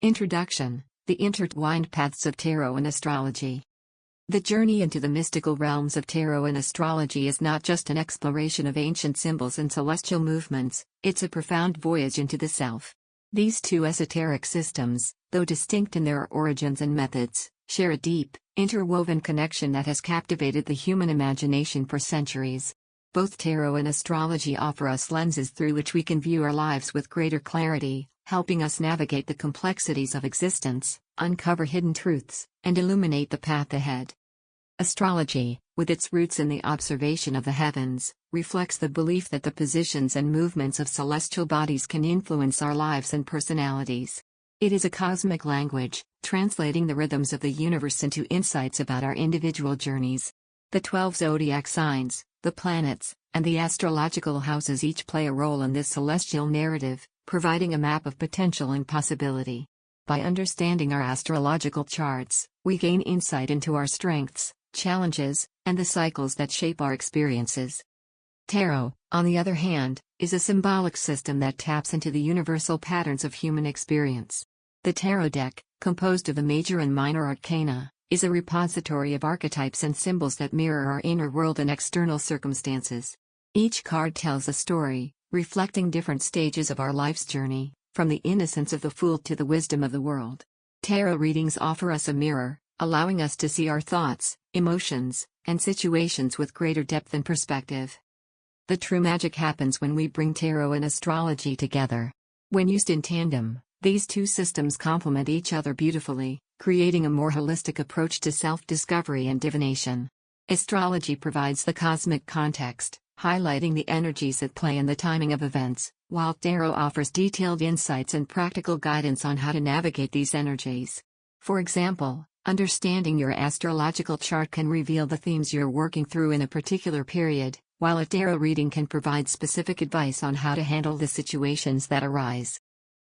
Introduction: The Intertwined Paths of Tarot and Astrology. The journey into the mystical realms of tarot and astrology is not just an exploration of ancient symbols and celestial movements, it's a profound voyage into the self. These two esoteric systems, though distinct in their origins and methods, share a deep, interwoven connection that has captivated the human imagination for centuries. Both tarot and astrology offer us lenses through which we can view our lives with greater clarity, helping us navigate the complexities of existence, uncover hidden truths, and illuminate the path ahead. Astrology, with its roots in the observation of the heavens, reflects the belief that the positions and movements of celestial bodies can influence our lives and personalities. It is a cosmic language, translating the rhythms of the universe into insights about our individual journeys. The 12 zodiac signs, the planets, and the astrological houses each play a role in this celestial narrative, providing a map of potential and possibility. By understanding our astrological charts, we gain insight into our strengths, challenges, and the cycles that shape our experiences. Tarot, on the other hand, is a symbolic system that taps into the universal patterns of human experience. The tarot deck, composed of the major and minor arcana, is a repository of archetypes and symbols that mirror our inner world and external circumstances. Each card tells a story, reflecting different stages of our life's journey, from the innocence of the fool to the wisdom of the world. Tarot readings offer us a mirror, allowing us to see our thoughts, emotions, and situations with greater depth and perspective. The true magic happens when we bring tarot and astrology together. When used in tandem, these two systems complement each other beautifully, creating a more holistic approach to self-discovery and divination. Astrology provides the cosmic context, highlighting the energies at play and the timing of events, while tarot offers detailed insights and practical guidance on how to navigate these energies. For example, understanding your astrological chart can reveal the themes you're working through in a particular period, while a tarot reading can provide specific advice on how to handle the situations that arise.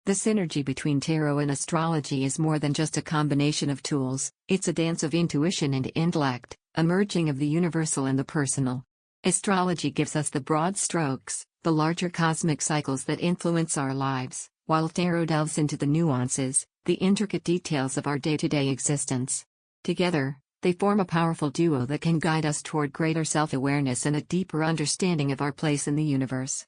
The synergy between tarot and astrology is more than just a combination of tools, it's a dance of intuition and intellect, a merging of the universal and the personal. Astrology gives us the broad strokes, the larger cosmic cycles that influence our lives, while tarot delves into the nuances, the intricate details of our day-to-day existence. Together, they form a powerful duo that can guide us toward greater self-awareness and a deeper understanding of our place in the universe.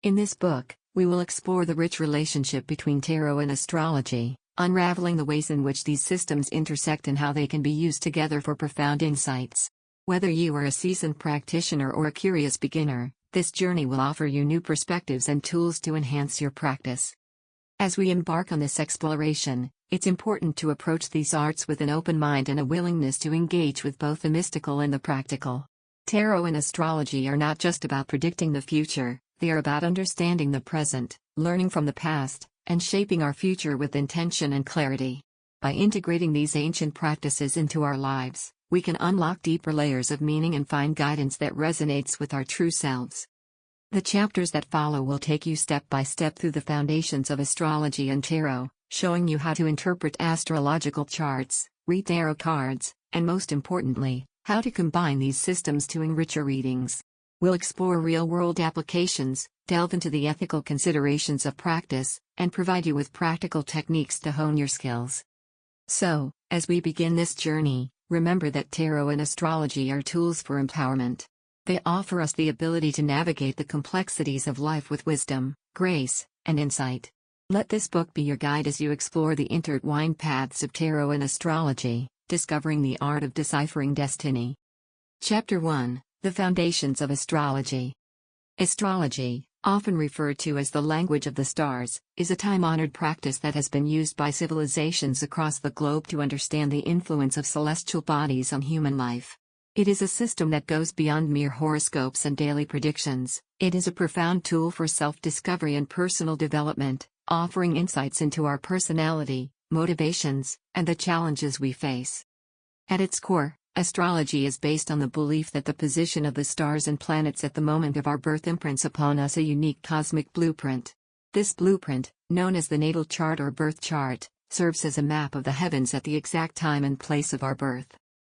In this book, we will explore the rich relationship between tarot and astrology, unraveling the ways in which these systems intersect and how they can be used together for profound insights. Whether you are a seasoned practitioner or a curious beginner, this journey will offer you new perspectives and tools to enhance your practice. As we embark on this exploration, it's important to approach these arts with an open mind and a willingness to engage with both the mystical and the practical. Tarot and astrology are not just about predicting the future, they are about understanding the present, learning from the past, and shaping our future with intention and clarity. By integrating these ancient practices into our lives, we can unlock deeper layers of meaning and find guidance that resonates with our true selves. The chapters that follow will take you step by step through the foundations of astrology and tarot, showing you how to interpret astrological charts, read tarot cards, and most importantly, how to combine these systems to enrich your readings. We'll explore real-world applications, delve into the ethical considerations of practice, and provide you with practical techniques to hone your skills. So, as we begin this journey, remember that tarot and astrology are tools for empowerment. They offer us the ability to navigate the complexities of life with wisdom, grace, and insight. Let this book be your guide as you explore the intertwined paths of tarot and astrology, discovering the art of deciphering destiny. Chapter 1: The Foundations of Astrology. Astrology, often referred to as the language of the stars, is a time-honored practice that has been used by civilizations across the globe to understand the influence of celestial bodies on human life. It is a system that goes beyond mere horoscopes and daily predictions. It is a profound tool for self-discovery and personal development, offering insights into our personality, motivations, and the challenges we face. At its core, astrology is based on the belief that the position of the stars and planets at the moment of our birth imprints upon us a unique cosmic blueprint. This blueprint, known as the natal chart or birth chart, serves as a map of the heavens at the exact time and place of our birth.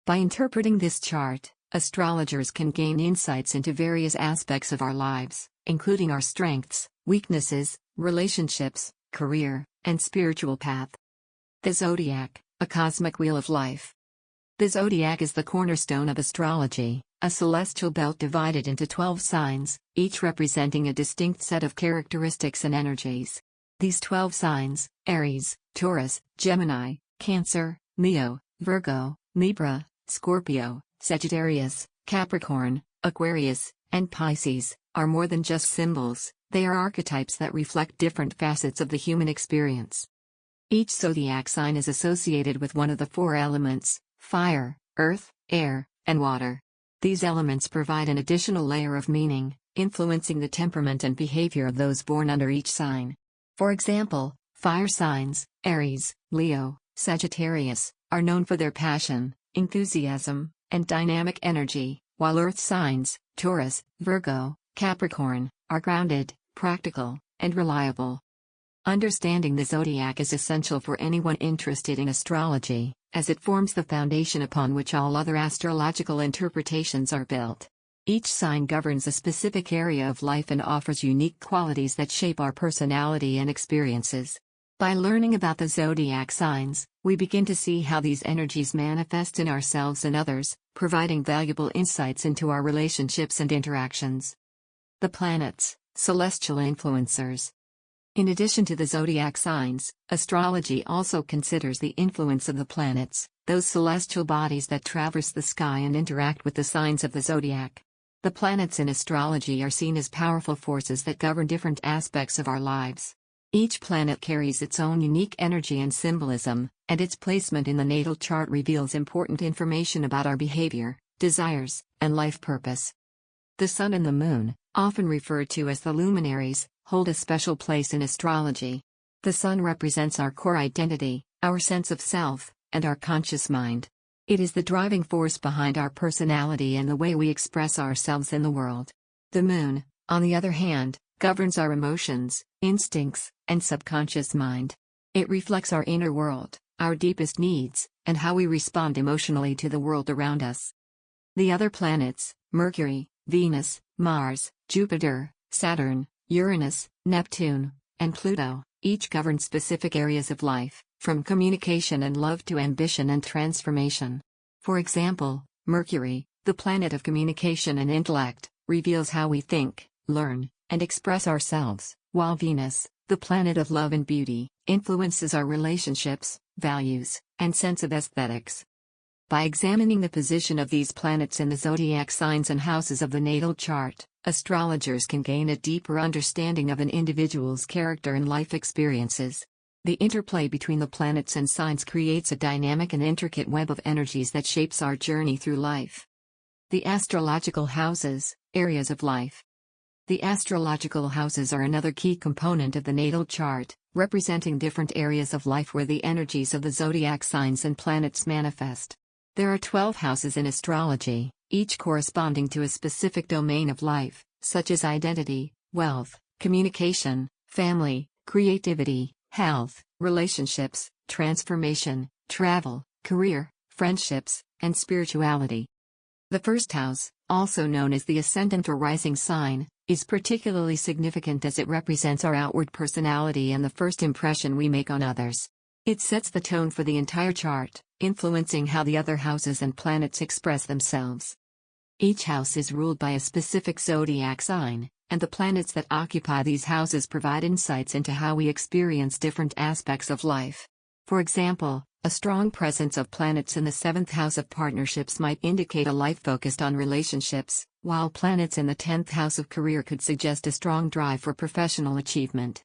By interpreting this chart, astrologers can gain insights into various aspects of our lives, including our strengths, weaknesses, relationships, career, and spiritual path. The zodiac, a cosmic wheel of life. The zodiac is the cornerstone of astrology, a celestial belt divided into 12 signs, each representing a distinct set of characteristics and energies. These 12 signs, Aries, Taurus, Gemini, Cancer, Leo, Virgo, Libra, Scorpio, Sagittarius, Capricorn, Aquarius, and Pisces, are more than just symbols, they are archetypes that reflect different facets of the human experience. Each zodiac sign is associated with one of the 4 elements: fire, earth, air, and water. These elements provide an additional layer of meaning, influencing the temperament and behavior of those born under each sign. For example, fire signs, Aries, Leo, Sagittarius, are known for their passion, enthusiasm, and dynamic energy, while earth signs, Taurus, Virgo, Capricorn, are grounded, practical, and reliable. Understanding the zodiac is essential for anyone interested in astrology, as it forms the foundation upon which all other astrological interpretations are built. Each sign governs a specific area of life and offers unique qualities that shape our personality and experiences. By learning about the zodiac signs, we begin to see how these energies manifest in ourselves and others, providing valuable insights into our relationships and interactions. The planets, celestial influencers. In addition to the zodiac signs, astrology also considers the influence of the planets, those celestial bodies that traverse the sky and interact with the signs of the zodiac. The planets in astrology are seen as powerful forces that govern different aspects of our lives. Each planet carries its own unique energy and symbolism, and its placement in the natal chart reveals important information about our behavior, desires, and life purpose. The Sun and the Moon, often referred to as the luminaries, hold a special place in astrology. The Sun represents our core identity, our sense of self, and our conscious mind. It is the driving force behind our personality and the way we express ourselves in the world. The Moon, on the other hand, governs our emotions, instincts, and subconscious mind. It reflects our inner world, our deepest needs, and how we respond emotionally to the world around us. The other planets, Mercury, Venus, Mars, Jupiter, Saturn, Uranus, Neptune, and Pluto, each govern specific areas of life, from communication and love to ambition and transformation. For example, Mercury, the planet of communication and intellect, reveals how we think, learn, and express ourselves, while Venus, the planet of love and beauty, influences our relationships, values, and sense of aesthetics. By examining the position of these planets in the zodiac signs and houses of the natal chart, astrologers can gain a deeper understanding of an individual's character and life experiences. The interplay between the planets and signs creates a dynamic and intricate web of energies that shapes our journey through life. The astrological houses, areas of life. The astrological houses are another key component of the natal chart, representing different areas of life where the energies of the zodiac signs and planets manifest. There are 12 houses in astrology, each corresponding to a specific domain of life, such as identity, wealth, communication, family, creativity, health, relationships, transformation, travel, career, friendships, and spirituality. The first house, also known as the ascendant or rising sign, is particularly significant as it represents our outward personality and the first impression we make on others. It sets the tone for the entire chart, influencing how the other houses and planets express themselves. Each house is ruled by a specific zodiac sign, and the planets that occupy these houses provide insights into how we experience different aspects of life. For example, a strong presence of planets in the 7th house of partnerships might indicate a life focused on relationships, while planets in the 10th house of career could suggest a strong drive for professional achievement.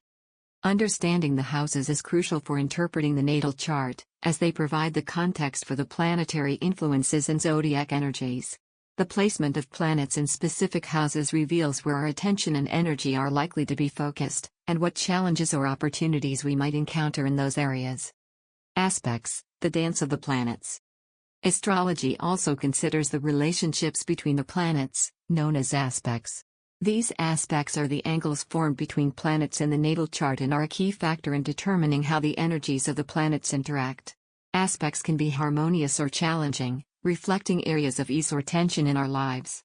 Understanding the houses is crucial for interpreting the natal chart, as they provide the context for the planetary influences and zodiac energies. The placement of planets in specific houses reveals where our attention and energy are likely to be focused, and what challenges or opportunities we might encounter in those areas. Aspects, the dance of the planets. Astrology also considers the relationships between the planets, known as aspects. These aspects are the angles formed between planets in the natal chart and are a key factor in determining how the energies of the planets interact. Aspects can be harmonious or challenging, reflecting areas of ease or tension in our lives.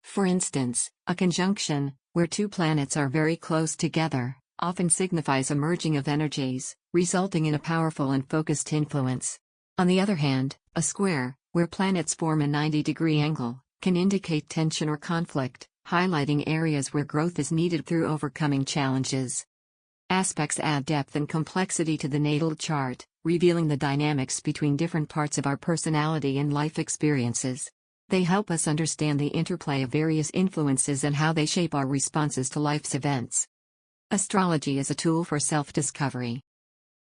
For instance, a conjunction, where two planets are very close together, often signifies a merging of energies, resulting in a powerful and focused influence. On the other hand, a square, where planets form a 90-degree angle, can indicate tension or conflict, highlighting areas where growth is needed through overcoming challenges. Aspects add depth and complexity to the natal chart, revealing the dynamics between different parts of our personality and life experiences. They help us understand the interplay of various influences and how they shape our responses to life's events. Astrology is a tool for self-discovery.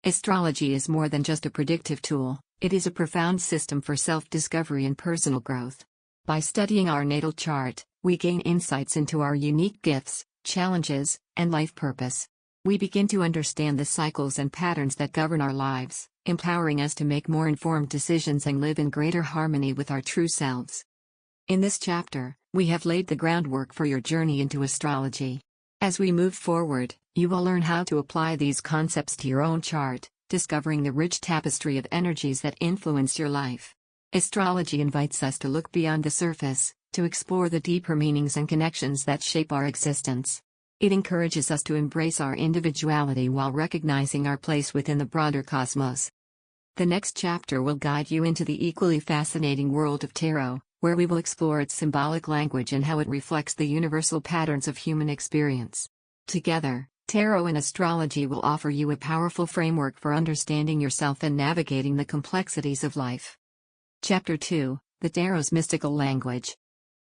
Astrology is more than just a predictive tool, it is a profound system for self-discovery and personal growth. By studying our natal chart, we gain insights into our unique gifts, challenges, and life purpose. We begin to understand the cycles and patterns that govern our lives, empowering us to make more informed decisions and live in greater harmony with our true selves. In this chapter, we have laid the groundwork for your journey into astrology. As we move forward, you will learn how to apply these concepts to your own chart, discovering the rich tapestry of energies that influence your life. Astrology invites us to look beyond the surface, to explore the deeper meanings and connections that shape our existence. It encourages us to embrace our individuality while recognizing our place within the broader cosmos. The next chapter will guide you into the equally fascinating world of tarot, where we will explore its symbolic language and how it reflects the universal patterns of human experience. Together, tarot and astrology will offer you a powerful framework for understanding yourself and navigating the complexities of life. Chapter 2: The Tarot's Mystical Language.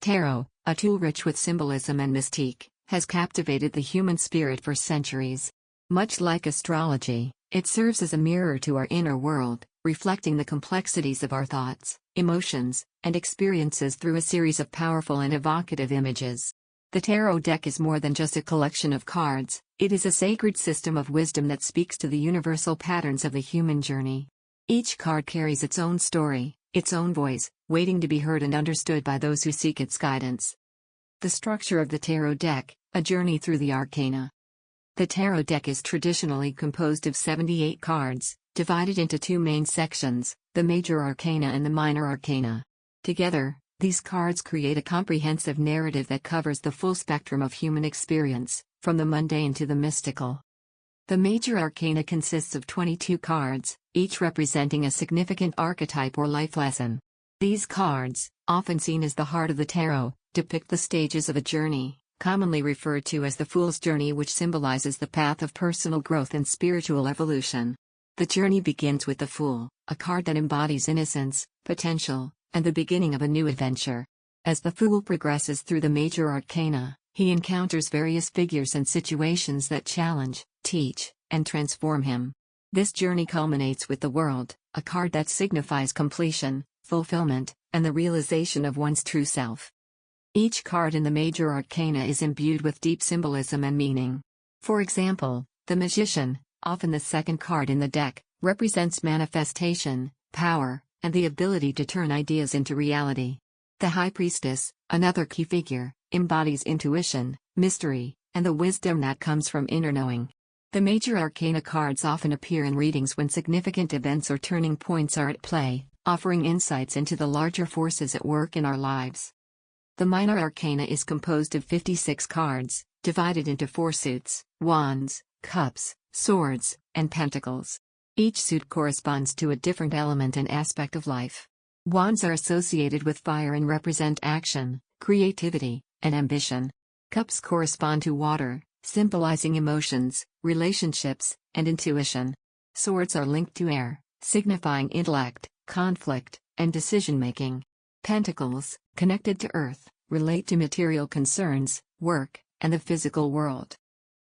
Tarot, a tool rich with symbolism and mystique, has captivated the human spirit for centuries. Much like astrology, it serves as a mirror to our inner world, reflecting the complexities of our thoughts, emotions, and experiences through a series of powerful and evocative images. The tarot deck is more than just a collection of cards, it is a sacred system of wisdom that speaks to the universal patterns of the human journey. Each card carries its own story, its own voice, waiting to be heard and understood by those who seek its guidance. The structure of the tarot deck, a journey through the arcana. The tarot deck is traditionally composed of 78 cards, divided into two main sections, the major arcana and the minor arcana. Together, these cards create a comprehensive narrative that covers the full spectrum of human experience, from the mundane to the mystical. The major arcana consists of 22 cards, each representing a significant archetype or life lesson. These cards, often seen as the heart of the tarot, depict the stages of a journey, commonly referred to as the Fool's Journey, which symbolizes the path of personal growth and spiritual evolution. The journey begins with the Fool, a card that embodies innocence, potential, and the beginning of a new adventure. As the Fool progresses through the major arcana, he encounters various figures and situations that challenge, teach, and transform him. This journey culminates with the World, a card that signifies completion, fulfillment, and the realization of one's true self. Each card in the major arcana is imbued with deep symbolism and meaning. For example, the Magician, often the second card in the deck, represents manifestation, power, and the ability to turn ideas into reality. The High Priestess, another key figure, embodies intuition, mystery, and the wisdom that comes from inner knowing. The major arcana cards often appear in readings when significant events or turning points are at play, offering insights into the larger forces at work in our lives. The minor arcana is composed of 56 cards, divided into 4 suits: Wands, Cups, Swords, and Pentacles. Each suit corresponds to a different element and aspect of life. Wands are associated with fire and represent action, creativity, and ambition. Cups correspond to water, symbolizing emotions, relationships, and intuition. Swords are linked to air, signifying intellect, conflict, and decision-making. Pentacles, connected to earth, relate to material concerns, work, and the physical world.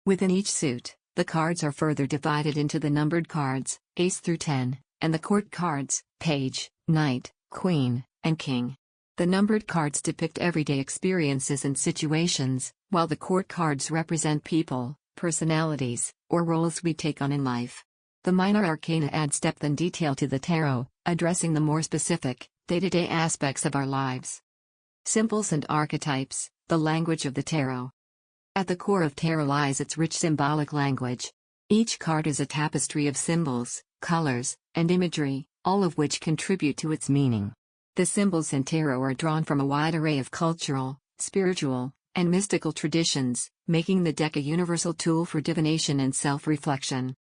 Within each suit, the cards are further divided into the numbered cards, Ace through 10, and the court cards, Page, Knight, Queen, and King. The numbered cards depict everyday experiences and situations, while the court cards represent people, personalities, or roles we take on in life. The minor arcana adds depth and detail to the tarot, addressing the more specific, day-to-day aspects of our lives. Symbols and archetypes, the language of the tarot. At the core of tarot lies its rich symbolic language. Each card is a tapestry of symbols, colors, and imagery, all of which contribute to its meaning. The symbols in tarot are drawn from a wide array of cultural, spiritual, and mystical traditions, making the deck a universal tool for divination and self-reflection.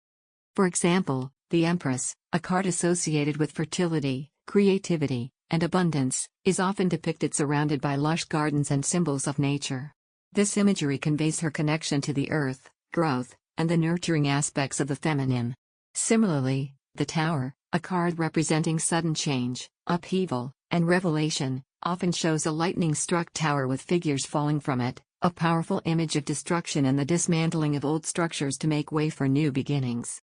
For example, the Empress, a card associated with fertility, creativity, and abundance, is often depicted surrounded by lush gardens and symbols of nature. This imagery conveys her connection to the earth, growth, and the nurturing aspects of the feminine. Similarly, the Tower, a card representing sudden change, upheaval, and revelation, often shows a lightning-struck tower with figures falling from it, a powerful image of destruction and the dismantling of old structures to make way for new beginnings.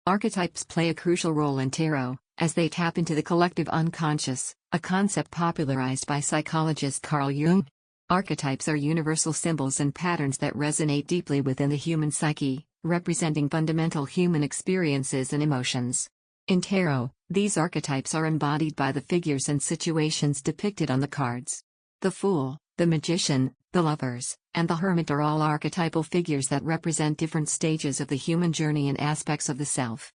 Archetypes play a crucial role in tarot, as they tap into the collective unconscious, a concept popularized by psychologist Carl Jung. Archetypes are universal symbols and patterns that resonate deeply within the human psyche, representing fundamental human experiences and emotions. In tarot, these archetypes are embodied by the figures and situations depicted on the cards. The Fool, the Magician, the Lovers, and the Hermit are all archetypal figures that represent different stages of the human journey and aspects of the self.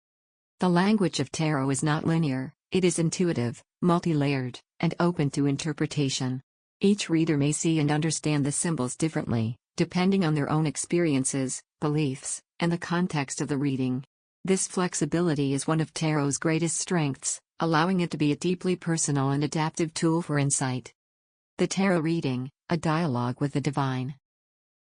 The language of tarot is not linear, it is intuitive, multi-layered, and open to interpretation. Each reader may see and understand the symbols differently, depending on their own experiences, beliefs, and the context of the reading. This flexibility is one of tarot's greatest strengths, allowing it to be a deeply personal and adaptive tool for insight. The tarot reading, a dialogue with the divine.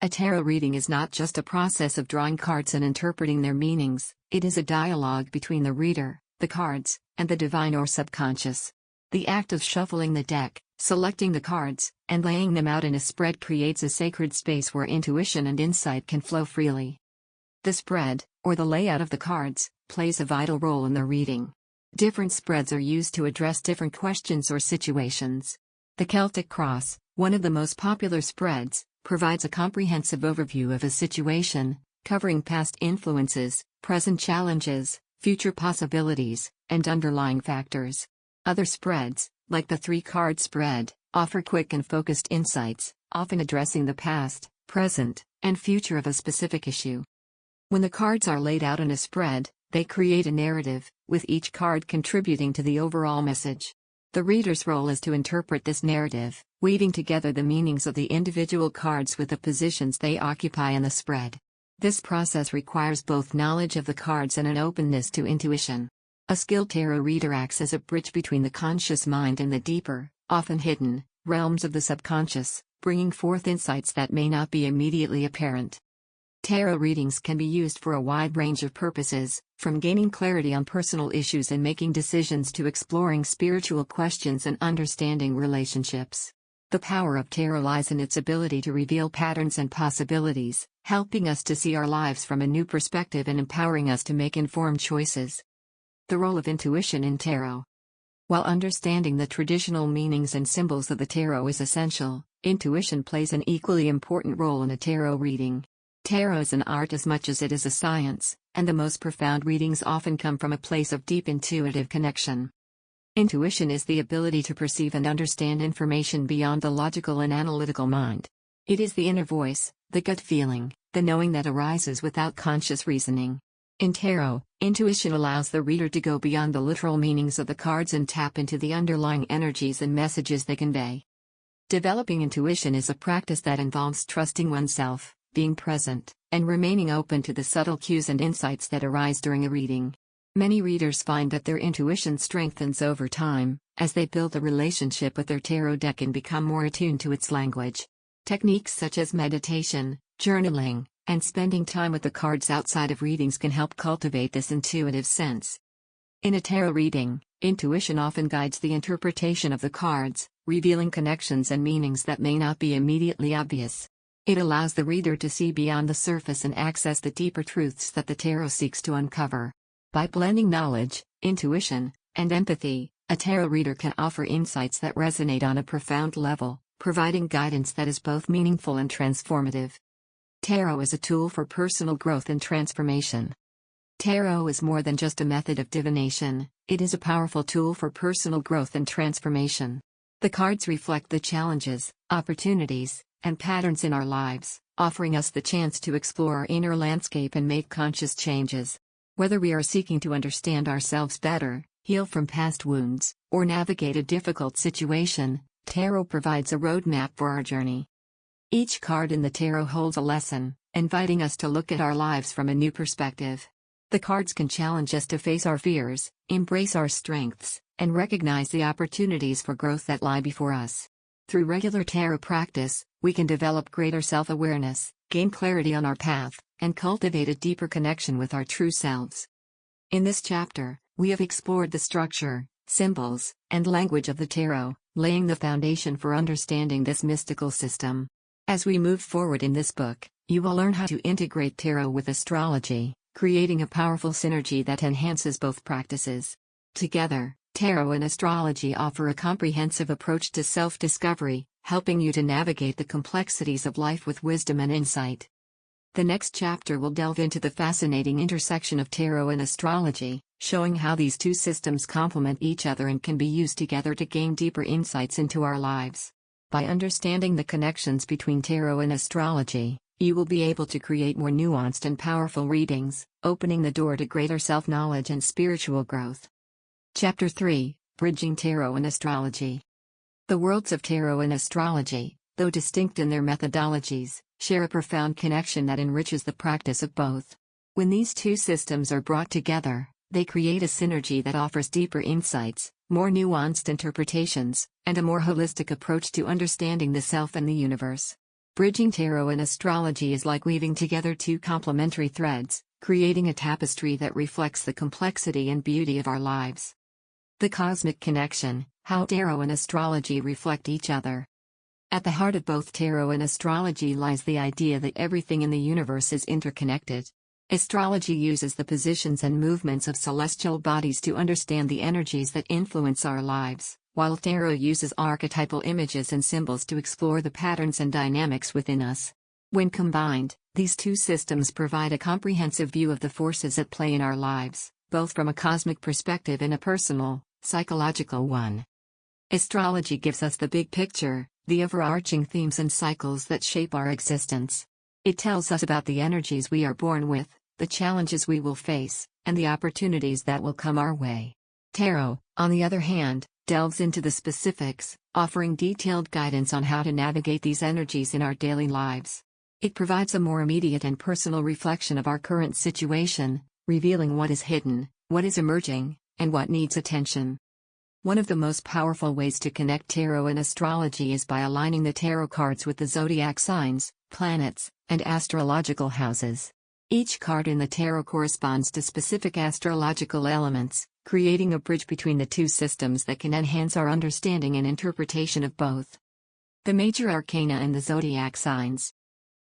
A tarot reading is not just a process of drawing cards and interpreting their meanings, it is a dialogue between the reader, the cards, and the divine or subconscious. The act of shuffling the deck, selecting the cards, and laying them out in a spread creates a sacred space where intuition and insight can flow freely. The spread, or the layout of the cards, plays a vital role in the reading. Different spreads are used to address different questions or situations. The Celtic Cross, one of the most popular spreads, provides a comprehensive overview of a situation, covering past influences, present challenges, future possibilities, and underlying factors. Other spreads, like the three-card spread, offer quick and focused insights, often addressing the past, present, and future of a specific issue. When the cards are laid out in a spread, they create a narrative, with each card contributing to the overall message. The reader's role is to interpret this narrative, weaving together the meanings of the individual cards with the positions they occupy in the spread. This process requires both knowledge of the cards and an openness to intuition. A skilled tarot reader acts as a bridge between the conscious mind and the deeper, often hidden, realms of the subconscious, bringing forth insights that may not be immediately apparent. Tarot readings can be used for a wide range of purposes, from gaining clarity on personal issues and making decisions to exploring spiritual questions and understanding relationships. The power of tarot lies in its ability to reveal patterns and possibilities, helping us to see our lives from a new perspective and empowering us to make informed choices. The role of intuition in tarot. While understanding the traditional meanings and symbols of the tarot is essential, intuition plays an equally important role in a tarot reading. Tarot is an art as much as it is a science, and the most profound readings often come from a place of deep intuitive connection. Intuition is the ability to perceive and understand information beyond the logical and analytical mind. It is the inner voice, the gut feeling, the knowing that arises without conscious reasoning. In tarot, intuition allows the reader to go beyond the literal meanings of the cards and tap into the underlying energies and messages they convey. Developing intuition is a practice that involves trusting oneself, being present, and remaining open to the subtle cues and insights that arise during a reading. Many readers find that their intuition strengthens over time, as they build a relationship with their tarot deck and become more attuned to its language. Techniques such as meditation, journaling, and spending time with the cards outside of readings can help cultivate this intuitive sense. In a tarot reading, intuition often guides the interpretation of the cards, revealing connections and meanings that may not be immediately obvious. It allows the reader to see beyond the surface and access the deeper truths that the tarot seeks to uncover. By blending knowledge, intuition, and empathy, a tarot reader can offer insights that resonate on a profound level, providing guidance that is both meaningful and transformative. Tarot is a tool for personal growth and transformation. Tarot is more than just a method of divination, it is a powerful tool for personal growth and transformation. The cards reflect the challenges, opportunities, and patterns in our lives, offering us the chance to explore our inner landscape and make conscious changes. Whether we are seeking to understand ourselves better, heal from past wounds, or navigate a difficult situation, tarot provides a roadmap for our journey. Each card in the tarot holds a lesson, inviting us to look at our lives from a new perspective. The cards can challenge us to face our fears, embrace our strengths, and recognize the opportunities for growth that lie before us. Through regular tarot practice, we can develop greater self-awareness, gain clarity on our path, and cultivate a deeper connection with our true selves. In this chapter, we have explored the structure, symbols, and language of the tarot, laying the foundation for understanding this mystical system. As we move forward in this book, you will learn how to integrate tarot with astrology, creating a powerful synergy that enhances both practices. Together, tarot and astrology offer a comprehensive approach to self-discovery, helping you to navigate the complexities of life with wisdom and insight. The next chapter will delve into the fascinating intersection of tarot and astrology, showing how these two systems complement each other and can be used together to gain deeper insights into our lives. By understanding the connections between tarot and astrology, you will be able to create more nuanced and powerful readings, opening the door to greater self-knowledge and spiritual growth. Chapter 3: Bridging Tarot and Astrology. The worlds of tarot and astrology, though distinct in their methodologies, share a profound connection that enriches the practice of both. When these two systems are brought together, they create a synergy that offers deeper insights, more nuanced interpretations, and a more holistic approach to understanding the self and the universe. Bridging tarot and astrology is like weaving together two complementary threads, creating a tapestry that reflects the complexity and beauty of our lives. The cosmic connection: how tarot and astrology reflect each other. At the heart of both tarot and astrology lies the idea that everything in the universe is interconnected. Astrology uses the positions and movements of celestial bodies to understand the energies that influence our lives, while tarot uses archetypal images and symbols to explore the patterns and dynamics within us. When combined, these two systems provide a comprehensive view of the forces at play in our lives, both from a cosmic perspective and a personal, psychological one. Astrology gives us the big picture, the overarching themes and cycles that shape our existence. It tells us about the energies we are born with, the challenges we will face, and the opportunities that will come our way. Tarot, on the other hand, delves into the specifics, offering detailed guidance on how to navigate these energies in our daily lives. It provides a more immediate and personal reflection of our current situation, revealing what is hidden, what is emerging, and what needs attention. One of the most powerful ways to connect tarot and astrology is by aligning the tarot cards with the zodiac signs, planets, and astrological houses. Each card in the tarot corresponds to specific astrological elements, creating a bridge between the two systems that can enhance our understanding and interpretation of both. The major arcana and the zodiac signs.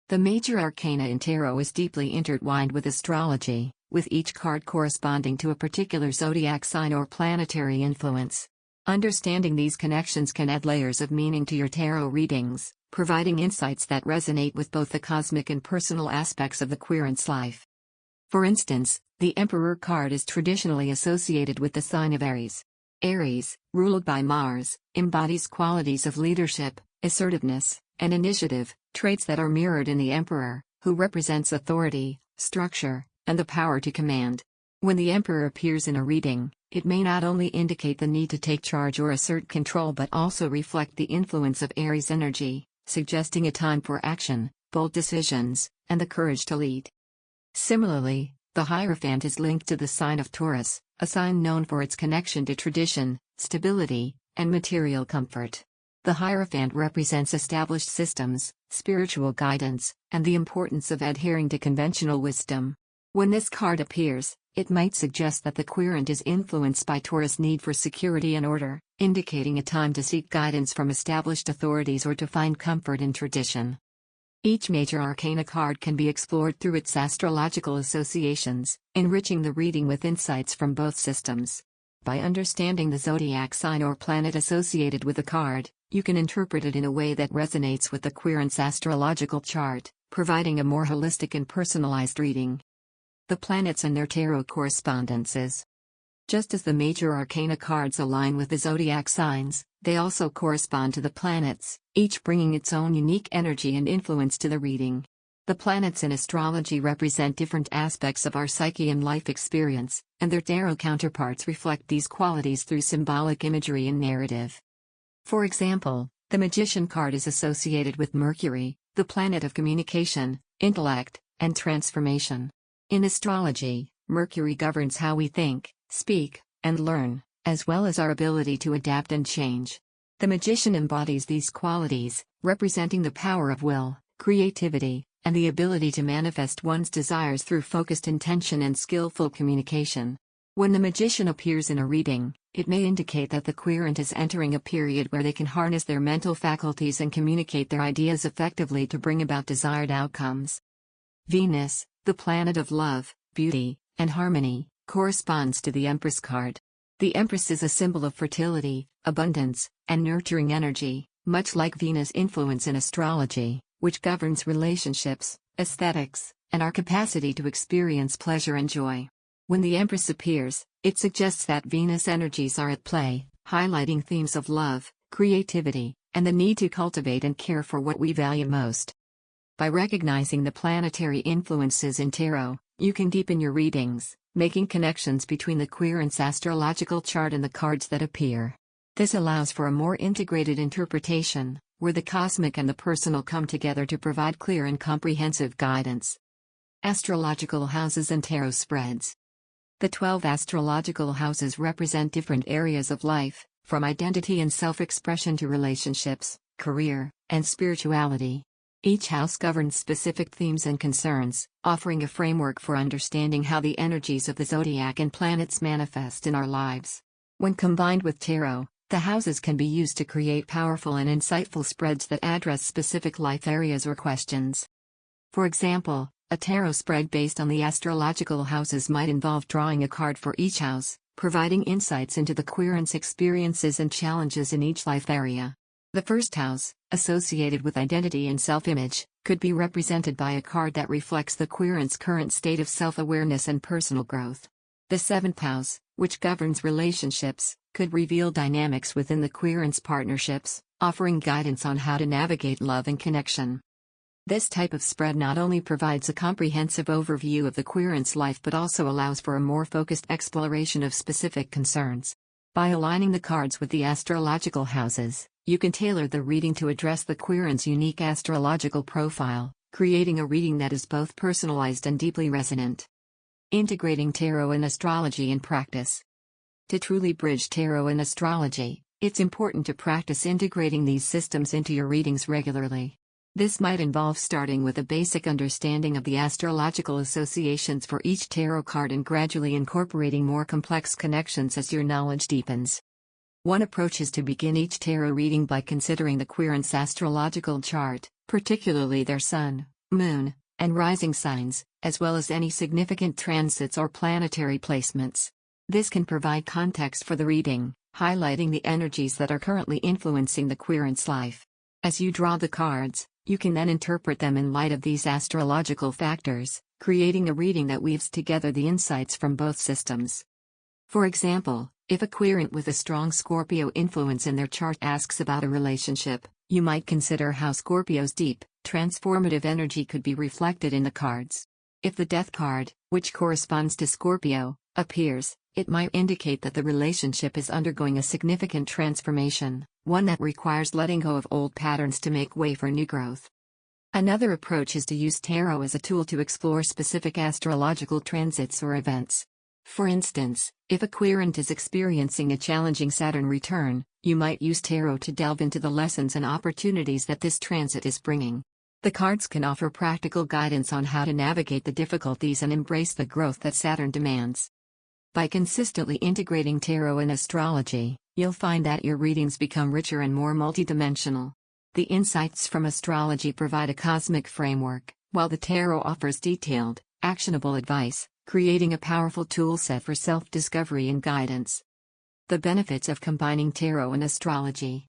The major arcana in tarot is deeply intertwined with astrology, with each card corresponding to a particular zodiac sign or planetary influence. Understanding these connections can add layers of meaning to your tarot readings, providing insights that resonate with both the cosmic and personal aspects of the querent's life. For instance, the Emperor card is traditionally associated with the sign of Aries. Aries, ruled by Mars, embodies qualities of leadership, assertiveness, and initiative, traits that are mirrored in the Emperor, who represents authority, structure, and the power to command. When the Emperor appears in a reading, it may not only indicate the need to take charge or assert control but also reflect the influence of Aries energy, suggesting a time for action, bold decisions, and the courage to lead. Similarly, the Hierophant is linked to the sign of Taurus, a sign known for its connection to tradition, stability, and material comfort. The Hierophant represents established systems, spiritual guidance, and the importance of adhering to conventional wisdom. When this card appears, it might suggest that the querent is influenced by Taurus' need for security and order, indicating a time to seek guidance from established authorities or to find comfort in tradition. Each major arcana card can be explored through its astrological associations, enriching the reading with insights from both systems. By understanding the zodiac sign or planet associated with a card, you can interpret it in a way that resonates with the querent's astrological chart, providing a more holistic and personalized reading. The planets and their tarot correspondences. Just as the major arcana cards align with the zodiac signs, they also correspond to the planets, each bringing its own unique energy and influence to the reading. The planets in astrology represent different aspects of our psyche and life experience, and their tarot counterparts reflect these qualities through symbolic imagery and narrative. For example, the Magician card is associated with Mercury, the planet of communication, intellect, and transformation. In astrology, Mercury governs how we think, speak, and learn, as well as our ability to adapt and change. The magician embodies these qualities, representing the power of will, creativity, and the ability to manifest one's desires through focused intention and skillful communication. When the magician appears in a reading, it may indicate that the querent is entering a period where they can harness their mental faculties and communicate their ideas effectively to bring about desired outcomes. Venus, the planet of love, beauty, and harmony, corresponds to the Empress card. The Empress is a symbol of fertility, abundance, and nurturing energy, much like Venus' influence in astrology, which governs relationships, aesthetics, and our capacity to experience pleasure and joy. When the Empress appears, it suggests that Venus energies are at play, highlighting themes of love, creativity, and the need to cultivate and care for what we value most. By recognizing the planetary influences in tarot, you can deepen your readings, making connections between the querent's astrological chart and the cards that appear. This allows for a more integrated interpretation, where the cosmic and the personal come together to provide clear and comprehensive guidance. Astrological Houses and Tarot Spreads. The 12 astrological houses represent different areas of life, from identity and self-expression to relationships, career, and spirituality. Each house governs specific themes and concerns, offering a framework for understanding how the energies of the zodiac and planets manifest in our lives. When combined with tarot, the houses can be used to create powerful and insightful spreads that address specific life areas or questions. For example, a tarot spread based on the astrological houses might involve drawing a card for each house, providing insights into the querent's experiences and challenges in each life area. The first house, associated with identity and self-image, could be represented by a card that reflects the querent's current state of self-awareness and personal growth. The seventh house, which governs relationships, could reveal dynamics within the querent's partnerships, offering guidance on how to navigate love and connection. This type of spread not only provides a comprehensive overview of the querent's life but also allows for a more focused exploration of specific concerns. By aligning the cards with the astrological houses, you can tailor the reading to address the querent's unique astrological profile, creating a reading that is both personalized and deeply resonant. Integrating tarot and astrology in practice. To truly bridge tarot and astrology, it's important to practice integrating these systems into your readings regularly. This might involve starting with a basic understanding of the astrological associations for each tarot card and gradually incorporating more complex connections as your knowledge deepens. One approach is to begin each tarot reading by considering the querent's astrological chart, particularly their sun, moon, and rising signs, as well as any significant transits or planetary placements. This can provide context for the reading, highlighting the energies that are currently influencing the querent's life. As you draw the cards, you can then interpret them in light of these astrological factors, creating a reading that weaves together the insights from both systems. For example, if a querent with a strong Scorpio influence in their chart asks about a relationship, you might consider how Scorpio's deep, transformative energy could be reflected in the cards. If the Death card, which corresponds to Scorpio, appears, it might indicate that the relationship is undergoing a significant transformation, one that requires letting go of old patterns to make way for new growth. Another approach is to use tarot as a tool to explore specific astrological transits or events. For instance, if a querent is experiencing a challenging Saturn return, you might use tarot to delve into the lessons and opportunities that this transit is bringing. The cards can offer practical guidance on how to navigate the difficulties and embrace the growth that Saturn demands. By consistently integrating tarot and astrology, you'll find that your readings become richer and more multidimensional. The insights from astrology provide a cosmic framework, while the tarot offers detailed, actionable advice, creating a powerful toolset for self-discovery and guidance. The benefits of combining tarot and astrology.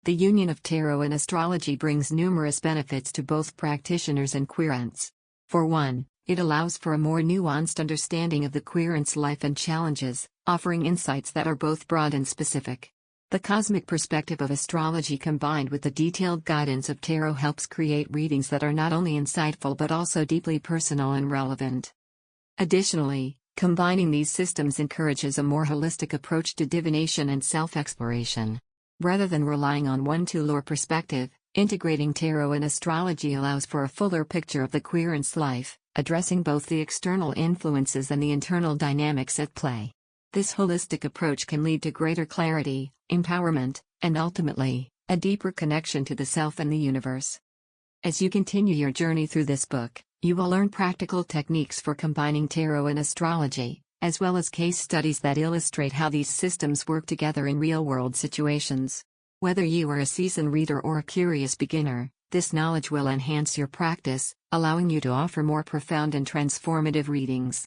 The union of tarot and astrology brings numerous benefits to both practitioners and querents. For one, it allows for a more nuanced understanding of the querent's life and challenges, offering insights that are both broad and specific. The cosmic perspective of astrology combined with the detailed guidance of tarot helps create readings that are not only insightful but also deeply personal and relevant. Additionally, combining these systems encourages a more holistic approach to divination and self-exploration. Rather than relying on one tool or perspective, Integrating tarot and astrology allows for a fuller picture of the querent's life, addressing both the external influences and the internal dynamics at play. This holistic approach can lead to greater clarity, empowerment, and ultimately, a deeper connection to the self and the universe. As you continue your journey through this book, you will learn practical techniques for combining tarot and astrology, as well as case studies that illustrate how these systems work together in real-world situations. Whether you are a seasoned reader or a curious beginner, this knowledge will enhance your practice, allowing you to offer more profound and transformative readings.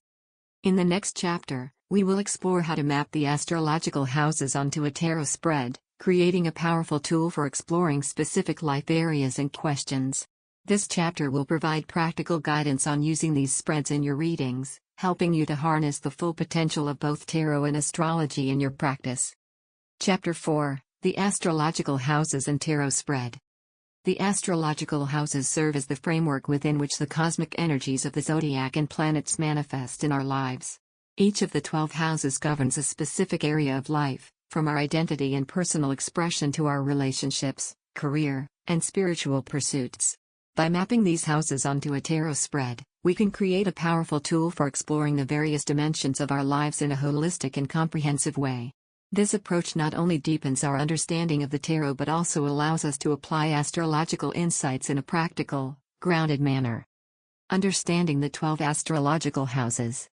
In the next chapter, we will explore how to map the astrological houses onto a tarot spread, creating a powerful tool for exploring specific life areas and questions. This chapter will provide practical guidance on using these spreads in your readings, helping you to harness the full potential of both tarot and astrology in your practice. Chapter 4: The Astrological Houses and Tarot Spread. The astrological houses serve as the framework within which the cosmic energies of the zodiac and planets manifest in our lives. Each of the 12 houses governs a specific area of life, from our identity and personal expression to our relationships, career, and spiritual pursuits. By mapping these houses onto a tarot spread, we can create a powerful tool for exploring the various dimensions of our lives in a holistic and comprehensive way. This approach not only deepens our understanding of the tarot but also allows us to apply astrological insights in a practical, grounded manner. Understanding the 12 astrological houses.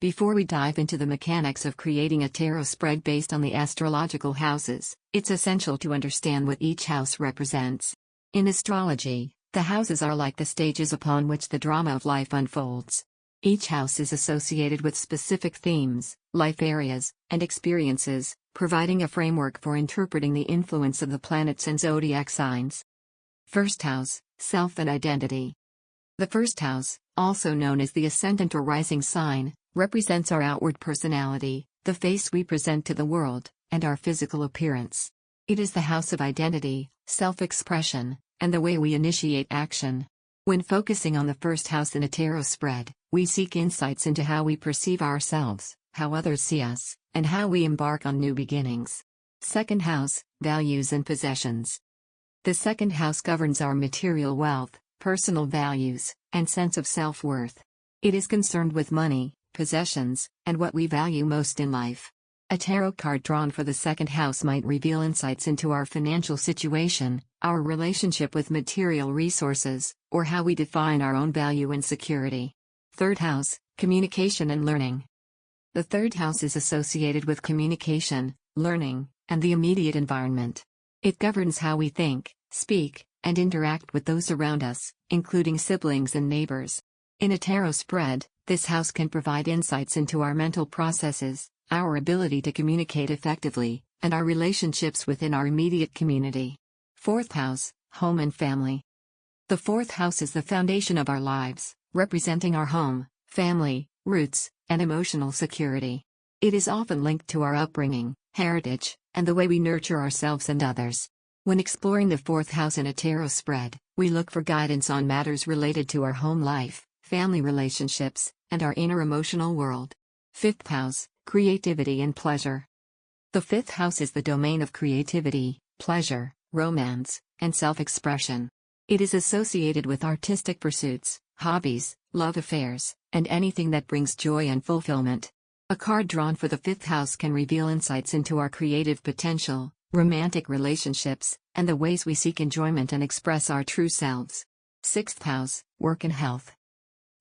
Before we dive into the mechanics of creating a tarot spread based on the astrological houses, it's essential to understand what each house represents. In astrology, the houses are like the stages upon which the drama of life unfolds. Each house is associated with specific themes, life areas, and experiences, providing a framework for interpreting the influence of the planets and zodiac signs. First house, self and identity. The first house, also known as the ascendant or rising sign, represents our outward personality, the face we present to the world, and our physical appearance. It is the house of identity, self-expression, and the way we initiate action. When focusing on the first house in a tarot spread, we seek insights into how we perceive ourselves, how others see us, and how we embark on new beginnings. Second house, values and possessions. The second house governs our material wealth, personal values, and sense of self-worth. It is concerned with money, possessions, and what we value most in life. A tarot card drawn for the second house might reveal insights into our financial situation, our relationship with material resources, or how we define our own value and security. Third house, communication and learning. The third house is associated with communication, learning, and the immediate environment. It governs how we think, speak, and interact with those around us, including siblings and neighbors. In a tarot spread, this house can provide insights into our mental processes, our ability to communicate effectively, and our relationships within our immediate community. Fourth house, home and family. The fourth house is the foundation of our lives, representing our home, family, roots, and emotional security. It is often linked to our upbringing, heritage, and the way we nurture ourselves and others. When exploring the fourth house in a tarot spread, we look for guidance on matters related to our home life, family relationships, and our inner emotional world. Fifth house, creativity and pleasure. The fifth house is the domain of creativity, pleasure, romance, and self-expression. It is associated with artistic pursuits, hobbies, love affairs, and anything that brings joy and fulfillment. A card drawn for the fifth house can reveal insights into our creative potential, romantic relationships, and the ways we seek enjoyment and express our true selves. Sixth house, work and health.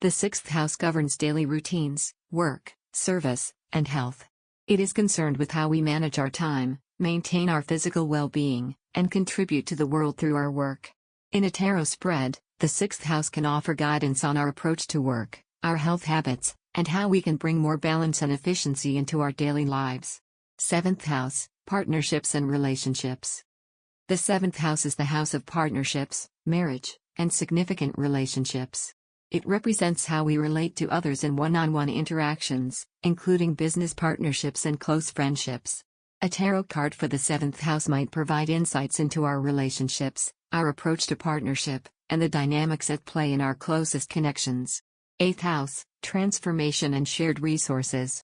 The sixth house governs daily routines, work, service, and health. It is concerned with how we manage our time, maintain our physical well-being, and contribute to the world through our work. In a tarot spread, the sixth house can offer guidance on our approach to work, our health habits, and how we can bring more balance and efficiency into our daily lives. Seventh house, partnerships and relationships. The seventh house is the house of partnerships, marriage, and significant relationships. It represents how we relate to others in one-on-one interactions, including business partnerships and close friendships. A tarot card for the seventh house might provide insights into our relationships, our approach to partnership, and the dynamics at play in our closest connections. Eighth house, transformation and shared resources.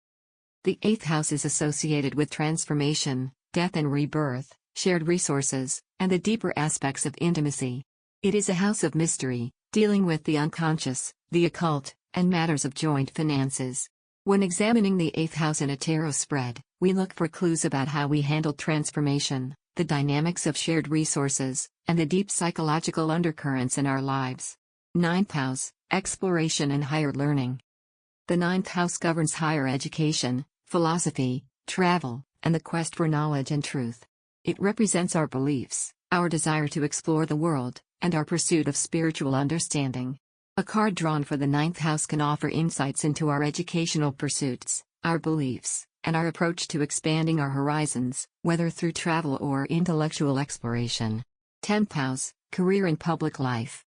The eighth house is associated with transformation, death and rebirth, shared resources, and the deeper aspects of intimacy. It is a house of mystery, dealing with the unconscious, the occult, and matters of joint finances. When examining the 8th house in a tarot spread, we look for clues about how we handle transformation, the dynamics of shared resources, and the deep psychological undercurrents in our lives. 9th house, exploration and higher learning. The 9th house governs higher education, philosophy, travel, and the quest for knowledge and truth. It represents our beliefs, our desire to explore the world, and our pursuit of spiritual understanding. A card drawn for the 9th house can offer insights into our educational pursuits, our beliefs, and our approach to expanding our horizons, whether through travel or intellectual exploration. 10th house, career and public life.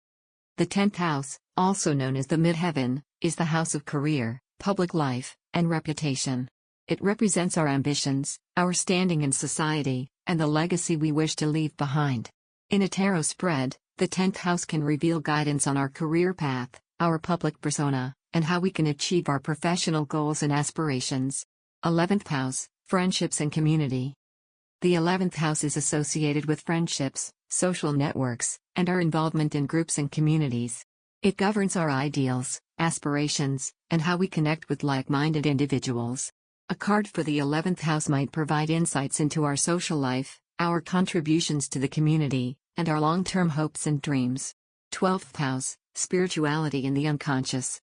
The 10th house, also known as the midheaven, is the house of career, public life, and reputation. It represents our ambitions, our standing in society, and the legacy we wish to leave behind. In a tarot spread, the 10th house can reveal guidance on our career path, our public persona, and how we can achieve our professional goals and aspirations. 11th house, friendships and community. The 11th house is associated with friendships, social networks, and our involvement in groups and communities. It governs our ideals, aspirations, and how we connect with like-minded individuals. A card for the 11th house might provide insights into our social life, our contributions to the community, and our long-term hopes and dreams. 12th house, spirituality and the unconscious.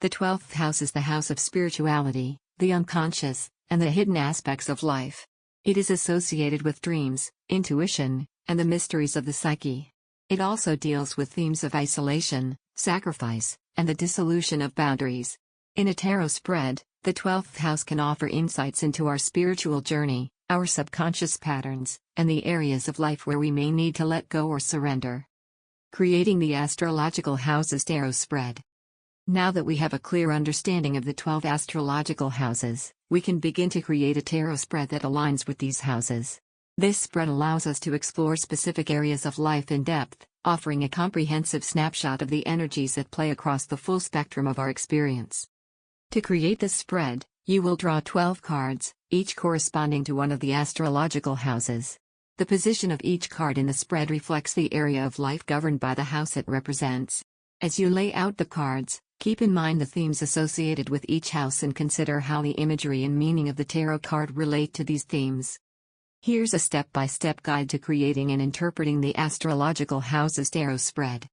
The 12th house is the house of spirituality, the unconscious, and the hidden aspects of life. It is associated with dreams, intuition, and the mysteries of the psyche. It also deals with themes of isolation, sacrifice, and the dissolution of boundaries. In a tarot spread, the 12th house can offer insights into our spiritual journey, our subconscious patterns, and the areas of life where we may need to let go or surrender. Creating the Astrological Houses Tarot Spread. Now that we have a clear understanding of the 12 astrological houses, we can begin to create a tarot spread that aligns with these houses. This spread allows us to explore specific areas of life in depth, offering a comprehensive snapshot of the energies that play across the full spectrum of our experience. To create this spread, you will draw 12 cards, each corresponding to one of the astrological houses. The position of each card in the spread reflects the area of life governed by the house it represents. As you lay out the cards, keep in mind the themes associated with each house and consider how the imagery and meaning of the tarot card relate to these themes. Here's a step-by-step guide to creating and interpreting the Astrological Houses Tarot Spread.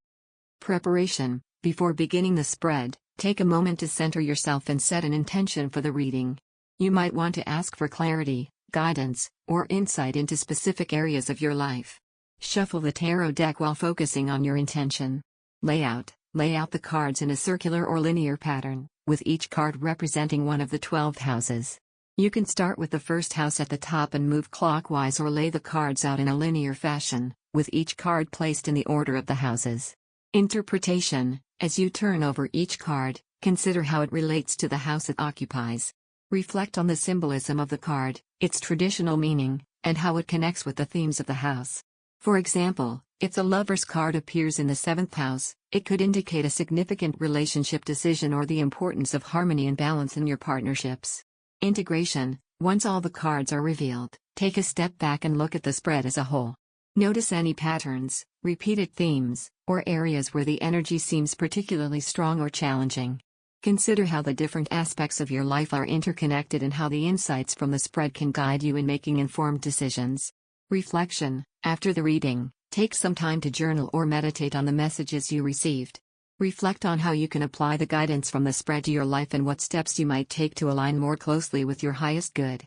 Preparation. Before beginning the spread, take a moment to center yourself and set an intention for the reading. You might want to ask for clarity, guidance, or insight into specific areas of your life. Shuffle the tarot deck while focusing on your intention. Layout. Lay out the cards in a circular or linear pattern, with each card representing one of the 12 houses. You can start with the first house at the top and move clockwise, or lay the cards out in a linear fashion, with each card placed in the order of the houses. Interpretation. As you turn over each card, consider how it relates to the house it occupies. Reflect on the symbolism of the card, its traditional meaning, and how it connects with the themes of the house. For example, if the Lover's card appears in the 7th house, it could indicate a significant relationship decision or the importance of harmony and balance in your partnerships. Integration. Once all the cards are revealed, take a step back and look at the spread as a whole. Notice any patterns, repeated themes, or areas where the energy seems particularly strong or challenging. Consider how the different aspects of your life are interconnected and how the insights from the spread can guide you in making informed decisions. Reflection. After the reading, take some time to journal or meditate on the messages you received. Reflect on how you can apply the guidance from the spread to your life and what steps you might take to align more closely with your highest good.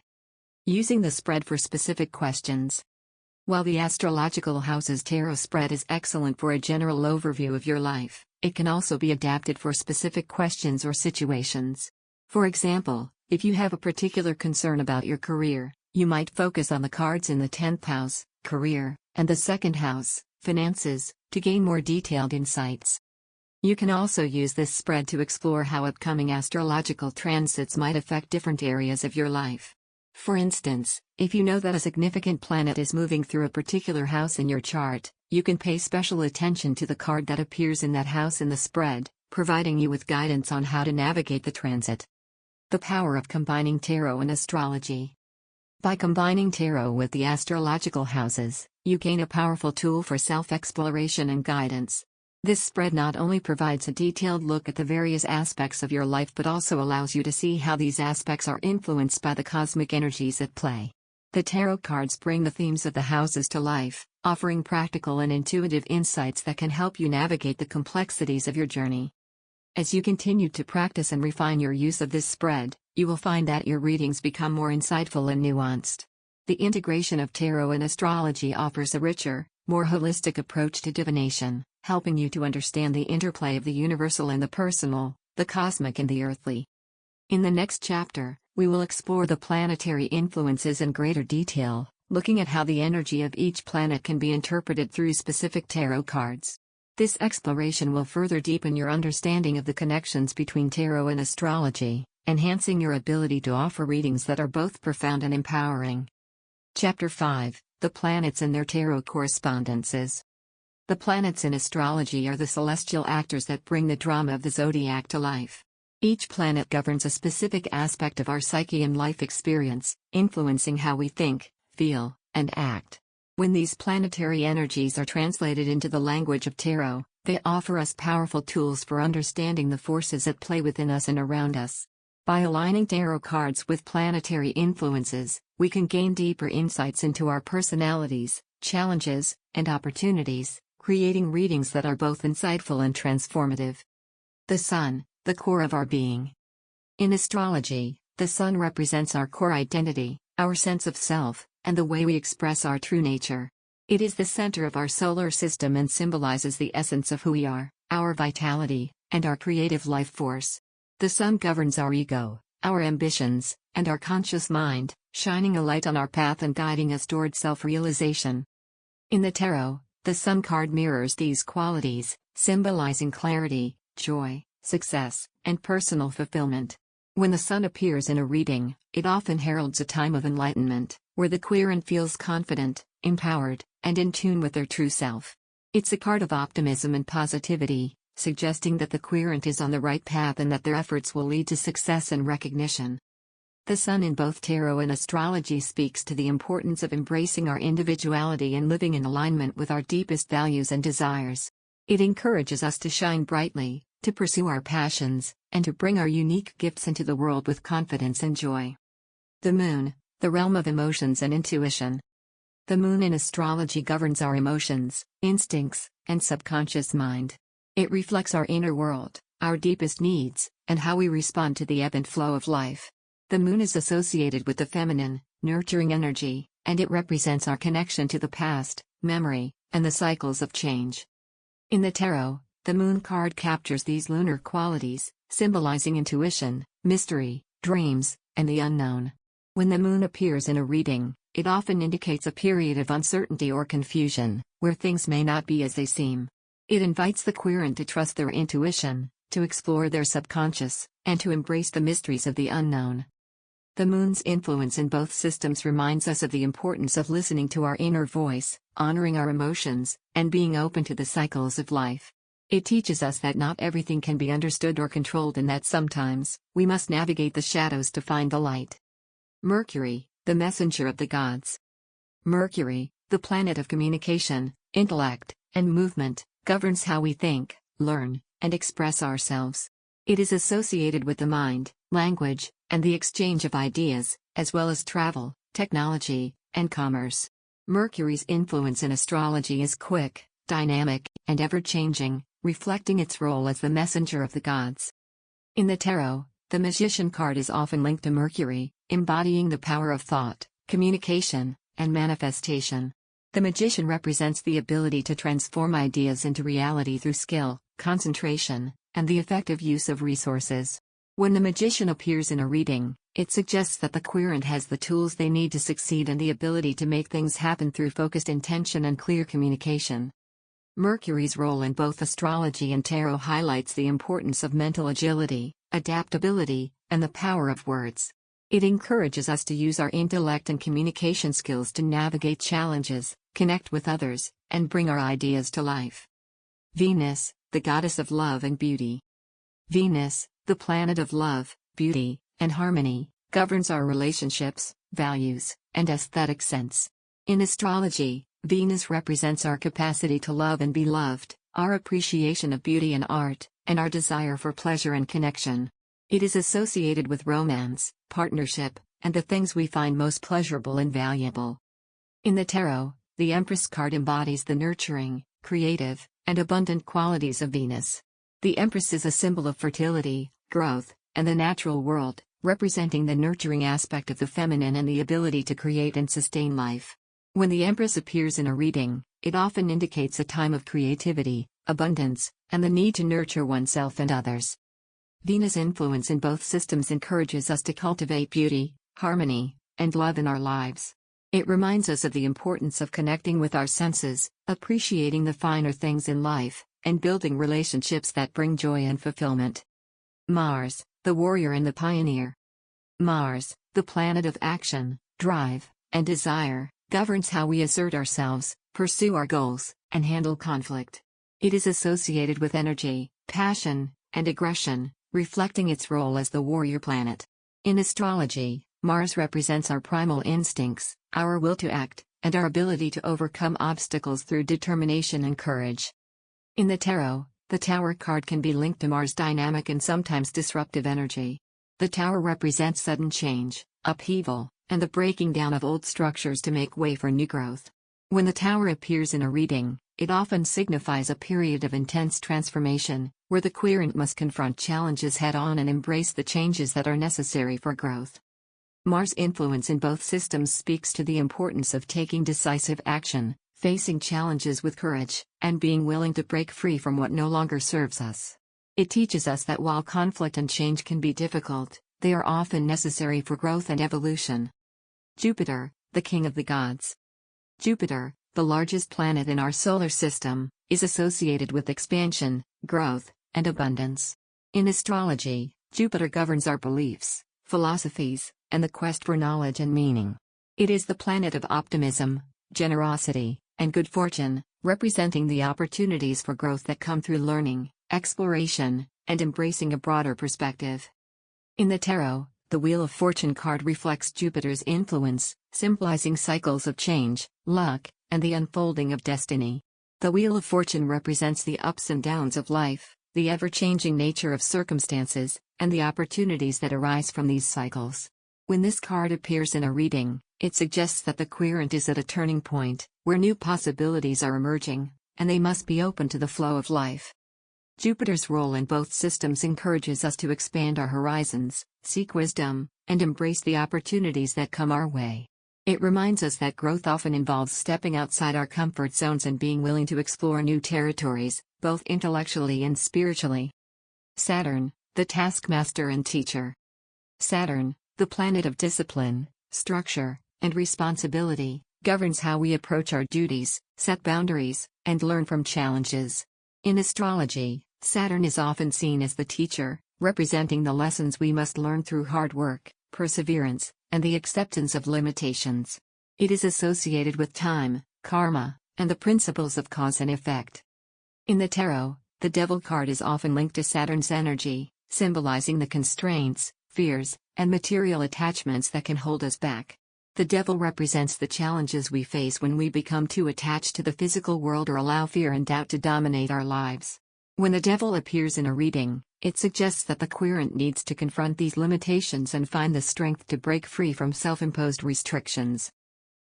Using the spread for specific questions. While the Astrological Houses Tarot Spread is excellent for a general overview of your life, it can also be adapted for specific questions or situations. For example, if you have a particular concern about your career, you might focus on the cards in the 10th house, career, and the 2nd house, finances, to gain more detailed insights. You can also use this spread to explore how upcoming astrological transits might affect different areas of your life. For instance, if you know that a significant planet is moving through a particular house in your chart, you can pay special attention to the card that appears in that house in the spread, providing you with guidance on how to navigate the transit. The power of combining tarot and astrology. By combining tarot with the astrological houses, you gain a powerful tool for self-exploration and guidance. This spread not only provides a detailed look at the various aspects of your life but also allows you to see how these aspects are influenced by the cosmic energies at play. The tarot cards bring the themes of the houses to life, offering practical and intuitive insights that can help you navigate the complexities of your journey. As you continue to practice and refine your use of this spread, you will find that your readings become more insightful and nuanced. The integration of tarot and astrology offers a richer, more holistic approach to divination, helping you to understand the interplay of the universal and the personal, the cosmic and the earthly. In the next chapter, we will explore the planetary influences in greater detail, looking at how the energy of each planet can be interpreted through specific tarot cards. This exploration will further deepen your understanding of the connections between tarot and astrology, enhancing your ability to offer readings that are both profound and empowering. Chapter 5: The Planets and Their Tarot Correspondences. The planets in astrology are the celestial actors that bring the drama of the zodiac to life. Each planet governs a specific aspect of our psyche and life experience, influencing how we think, feel, and act. When these planetary energies are translated into the language of tarot, they offer us powerful tools for understanding the forces at play within us and around us. By aligning tarot cards with planetary influences, we can gain deeper insights into our personalities, challenges, and opportunities, creating readings that are both insightful and transformative. The Sun, the core of our being. In astrology, the Sun represents our core identity, our sense of self, and the way we express our true nature. It is the center of our solar system and symbolizes the essence of who we are, our vitality, and our creative life force. The Sun governs our ego, our ambitions, and our conscious mind, shining a light on our path and guiding us toward self-realization. In the tarot, the Sun card mirrors these qualities, symbolizing clarity, joy, success, and personal fulfillment. When the Sun appears in a reading, it often heralds a time of enlightenment, where the querent feels confident, empowered, and in tune with their true self. It's a card of optimism and positivity, suggesting that the querent is on the right path and that their efforts will lead to success and recognition. The Sun in both tarot and astrology speaks to the importance of embracing our individuality and living in alignment with our deepest values and desires. It encourages us to shine brightly, to pursue our passions, and to bring our unique gifts into the world with confidence and joy. The Moon, the realm of emotions and intuition. The Moon in astrology governs our emotions, instincts, and subconscious mind. It reflects our inner world, our deepest needs, and how we respond to the ebb and flow of life. The Moon is associated with the feminine, nurturing energy, and it represents our connection to the past, memory, and the cycles of change. In the tarot, the Moon card captures these lunar qualities, symbolizing intuition, mystery, dreams, and the unknown. When the Moon appears in a reading, it often indicates a period of uncertainty or confusion, where things may not be as they seem. It invites the querent to trust their intuition, to explore their subconscious, and to embrace the mysteries of the unknown. The Moon's influence in both systems reminds us of the importance of listening to our inner voice, honoring our emotions, and being open to the cycles of life. It teaches us that not everything can be understood or controlled and that sometimes, we must navigate the shadows to find the light. Mercury, the messenger of the gods. Mercury, the planet of communication, intellect, and movement, governs how we think, learn, and express ourselves. It is associated with the mind, language, and the exchange of ideas, as well as travel, technology, and commerce. Mercury's influence in astrology is quick, dynamic, and ever-changing, reflecting its role as the messenger of the gods. In the tarot, the Magician card is often linked to Mercury, embodying the power of thought, communication, and manifestation. The Magician represents the ability to transform ideas into reality through skill, concentration, and the effective use of resources. When the Magician appears in a reading, it suggests that the querent has the tools they need to succeed and the ability to make things happen through focused intention and clear communication. Mercury's role in both astrology and tarot highlights the importance of mental agility, adaptability, and the power of words. It encourages us to use our intellect and communication skills to navigate challenges, connect with others, and bring our ideas to life. Venus, the goddess of love and beauty. Venus, the planet of love, beauty, and harmony, governs our relationships, values, and aesthetic sense. In astrology, Venus represents our capacity to love and be loved, our appreciation of beauty and art, and our desire for pleasure and connection. It is associated with romance, partnership, and the things we find most pleasurable and valuable. In the tarot, the Empress card embodies the nurturing, creative, and abundant qualities of Venus. The Empress is a symbol of fertility, growth, and the natural world, representing the nurturing aspect of the feminine and the ability to create and sustain life. When the Empress appears in a reading, it often indicates a time of creativity, abundance, and the need to nurture oneself and others. Venus' influence in both systems encourages us to cultivate beauty, harmony, and love in our lives. It reminds us of the importance of connecting with our senses, appreciating the finer things in life, and building relationships that bring joy and fulfillment. Mars, the warrior and the pioneer. Mars, the planet of action, drive, and desire, governs how we assert ourselves, pursue our goals, and handle conflict. It is associated with energy, passion, and aggression, reflecting its role as the warrior planet. In astrology, Mars represents our primal instincts, our will to act, and our ability to overcome obstacles through determination and courage. In the tarot, the Tower card can be linked to Mars' dynamic and sometimes disruptive energy. The Tower represents sudden change, upheaval, and the breaking down of old structures to make way for new growth. When the Tower appears in a reading, it often signifies a period of intense transformation, where the querent must confront challenges head-on and embrace the changes that are necessary for growth. Mars' influence in both systems speaks to the importance of taking decisive action, facing challenges with courage, and being willing to break free from what no longer serves us. It teaches us that while conflict and change can be difficult, they are often necessary for growth and evolution. Jupiter, the king of the gods. Jupiter, the largest planet in our solar system, is associated with expansion, growth, and abundance. In astrology, Jupiter governs our beliefs, philosophies, and the quest for knowledge and meaning. It is the planet of optimism, generosity, and good fortune, representing the opportunities for growth that come through learning, exploration, and embracing a broader perspective. In the tarot, the Wheel of Fortune card reflects Jupiter's influence, symbolizing cycles of change, luck, and the unfolding of destiny. The Wheel of Fortune represents the ups and downs of life, the ever-changing nature of circumstances, and the opportunities that arise from these cycles. When this card appears in a reading, it suggests that the querent is at a turning point, where new possibilities are emerging, and they must be open to the flow of life. Jupiter's role in both systems encourages us to expand our horizons, seek wisdom, and embrace the opportunities that come our way. It reminds us that growth often involves stepping outside our comfort zones and being willing to explore new territories, both intellectually and spiritually. Saturn, the taskmaster and teacher. Saturn, the planet of discipline, structure, and responsibility, governs how we approach our duties, set boundaries, and learn from challenges. In astrology, Saturn is often seen as the teacher, representing the lessons we must learn through hard work, perseverance, and the acceptance of limitations. It is associated with time, karma, and the principles of cause and effect. In the tarot, the Devil card is often linked to Saturn's energy, symbolizing the constraints, fears, and material attachments that can hold us back. The Devil represents the challenges we face when we become too attached to the physical world or allow fear and doubt to dominate our lives. When the Devil appears in a reading, it suggests that the querent needs to confront these limitations and find the strength to break free from self-imposed restrictions.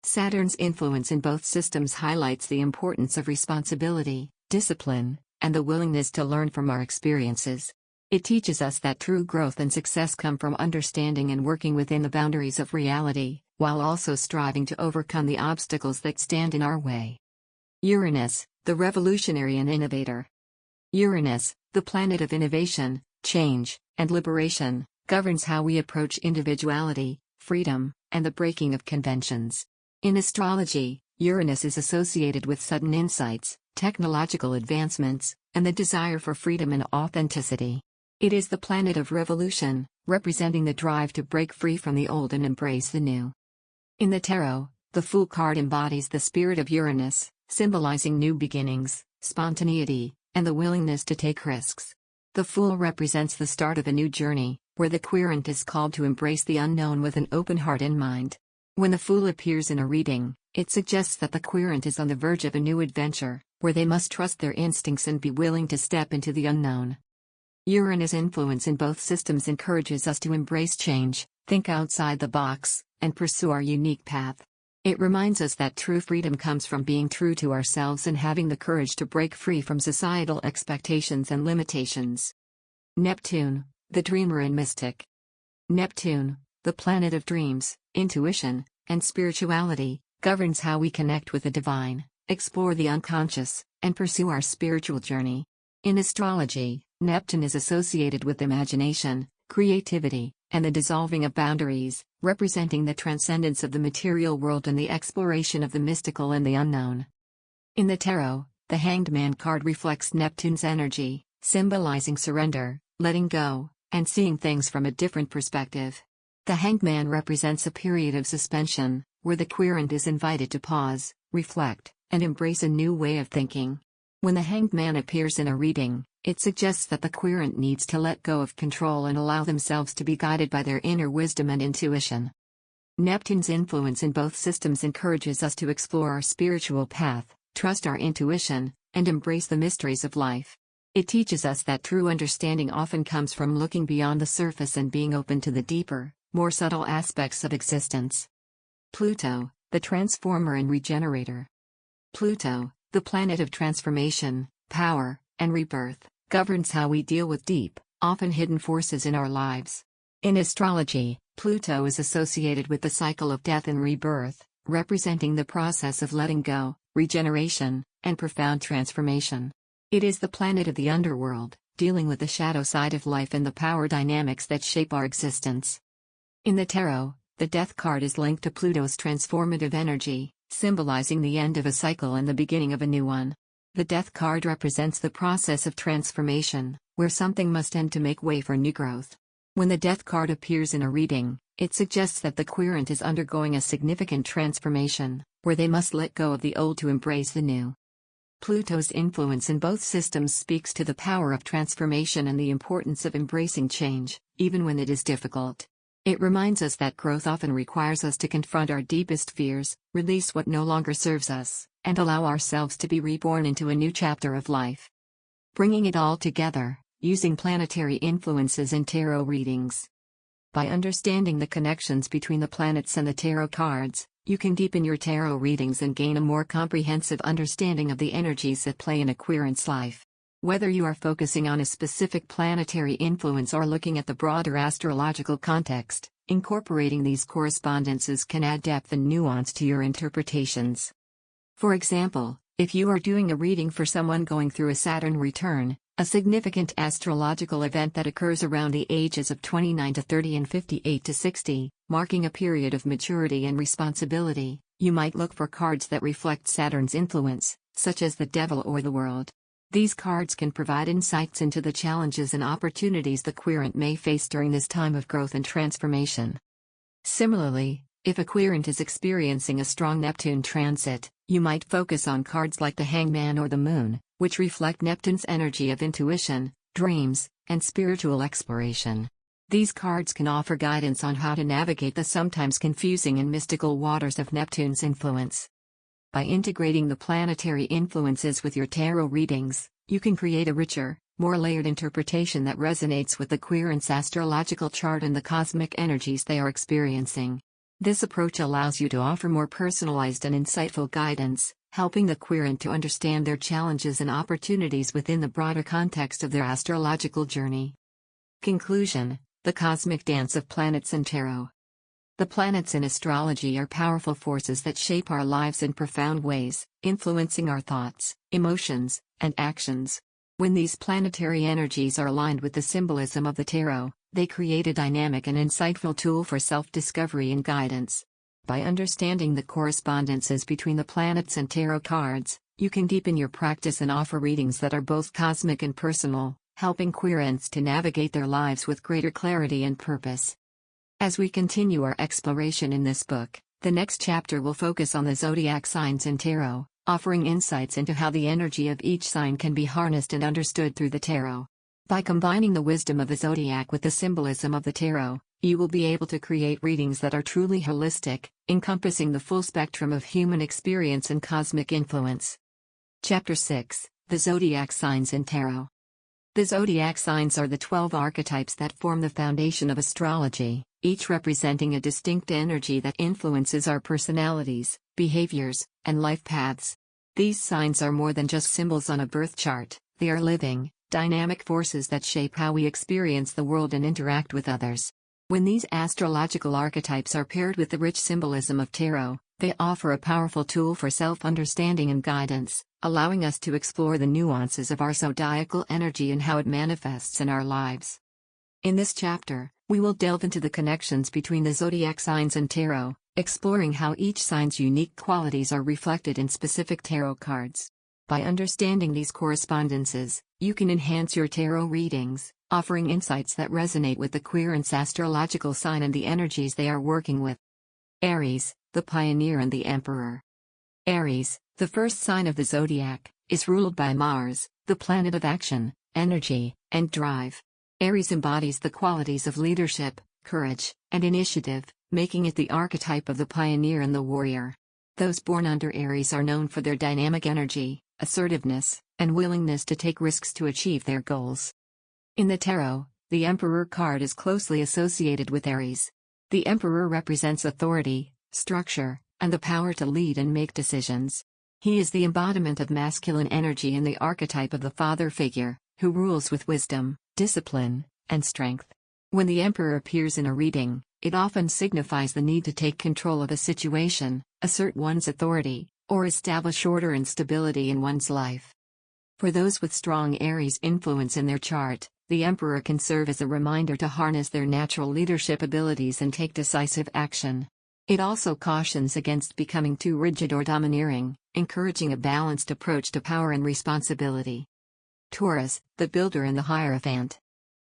Saturn's influence in both systems highlights the importance of responsibility, discipline, and the willingness to learn from our experiences. It teaches us that true growth and success come from understanding and working within the boundaries of reality, while also striving to overcome the obstacles that stand in our way. Uranus, the revolutionary and innovator. Uranus, the planet of innovation, change, and liberation, governs how we approach individuality, freedom, and the breaking of conventions. In astrology, Uranus is associated with sudden insights, technological advancements, and the desire for freedom and authenticity. It is the planet of revolution, representing the drive to break free from the old and embrace the new. In the tarot, the Fool card embodies the spirit of Uranus, symbolizing new beginnings, spontaneity, and the willingness to take risks. The Fool represents the start of a new journey, where the querent is called to embrace the unknown with an open heart and mind. When the Fool appears in a reading, it suggests that the querent is on the verge of a new adventure, where they must trust their instincts and be willing to step into the unknown. Uranus' influence in both systems encourages us to embrace change, think outside the box, and pursue our unique path. It reminds us that true freedom comes from being true to ourselves and having the courage to break free from societal expectations and limitations. Neptune, the dreamer and mystic. Neptune, the planet of dreams, intuition, and spirituality, governs how we connect with the divine, explore the unconscious, and pursue our spiritual journey. In astrology, Neptune is associated with imagination, creativity, and the dissolving of boundaries, representing the transcendence of the material world and the exploration of the mystical and the unknown. In the tarot, the Hanged Man card reflects Neptune's energy, symbolizing surrender, letting go, and seeing things from a different perspective. The Hanged Man represents a period of suspension, where the querent is invited to pause, reflect, and embrace a new way of thinking. When the Hanged Man appears in a reading, it suggests that the querent needs to let go of control and allow themselves to be guided by their inner wisdom and intuition. Neptune's influence in both systems encourages us to explore our spiritual path, trust our intuition, and embrace the mysteries of life. It teaches us that true understanding often comes from looking beyond the surface and being open to the deeper, more subtle aspects of existence. Pluto, the transformer and regenerator. Pluto, the planet of transformation, power, and rebirth, governs how we deal with deep, often hidden forces in our lives. In astrology, Pluto is associated with the cycle of death and rebirth, representing the process of letting go, regeneration, and profound transformation. It is the planet of the underworld, dealing with the shadow side of life and the power dynamics that shape our existence. In the tarot, the Death card is linked to Pluto's transformative energy, symbolizing the end of a cycle and the beginning of a new one. The Death card represents the process of transformation, where something must end to make way for new growth. When the Death card appears in a reading, it suggests that the querent is undergoing a significant transformation, where they must let go of the old to embrace the new. Pluto's influence in both systems speaks to the power of transformation and the importance of embracing change, even when it is difficult. It reminds us that growth often requires us to confront our deepest fears, release what no longer serves us, and allow ourselves to be reborn into a new chapter of life. Bringing it all together, using planetary influences in tarot readings. By understanding the connections between the planets and the tarot cards, you can deepen your tarot readings and gain a more comprehensive understanding of the energies that play in a querent's life. Whether you are focusing on a specific planetary influence or looking at the broader astrological context, incorporating these correspondences can add depth and nuance to your interpretations. For example, if you are doing a reading for someone going through a Saturn return, a significant astrological event that occurs around the ages of 29 to 30 and 58 to 60, marking a period of maturity and responsibility, you might look for cards that reflect Saturn's influence, such as the Devil or the World. These cards can provide insights into the challenges and opportunities the querent may face during this time of growth and transformation. Similarly, if a querent is experiencing a strong Neptune transit, you might focus on cards like the Hangman or the Moon, which reflect Neptune's energy of intuition, dreams, and spiritual exploration. These cards can offer guidance on how to navigate the sometimes confusing and mystical waters of Neptune's influence. By integrating the planetary influences with your tarot readings, you can create a richer, more layered interpretation that resonates with the querent's astrological chart and the cosmic energies they are experiencing. This approach allows you to offer more personalized and insightful guidance, helping the querent to understand their challenges and opportunities within the broader context of their astrological journey. Conclusion: the cosmic dance of planets and tarot. The planets in astrology are powerful forces that shape our lives in profound ways, influencing our thoughts, emotions, and actions. When these planetary energies are aligned with the symbolism of the tarot, they create a dynamic and insightful tool for self-discovery and guidance. By understanding the correspondences between the planets and tarot cards, you can deepen your practice and offer readings that are both cosmic and personal, helping querents to navigate their lives with greater clarity and purpose. As we continue our exploration in this book, the next chapter will focus on the zodiac signs in tarot, offering insights into how the energy of each sign can be harnessed and understood through the tarot. By combining the wisdom of the zodiac with the symbolism of the tarot, you will be able to create readings that are truly holistic, encompassing the full spectrum of human experience and cosmic influence. Chapter 6: The Zodiac Signs in Tarot. The zodiac signs are the 12 archetypes that form the foundation of astrology, each representing a distinct energy that influences our personalities, behaviors, and life paths. These signs are more than just symbols on a birth chart, they are living, dynamic forces that shape how we experience the world and interact with others. When these astrological archetypes are paired with the rich symbolism of tarot, they offer a powerful tool for self-understanding and guidance, allowing us to explore the nuances of our zodiacal energy and how it manifests in our lives. In this chapter, we will delve into the connections between the zodiac signs and tarot, exploring how each sign's unique qualities are reflected in specific tarot cards. By understanding these correspondences, you can enhance your tarot readings, offering insights that resonate with the querent's astrological sign and the energies they are working with. Aries, the pioneer and the emperor. Aries, the first sign of the zodiac, is ruled by Mars, the planet of action, energy, and drive. Aries embodies the qualities of leadership, courage, and initiative, making it the archetype of the pioneer and the warrior. Those born under Aries are known for their dynamic energy, assertiveness, and willingness to take risks to achieve their goals. In the tarot, the Emperor card is closely associated with Aries. The Emperor represents authority, structure, and the power to lead and make decisions. He is the embodiment of masculine energy and the archetype of the father figure, who rules with wisdom, discipline, and strength. When the Emperor appears in a reading, it often signifies the need to take control of a situation, assert one's authority, or establish order and stability in one's life. For those with strong Aries influence in their chart, the Emperor can serve as a reminder to harness their natural leadership abilities and take decisive action. It also cautions against becoming too rigid or domineering, encouraging a balanced approach to power and responsibility. Taurus, the builder and the Hierophant.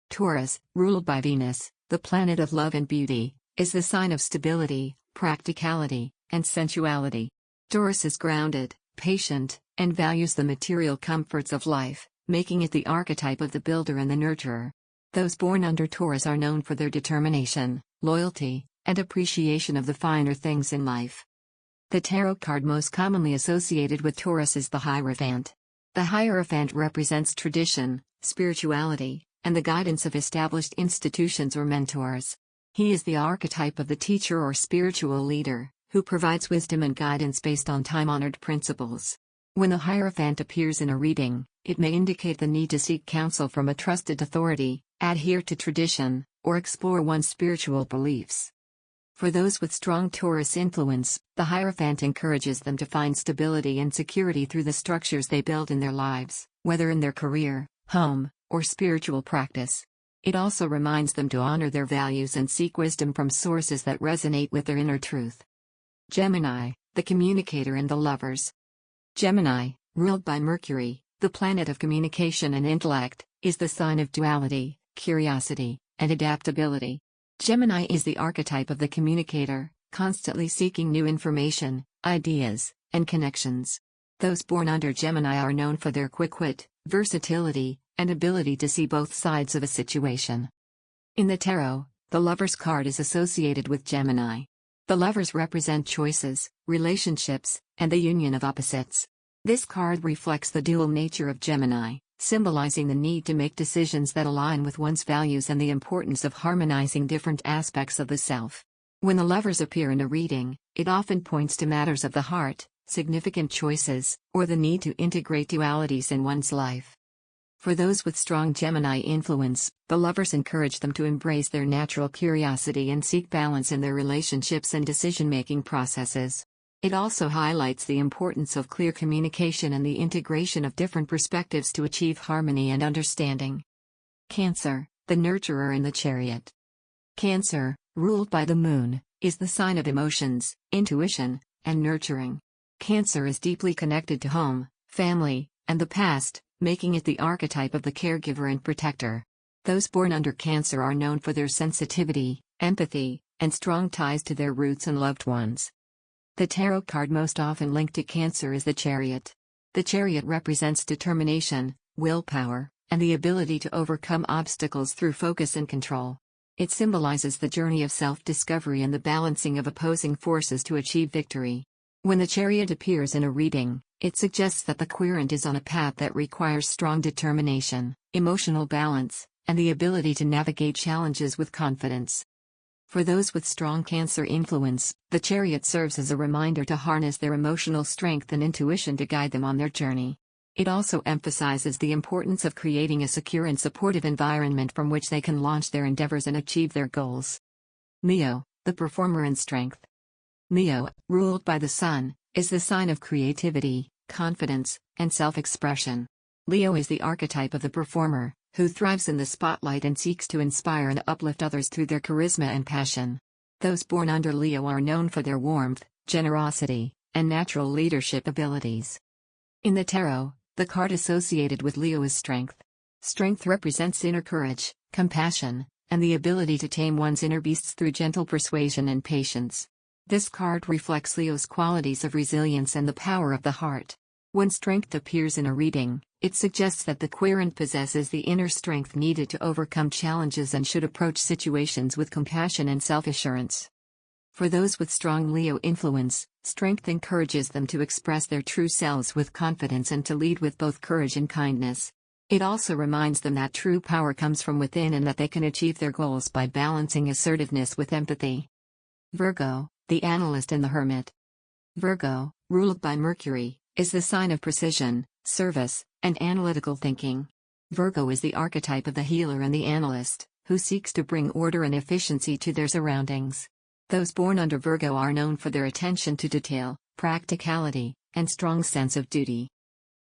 Taurus, ruled by Venus, the planet of love and beauty, is the sign of stability, practicality, and sensuality. Taurus is grounded, patient, and values the material comforts of life, making it the archetype of the builder and the nurturer. Those born under Taurus are known for their determination, loyalty, and appreciation of the finer things in life. The tarot card most commonly associated with Taurus is the Hierophant. The Hierophant represents tradition, spirituality, and the guidance of established institutions or mentors. He is the archetype of the teacher or spiritual leader, who provides wisdom and guidance based on time-honored principles. When the Hierophant appears in a reading, it may indicate the need to seek counsel from a trusted authority, adhere to tradition, or explore one's spiritual beliefs. For those with strong Taurus influence, the Hierophant encourages them to find stability and security through the structures they build in their lives, whether in their career, home, or spiritual practice. It also reminds them to honor their values and seek wisdom from sources that resonate with their inner truth. Gemini, the communicator and the lovers. Gemini, ruled by Mercury, the planet of communication and intellect, is the sign of duality, curiosity, and adaptability. Gemini is the archetype of the communicator, constantly seeking new information, ideas, and connections. Those born under Gemini are known for their quick wit, versatility, and ability to see both sides of a situation. In the tarot, the Lover's card is associated with Gemini. The Lovers represent choices, relationships, and the union of opposites. This card reflects the dual nature of Gemini, symbolizing the need to make decisions that align with one's values and the importance of harmonizing different aspects of the self. When the Lovers appear in a reading, it often points to matters of the heart, significant choices, or the need to integrate dualities in one's life. For those with strong Gemini influence, the Lovers encourage them to embrace their natural curiosity and seek balance in their relationships and decision-making processes. It also highlights the importance of clear communication and the integration of different perspectives to achieve harmony and understanding. Cancer, the nurturer and the chariot. Cancer, ruled by the moon, is the sign of emotions, intuition, and nurturing. Cancer is deeply connected to home, family, and the past, making it the archetype of the caregiver and protector. Those born under Cancer are known for their sensitivity, empathy, and strong ties to their roots and loved ones. The tarot card most often linked to Cancer is the Chariot. The Chariot represents determination, willpower, and the ability to overcome obstacles through focus and control. It symbolizes the journey of self-discovery and the balancing of opposing forces to achieve victory. When the Chariot appears in a reading, it suggests that the querent is on a path that requires strong determination, emotional balance, and the ability to navigate challenges with confidence. For those with strong Cancer influence, the Chariot serves as a reminder to harness their emotional strength and intuition to guide them on their journey. It also emphasizes the importance of creating a secure and supportive environment from which they can launch their endeavors and achieve their goals. Leo, the performer and strength. Leo, ruled by the Sun, is the sign of creativity, confidence, and self-expression. Leo is the archetype of the performer, who thrives in the spotlight and seeks to inspire and uplift others through their charisma and passion. Those born under Leo are known for their warmth, generosity, and natural leadership abilities. In the tarot, the card associated with Leo is Strength. Strength represents inner courage, compassion, and the ability to tame one's inner beasts through gentle persuasion and patience. This card reflects Leo's qualities of resilience and the power of the heart. When Strength appears in a reading, it suggests that the querent possesses the inner strength needed to overcome challenges and should approach situations with compassion and self-assurance. For those with strong Leo influence, Strength encourages them to express their true selves with confidence and to lead with both courage and kindness. It also reminds them that true power comes from within and that they can achieve their goals by balancing assertiveness with empathy. Virgo, the analyst and the hermit. Virgo, ruled by Mercury, is the sign of precision, service, and analytical thinking. Virgo is the archetype of the healer and the analyst, who seeks to bring order and efficiency to their surroundings. Those born under Virgo are known for their attention to detail, practicality, and strong sense of duty.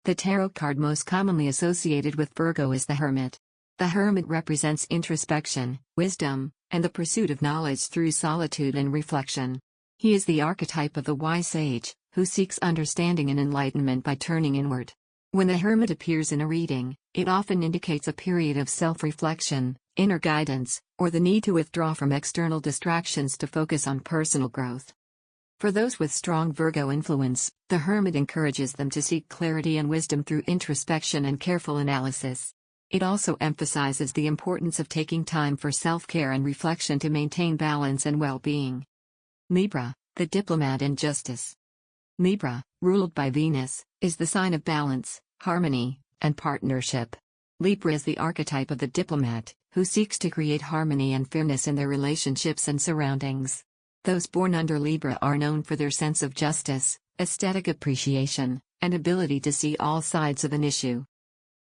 The tarot card most commonly associated with Virgo is the Hermit. The Hermit represents introspection, wisdom, and the pursuit of knowledge through solitude and reflection. He is the archetype of the wise sage, who seeks understanding and enlightenment by turning inward. When the Hermit appears in a reading, it often indicates a period of self-reflection, inner guidance, or the need to withdraw from external distractions to focus on personal growth. For those with strong Virgo influence, the Hermit encourages them to seek clarity and wisdom through introspection and careful analysis. It also emphasizes the importance of taking time for self-care and reflection to maintain balance and well-being. Libra, the diplomat and justice. Libra, ruled by Venus, is the sign of balance, harmony, and partnership. Libra is the archetype of the diplomat, who seeks to create harmony and fairness in their relationships and surroundings. Those born under Libra are known for their sense of justice, aesthetic appreciation, and ability to see all sides of an issue.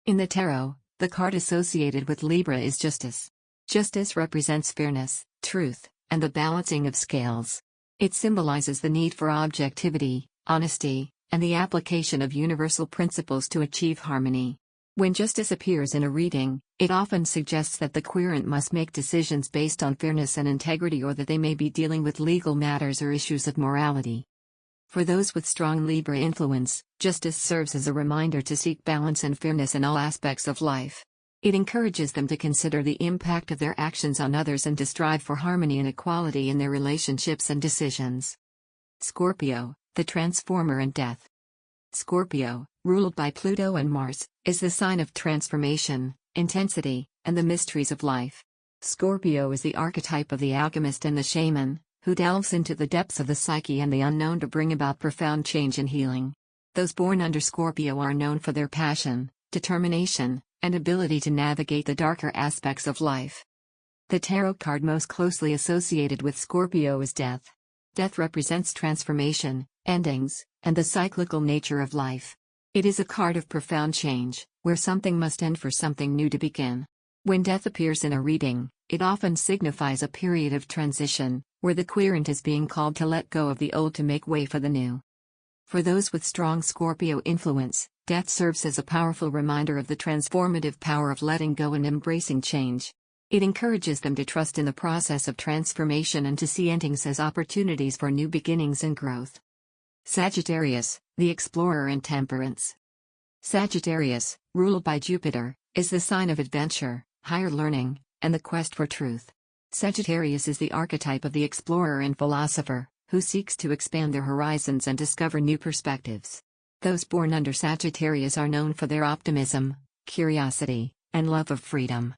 In the tarot, the card associated with Libra is Justice. Justice represents fairness, truth, and the balancing of scales. It symbolizes the need for objectivity, honesty, and the application of universal principles to achieve harmony. When justice appears in a reading, it often suggests that the querent must make decisions based on fairness and integrity, or that they may be dealing with legal matters or issues of morality. For those with strong Libra influence, justice serves as a reminder to seek balance and fairness in all aspects of life. It encourages them to consider the impact of their actions on others and to strive for harmony and equality in their relationships and decisions. Scorpio, the transformer and death. Scorpio, ruled by Pluto and Mars, is the sign of transformation, intensity, and the mysteries of life. Scorpio is the archetype of the alchemist and the shaman, who delves into the depths of the psyche and the unknown to bring about profound change and healing. Those born under Scorpio are known for their passion, determination, and ability to navigate the darker aspects of life. The tarot card most closely associated with Scorpio is Death. Death represents transformation, endings, and the cyclical nature of life. It is a card of profound change, where something must end for something new to begin. When death appears in a reading, it often signifies a period of transition, where the querent is being called to let go of the old to make way for the new. For those with strong Scorpio influence, death serves as a powerful reminder of the transformative power of letting go and embracing change. It encourages them to trust in the process of transformation and to see endings as opportunities for new beginnings and growth. Sagittarius, the explorer and temperance. Sagittarius, ruled by Jupiter, is the sign of adventure, higher learning, and the quest for truth. Sagittarius is the archetype of the explorer and philosopher, who seeks to expand their horizons and discover new perspectives. Those born under Sagittarius are known for their optimism, curiosity, and love of freedom.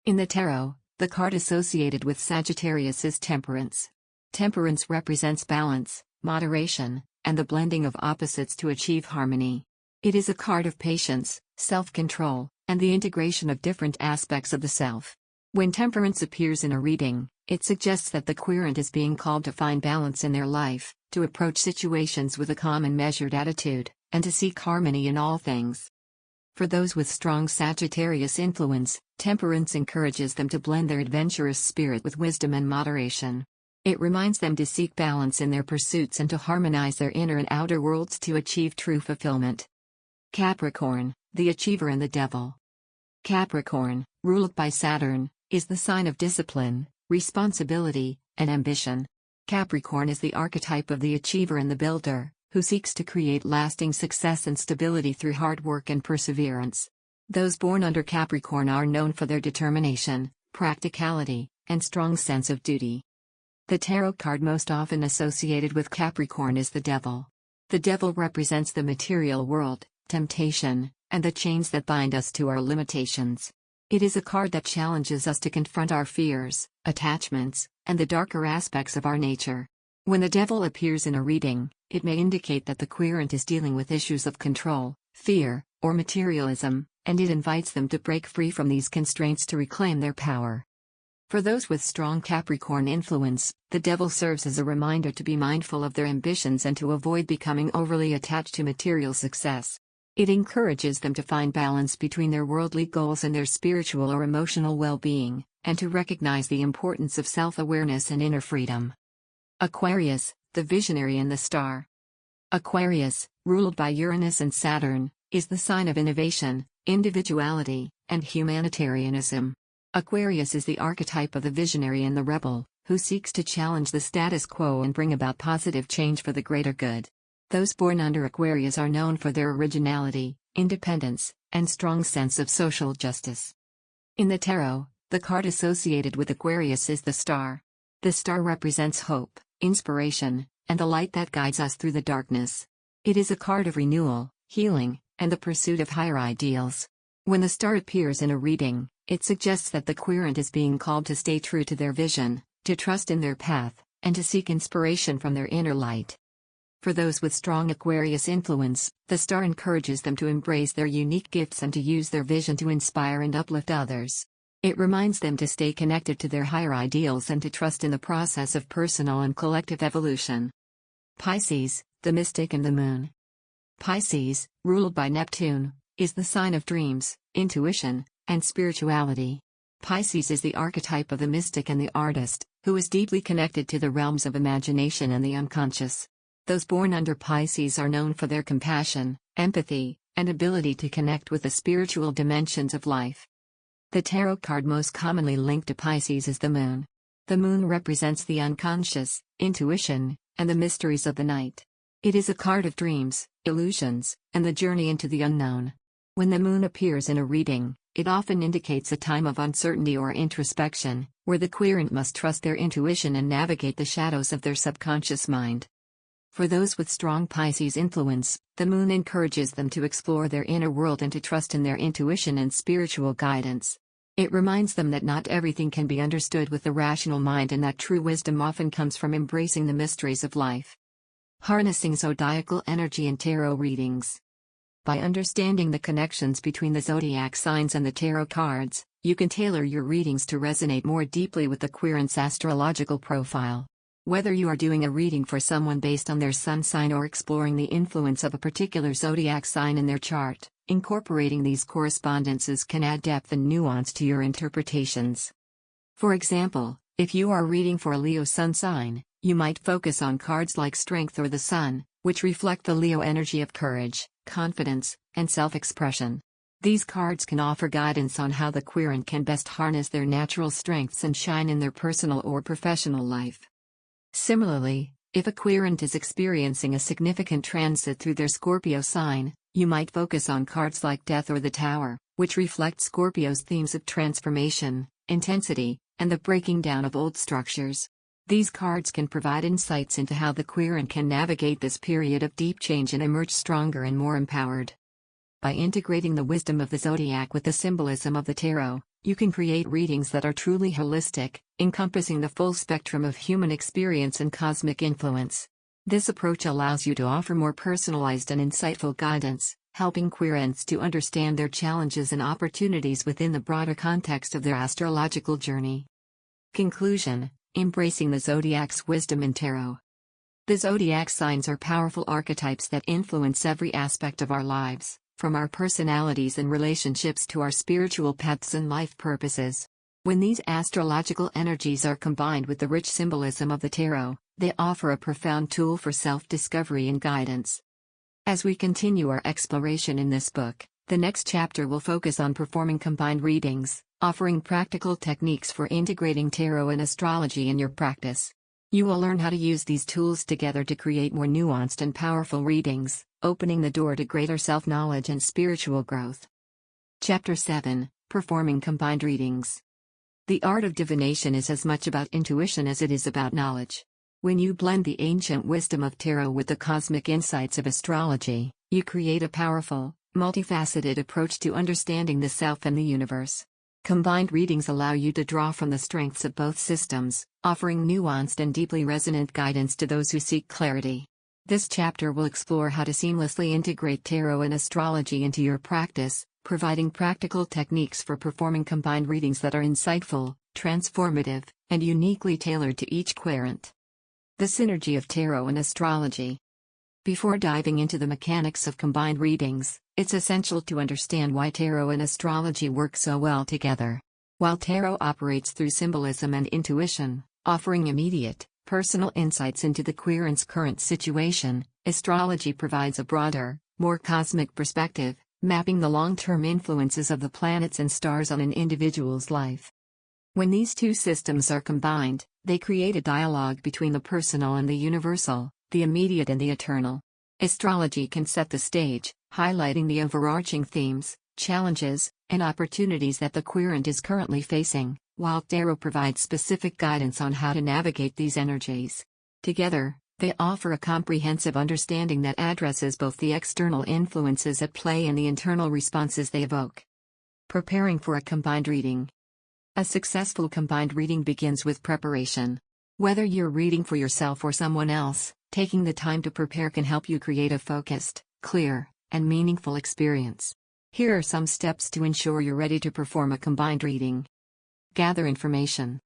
In the tarot, the card associated with Sagittarius is Temperance. Temperance represents balance, moderation, and the blending of opposites to achieve harmony. It is a card of patience, self-control, and the integration of different aspects of the self. When Temperance appears in a reading, it suggests that the querent is being called to find balance in their life, to approach situations with a calm and measured attitude, and to seek harmony in all things. For those with strong Sagittarius influence, Temperance encourages them to blend their adventurous spirit with wisdom and moderation. It reminds them to seek balance in their pursuits and to harmonize their inner and outer worlds to achieve true fulfillment. Capricorn, the achiever and the devil. Capricorn, ruled by Saturn, is the sign of discipline, responsibility, and ambition. Capricorn is the archetype of the achiever and the builder, who seeks to create lasting success and stability through hard work and perseverance. Those born under Capricorn are known for their determination, practicality, and strong sense of duty. The tarot card most often associated with Capricorn is the Devil. The Devil represents the material world, temptation, and the chains that bind us to our limitations. It is a card that challenges us to confront our fears, attachments, and the darker aspects of our nature. When the Devil appears in a reading, it may indicate that the querent is dealing with issues of control, fear, or materialism, and it invites them to break free from these constraints to reclaim their power. For those with strong Capricorn influence, the Devil serves as a reminder to be mindful of their ambitions and to avoid becoming overly attached to material success. It encourages them to find balance between their worldly goals and their spiritual or emotional well-being, and to recognize the importance of self-awareness and inner freedom. Aquarius, the visionary and the star. Aquarius, ruled by Uranus and Saturn, is the sign of innovation, individuality, and humanitarianism. Aquarius is the archetype of the visionary and the rebel, who seeks to challenge the status quo and bring about positive change for the greater good. Those born under Aquarius are known for their originality, independence, and strong sense of social justice. In the tarot, the card associated with Aquarius is the star. The star represents hope, inspiration, and the light that guides us through the darkness. It is a card of renewal, healing, and the pursuit of higher ideals. When the star appears in a reading, it suggests that the querent is being called to stay true to their vision, to trust in their path, and to seek inspiration from their inner light. For those with strong Aquarius influence, the star encourages them to embrace their unique gifts and to use their vision to inspire and uplift others. It reminds them to stay connected to their higher ideals and to trust in the process of personal and collective evolution. Pisces, the mystic and the moon. Pisces, ruled by Neptune, is the sign of dreams, intuition, and spirituality. Pisces is the archetype of the mystic and the artist, who is deeply connected to the realms of imagination and the unconscious. Those born under Pisces are known for their compassion, empathy, and ability to connect with the spiritual dimensions of life. The tarot card most commonly linked to Pisces is the moon. The moon represents the unconscious, intuition, and the mysteries of the night. It is a card of dreams, illusions, and the journey into the unknown. When the moon appears in a reading, it often indicates a time of uncertainty or introspection, where the querent must trust their intuition and navigate the shadows of their subconscious mind. For those with strong Pisces influence, the moon encourages them to explore their inner world and to trust in their intuition and spiritual guidance. It reminds them that not everything can be understood with the rational mind and that true wisdom often comes from embracing the mysteries of life. Harnessing zodiacal energy in tarot readings. By understanding the connections between the zodiac signs and the tarot cards, you can tailor your readings to resonate more deeply with the querent's astrological profile. Whether you are doing a reading for someone based on their sun sign or exploring the influence of a particular zodiac sign in their chart, incorporating these correspondences can add depth and nuance to your interpretations. For example, if you are reading for a Leo sun sign, you might focus on cards like Strength or the Sun, which reflect the Leo energy of courage, confidence, and self-expression. These cards can offer guidance on how the querent can best harness their natural strengths and shine in their personal or professional life. Similarly, if a querent is experiencing a significant transit through their Scorpio sign, you might focus on cards like Death or the Tower, which reflect Scorpio's themes of transformation, intensity, and the breaking down of old structures. These cards can provide insights into how the querent can navigate this period of deep change and emerge stronger and more empowered. By integrating the wisdom of the zodiac with the symbolism of the tarot, you can create readings that are truly holistic, encompassing the full spectrum of human experience and cosmic influence. This approach allows you to offer more personalized and insightful guidance, helping querents to understand their challenges and opportunities within the broader context of their astrological journey. Conclusion: embracing the zodiac's wisdom in tarot. The zodiac signs are powerful archetypes that influence every aspect of our lives, from our personalities and relationships to our spiritual paths and life purposes. When these astrological energies are combined with the rich symbolism of the tarot, they offer a profound tool for self-discovery and guidance. As we continue our exploration in this book, the next chapter will focus on performing combined readings, offering practical techniques for integrating tarot and astrology in your practice. You will learn how to use these tools together to create more nuanced and powerful readings, opening the door to greater self-knowledge and spiritual growth. Chapter 7: Performing Combined Readings. The art of divination is as much about intuition as it is about knowledge. When you blend the ancient wisdom of tarot with the cosmic insights of astrology, you create a powerful, multifaceted approach to understanding the self and the universe. Combined readings allow you to draw from the strengths of both systems, offering nuanced and deeply resonant guidance to those who seek clarity. This chapter will explore how to seamlessly integrate tarot and astrology into your practice, providing practical techniques for performing combined readings that are insightful, transformative, and uniquely tailored to each querent. The synergy of tarot and astrology. Before diving into the mechanics of combined readings, it's essential to understand why tarot and astrology work so well together. While tarot operates through symbolism and intuition, offering immediate, personal insights into the querent's current situation, astrology provides a broader, more cosmic perspective, mapping the long-term influences of the planets and stars on an individual's life. When these two systems are combined, they create a dialogue between the personal and the universal, the immediate and the eternal. Astrology can set the stage, highlighting the overarching themes, challenges, and opportunities that the querent is currently facing, while tarot provides specific guidance on how to navigate these energies. Together, they offer a comprehensive understanding that addresses both the external influences at play and the internal responses they evoke. Preparing for a combined reading. A successful combined reading begins with preparation. Whether you're reading for yourself or someone else, taking the time to prepare can help you create a focused, clear, and meaningful experience. Here are some steps to ensure you're ready to perform a combined reading. Gather information.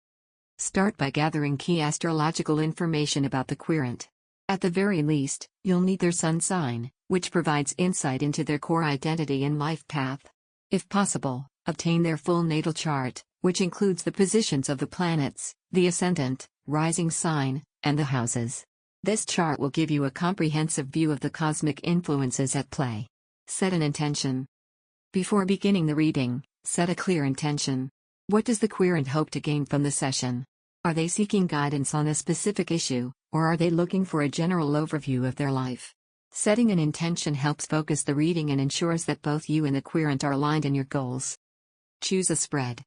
Start by gathering key astrological information about the querent. At the very least, you'll need their sun sign, which provides insight into their core identity and life path. If possible, obtain their full natal chart, which includes the positions of the planets, the ascendant, rising sign, and the houses. This chart will give you a comprehensive view of the cosmic influences at play. Set an intention. Before beginning the reading, set a clear intention. What does the querent hope to gain from the session? Are they seeking guidance on a specific issue, or are they looking for a general overview of their life? Setting an intention helps focus the reading and ensures that both you and the querent are aligned in your goals. Choose a spread.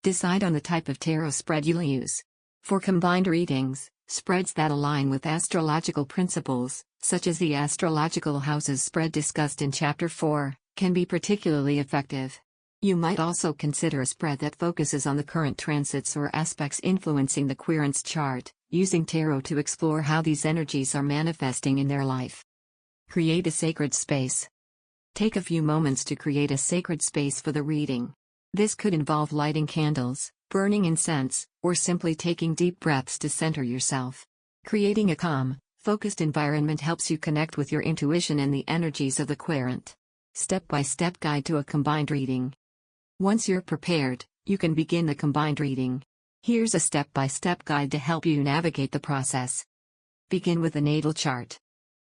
Decide on the type of tarot spread you'll use. For combined readings, spreads that align with astrological principles, such as the Astrological Houses spread discussed in Chapter 4, can be particularly effective. You might also consider a spread that focuses on the current transits or aspects influencing the querent's chart, using tarot to explore how these energies are manifesting in their life. Create a sacred space. Take a few moments to create a sacred space for the reading. This could involve lighting candles, burning incense, or simply taking deep breaths to center yourself. Creating a calm, focused environment helps you connect with your intuition and the energies of the querent. Step-by-step guide to a combined reading. Once you're prepared, you can begin the combined reading. Here's a step-by-step guide to help you navigate the process. Begin with the natal chart.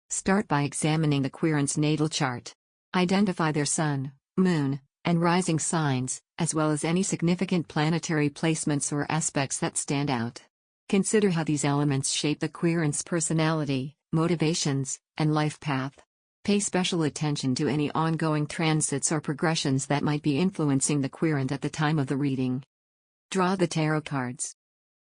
Start by examining the querent's natal chart. Identify their sun, moon, and rising signs, as well as any significant planetary placements or aspects that stand out. Consider how these elements shape the querent's personality, motivations, and life path. Pay special attention to any ongoing transits or progressions that might be influencing the querent at the time of the reading. Draw the tarot cards.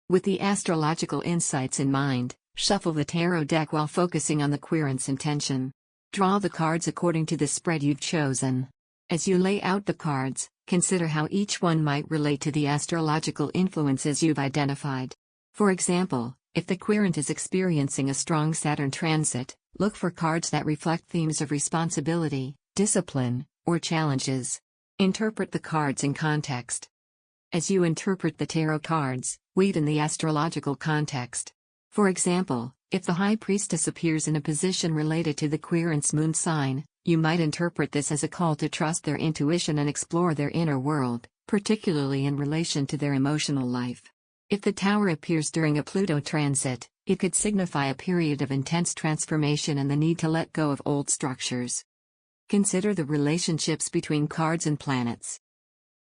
With the astrological insights in mind, shuffle the tarot deck while focusing on the querent's intention. Draw the cards according to the spread you've chosen. As you lay out the cards, consider how each one might relate to the astrological influences you've identified. For example, if the querent is experiencing a strong Saturn transit, look for cards that reflect themes of responsibility, discipline, or challenges. Interpret the cards in context. As you interpret the tarot cards, weave in the astrological context. For example, if the High Priestess appears in a position related to the querent's moon sign, you might interpret this as a call to trust their intuition and explore their inner world, particularly in relation to their emotional life. If the Tower appears during a Pluto transit, it could signify a period of intense transformation and the need to let go of old structures. Consider the relationships between cards and planets.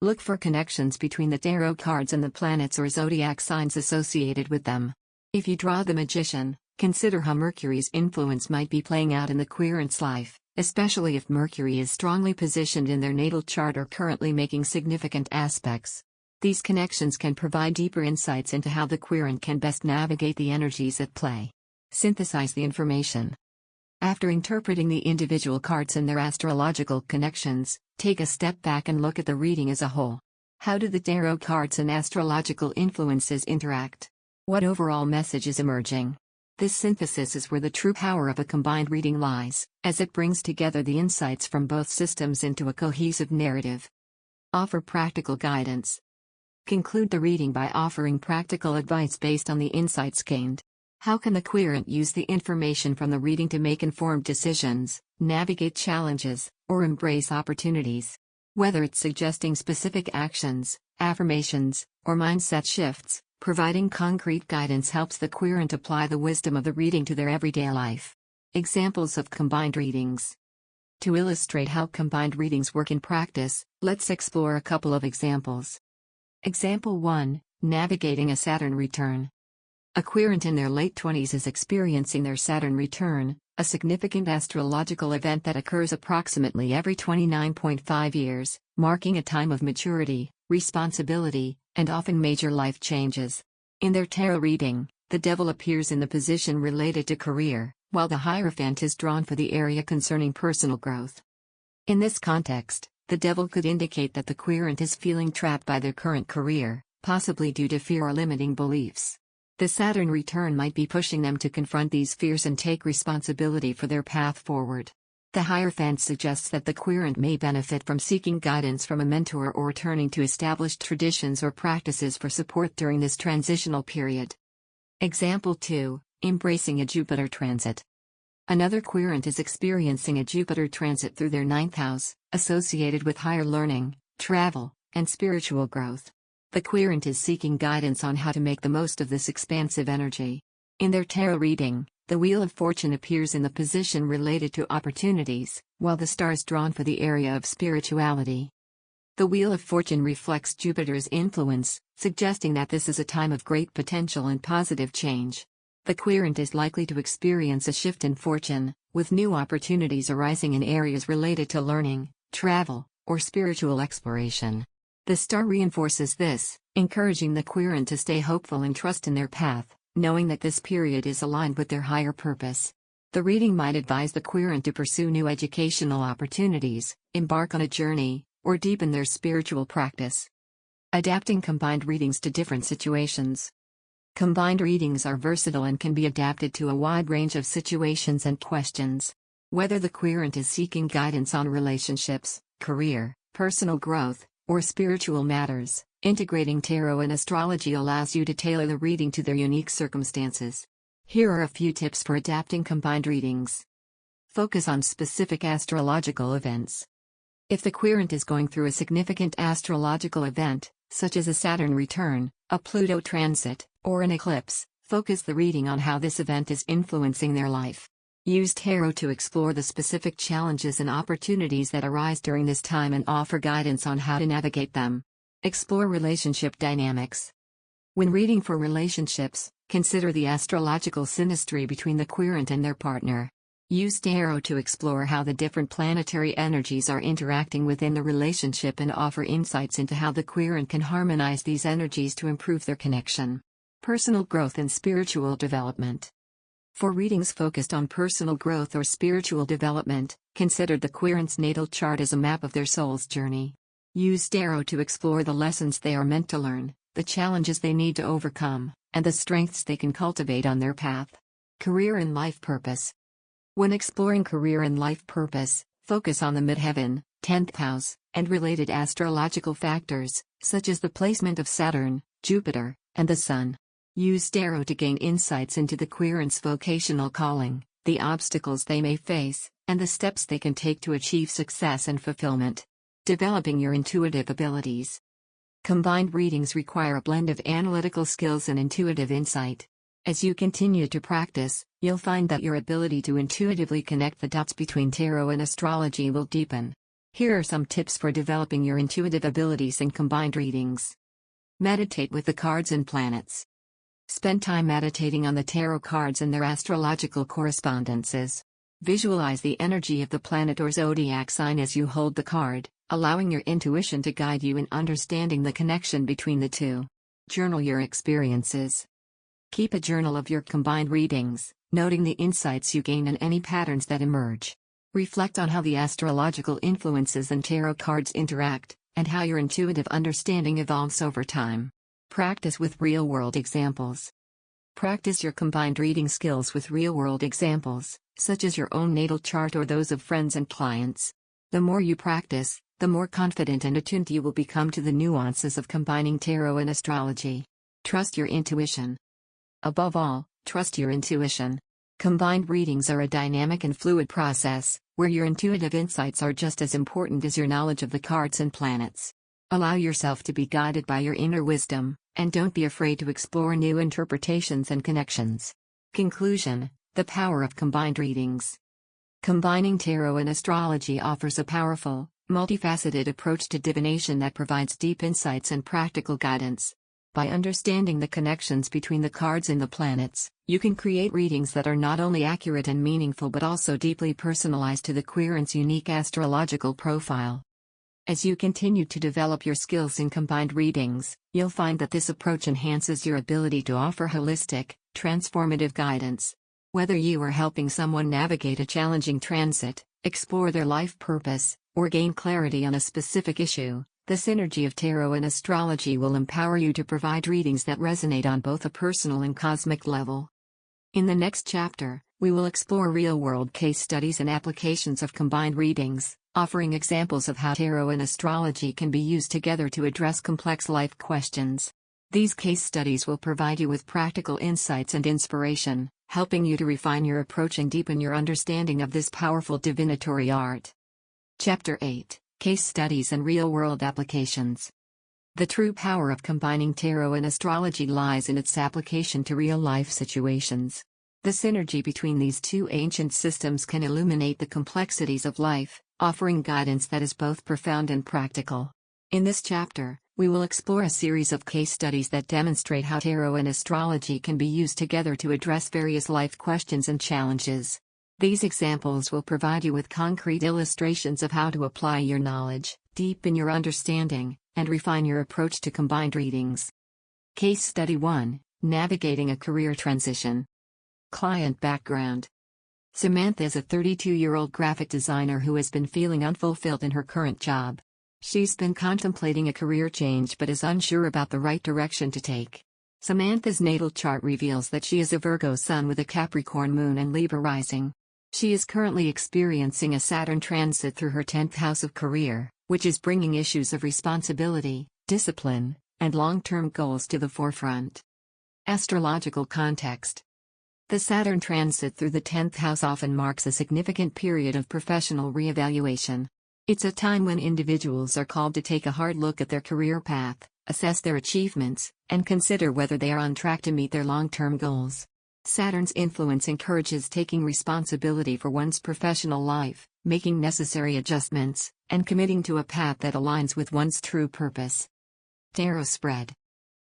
Look for connections between the tarot cards and the planets or zodiac signs associated with them. If you draw the Magician, consider how Mercury's influence might be playing out in the querent's life, especially if Mercury is strongly positioned in their natal chart or currently making significant aspects. These connections can provide deeper insights into how the querent can best navigate the energies at play. Synthesize the information. After interpreting the individual cards and their astrological connections, take a step back and look at the reading as a whole. How do the tarot cards and astrological influences interact? What overall message is emerging? This synthesis is where the true power of a combined reading lies, as it brings together the insights from both systems into a cohesive narrative. Offer practical guidance. Conclude the reading by offering practical advice based on the insights gained. How can the querent use the information from the reading to make informed decisions, navigate challenges, or embrace opportunities? Whether it's suggesting specific actions, affirmations, or mindset shifts, providing concrete guidance helps the querent apply the wisdom of the reading to their everyday life. Examples of combined readings. To illustrate how combined readings work in practice, let's explore a couple of examples. Example 1, Navigating a Saturn Return. A querent in their late 20s is experiencing their Saturn return, a significant astrological event that occurs approximately every 29.5 years, marking a time of maturity, responsibility, and often major life changes. In their tarot reading, the Devil appears in the position related to career, while the Hierophant is drawn for the area concerning personal growth. In this context, the Devil could indicate that the querent is feeling trapped by their current career, possibly due to fear or limiting beliefs. The Saturn return might be pushing them to confront these fears and take responsibility for their path forward. The Hierophant suggests that the querent may benefit from seeking guidance from a mentor or turning to established traditions or practices for support during this transitional period. Example 2, Embracing a Jupiter Transit. Another querent is experiencing a Jupiter transit through their 9th house, associated with higher learning, travel, and spiritual growth. The querent is seeking guidance on how to make the most of this expansive energy. In their tarot reading, the Wheel of Fortune appears in the position related to opportunities, while the star is drawn for the area of spirituality. The Wheel of Fortune reflects Jupiter's influence, suggesting that this is a time of great potential and positive change. The querent is likely to experience a shift in fortune, with new opportunities arising in areas related to learning, travel, or spiritual exploration. The star reinforces this, encouraging the querent to stay hopeful and trust in their path, knowing that this period is aligned with their higher purpose. The reading might advise the querent to pursue new educational opportunities, embark on a journey, or deepen their spiritual practice. Adapting combined readings to different situations. Combined readings are versatile and can be adapted to a wide range of situations and questions. Whether the querent is seeking guidance on relationships, career, personal growth, or spiritual matters, integrating tarot and astrology allows you to tailor the reading to their unique circumstances. Here are a few tips for adapting combined readings. Focus on specific astrological events. If the querent is going through a significant astrological event, such as a Saturn return, a Pluto transit, or an eclipse, focus the reading on how this event is influencing their life. Use tarot to explore the specific challenges and opportunities that arise during this time and offer guidance on how to navigate them. Explore relationship dynamics. When reading for relationships, consider the astrological synastry between the querent and their partner. Use tarot to explore how the different planetary energies are interacting within the relationship and offer insights into how the querent can harmonize these energies to improve their connection. Personal growth and spiritual development. For readings focused on personal growth or spiritual development, consider the querent's natal chart as a map of their soul's journey. Use tarot to explore the lessons they are meant to learn, the challenges they need to overcome, and the strengths they can cultivate on their path. Career and life purpose. When exploring career and life purpose, focus on the midheaven, 10th house, and related astrological factors, such as the placement of Saturn, Jupiter, and the Sun. Use tarot to gain insights into the querent's vocational calling, the obstacles they may face, and the steps they can take to achieve success and fulfillment. Developing your intuitive abilities. Combined readings require a blend of analytical skills and intuitive insight. As you continue to practice, you'll find that your ability to intuitively connect the dots between tarot and astrology will deepen. Here are some tips for developing your intuitive abilities in combined readings. Meditate with the cards and planets. Spend time meditating on the tarot cards and their astrological correspondences. Visualize the energy of the planet or zodiac sign as you hold the card, allowing your intuition to guide you in understanding the connection between the two. Journal your experiences. Keep a journal of your combined readings, noting the insights you gain and any patterns that emerge. Reflect on how the astrological influences and tarot cards interact, and how your intuitive understanding evolves over time. Practice with real-world examples. Practice your combined reading skills with real-world examples, such as your own natal chart or those of friends and clients. The more you practice, the more confident and attuned you will become to the nuances of combining tarot and astrology. Trust your intuition. Above all, trust your intuition. Combined readings are a dynamic and fluid process, where your intuitive insights are just as important as your knowledge of the cards and planets. Allow yourself to be guided by your inner wisdom, and don't be afraid to explore new interpretations and connections. Conclusion: the power of combined readings. Combining tarot and astrology offers a powerful, multifaceted approach to divination that provides deep insights and practical guidance. By understanding the connections between the cards and the planets, you can create readings that are not only accurate and meaningful but also deeply personalized to the querent's unique astrological profile. As you continue to develop your skills in combined readings, you'll find that this approach enhances your ability to offer holistic, transformative guidance. Whether you are helping someone navigate a challenging transit, explore their life purpose, or gain clarity on a specific issue, the synergy of tarot and astrology will empower you to provide readings that resonate on both a personal and cosmic level. In the next chapter, we will explore real-world case studies and applications of combined readings, offering examples of how tarot and astrology can be used together to address complex life questions. These case studies will provide you with practical insights and inspiration, helping you to refine your approach and deepen your understanding of this powerful divinatory art. Chapter 8: Case Studies and Real-World Applications. The true power of combining tarot and astrology lies in its application to real-life situations. The synergy between these two ancient systems can illuminate the complexities of life, offering guidance that is both profound and practical. In this chapter, we will explore a series of case studies that demonstrate how tarot and astrology can be used together to address various life questions and challenges. These examples will provide you with concrete illustrations of how to apply your knowledge, deepen your understanding, and refine your approach to combined readings. Case Study 1: Navigating a Career Transition. Client background. Samantha is a 32-year-old graphic designer who has been feeling unfulfilled in her current job. She's been contemplating a career change but is unsure about the right direction to take. Samantha's natal chart reveals that she is a Virgo sun with a Capricorn moon and Libra rising. She is currently experiencing a Saturn transit through her 10th house of career, which is bringing issues of responsibility, discipline, and long-term goals to the forefront. Astrological context. The Saturn transit through the 10th house often marks a significant period of professional reevaluation. It's a time when individuals are called to take a hard look at their career path, assess their achievements, and consider whether they are on track to meet their long-term goals. Saturn's influence encourages taking responsibility for one's professional life, making necessary adjustments, and committing to a path that aligns with one's true purpose. Tarot Spread.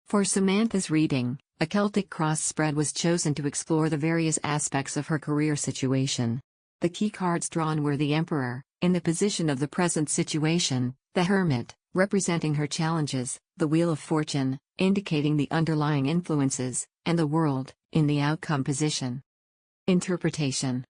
For Samantha's reading, a Celtic cross spread was chosen to explore the various aspects of her career situation. The key cards drawn were the Emperor, in the position of the present situation, the Hermit, representing her challenges, the Wheel of Fortune, indicating the underlying influences, and the World, in the outcome position. Interpretation.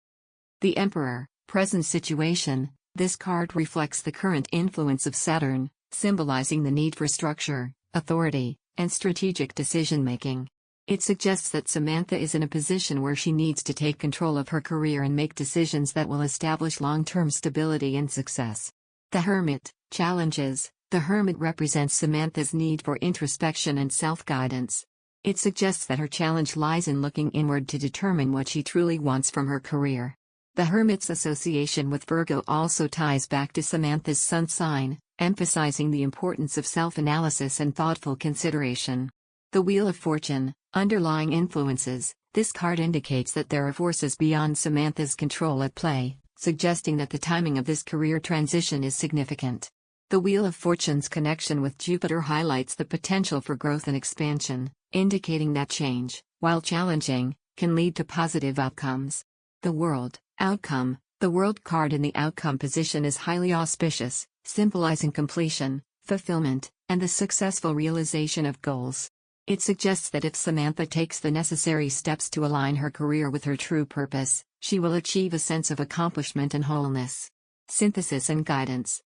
The Emperor, present situation. This card reflects the current influence of Saturn, symbolizing the need for structure, authority, and strategic decision-making. It suggests that Samantha is in a position where she needs to take control of her career and make decisions that will establish long-term stability and success. The Hermit, challenges. The Hermit represents Samantha's need for introspection and self-guidance. It suggests that her challenge lies in looking inward to determine what she truly wants from her career. The Hermit's association with Virgo also ties back to Samantha's sun sign, emphasizing the importance of self-analysis and thoughtful consideration. The Wheel of Fortune, underlying influences. This card indicates that there are forces beyond Samantha's control at play, suggesting that the timing of this career transition is significant. The Wheel of Fortune's connection with Jupiter highlights the potential for growth and expansion, indicating that change, while challenging, can lead to positive outcomes. The World, outcome. The World card in the outcome position is highly auspicious, symbolizing completion, fulfillment, and the successful realization of goals. It suggests that if Samantha takes the necessary steps to align her career with her true purpose, she will achieve a sense of accomplishment and wholeness. Synthesis and guidance.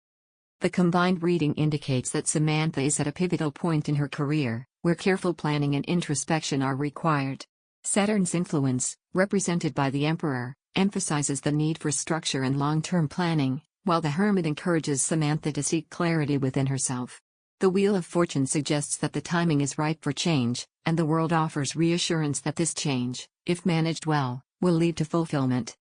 The combined reading indicates that Samantha is at a pivotal point in her career, where careful planning and introspection are required. Saturn's influence, represented by the Emperor, emphasizes the need for structure and long-term planning, while the Hermit encourages Samantha to seek clarity within herself. The Wheel of Fortune suggests that the timing is ripe for change, and the World offers reassurance that this change, if managed well, will lead to fulfillment.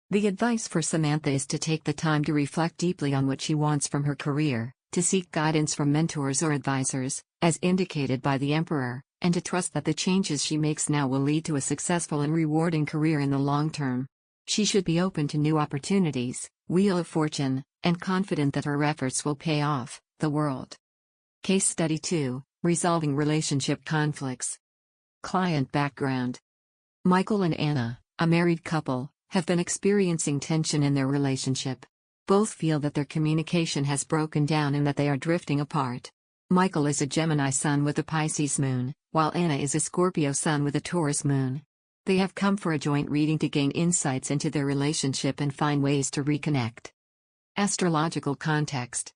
The advice for Samantha is to take the time to reflect deeply on what she wants from her career, to seek guidance from mentors or advisors, as indicated by the Emperor, and to trust that the changes she makes now will lead to a successful and rewarding career in the long term. She should be open to new opportunities, Wheel of Fortune, and confident that her efforts will pay off. The World. Case Study 2, Resolving Relationship Conflicts. Client background. Michael and Anna, a married couple, have been experiencing tension in their relationship. Both feel that their communication has broken down and that they are drifting apart. Michael is a Gemini sun with a Pisces moon, while Anna is a Scorpio sun with a Taurus moon. They have come for a joint reading to gain insights into their relationship and find ways to reconnect. Astrological context.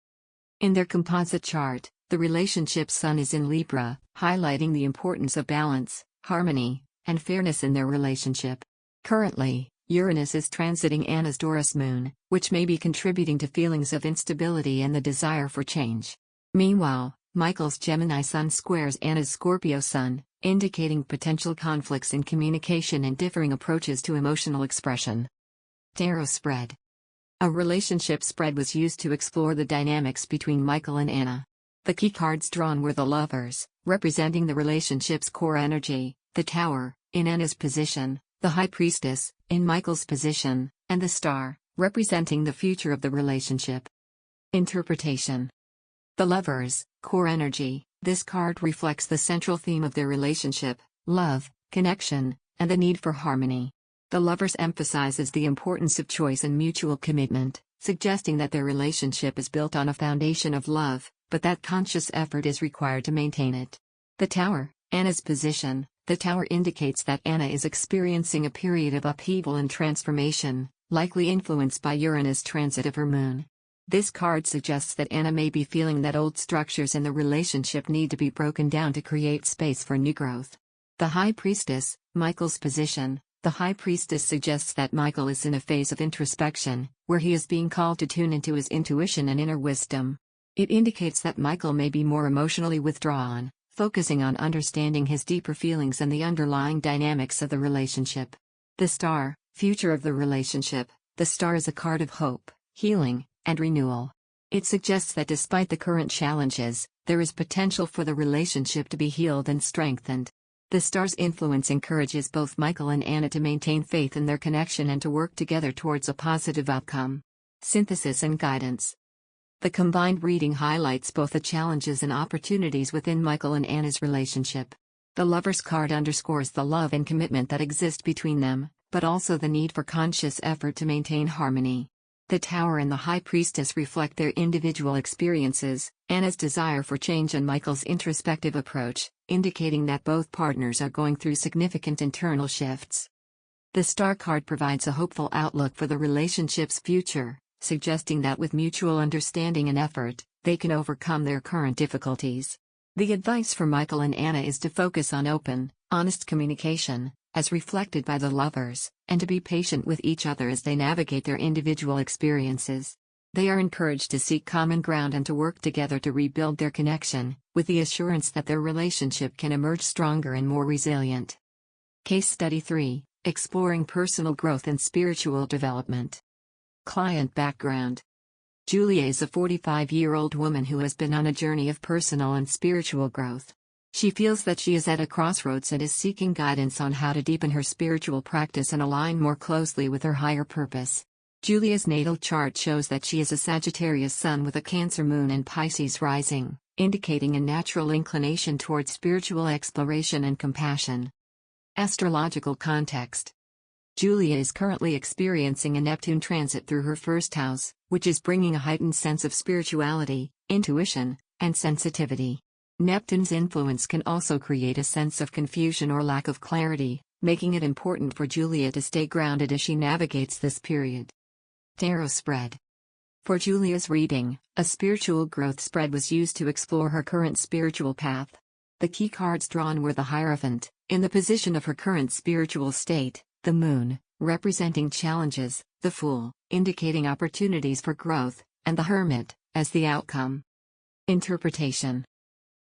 In their composite chart, the relationship sun is in Libra, highlighting the importance of balance, harmony, and fairness in their relationship. Currently, Uranus is transiting Anna's Taurus moon, which may be contributing to feelings of instability and the desire for change. Meanwhile, Michael's Gemini sun squares Anna's Scorpio sun, indicating potential conflicts in communication and differing approaches to emotional expression. Tarot Spread. A relationship spread was used to explore the dynamics between Michael and Anna. The key cards drawn were the Lovers, representing the relationship's core energy, the Tower, in Anna's position, the High Priestess, in Michael's position, and the Star, representing the future of the relationship. Interpretation. The Lovers, core energy. This card reflects the central theme of their relationship, love, connection, and the need for harmony. The Lovers emphasizes the importance of choice and mutual commitment, suggesting that their relationship is built on a foundation of love, but that conscious effort is required to maintain it. The Tower, Anna's position. The Tower indicates that Anna is experiencing a period of upheaval and transformation, likely influenced by Uranus' transit of her moon. This card suggests that Anna may be feeling that old structures in the relationship need to be broken down to create space for new growth. The High Priestess, Michael's position. The High Priestess suggests that Michael is in a phase of introspection, where he is being called to tune into his intuition and inner wisdom. It indicates that Michael may be more emotionally withdrawn, focusing on understanding his deeper feelings and the underlying dynamics of the relationship. The Star, future of the relationship. The Star is a card of hope, healing, and renewal. It suggests that despite the current challenges, there is potential for the relationship to be healed and strengthened. The Star's influence encourages both Michael and Anna to maintain faith in their connection and to work together towards a positive outcome. Synthesis and guidance. The combined reading highlights both the challenges and opportunities within Michael and Anna's relationship. The Lovers card underscores the love and commitment that exist between them, but also the need for conscious effort to maintain harmony. The Tower and the High Priestess reflect their individual experiences, Anna's desire for change and Michael's introspective approach, indicating that both partners are going through significant internal shifts. The Star card provides a hopeful outlook for the relationship's future, suggesting that with mutual understanding and effort, they can overcome their current difficulties. The advice for Michael and Anna is to focus on open, honest communication, as reflected by the lovers, and to be patient with each other as they navigate their individual experiences. They are encouraged to seek common ground and to work together to rebuild their connection, with the assurance that their relationship can emerge stronger and more resilient. Case Study 3: Exploring Personal Growth and Spiritual Development. Client background. Julia is a 45-year-old woman who has been on a journey of personal and spiritual growth. She feels that she is at a crossroads and is seeking guidance on how to deepen her spiritual practice and align more closely with her higher purpose. Julia's natal chart shows that she is a Sagittarius Sun with a Cancer Moon and Pisces rising, indicating a natural inclination towards spiritual exploration and compassion. Astrological context. Julia is currently experiencing a Neptune transit through her first house, which is bringing a heightened sense of spirituality, intuition, and sensitivity. Neptune's influence can also create a sense of confusion or lack of clarity, making it important for Julia to stay grounded as she navigates this period. Tarot spread. For Julia's reading, a spiritual growth spread was used to explore her current spiritual path. The key cards drawn were the Hierophant, in the position of her current spiritual state, the Moon, representing challenges, the Fool, indicating opportunities for growth, and the Hermit, as the outcome. Interpretation.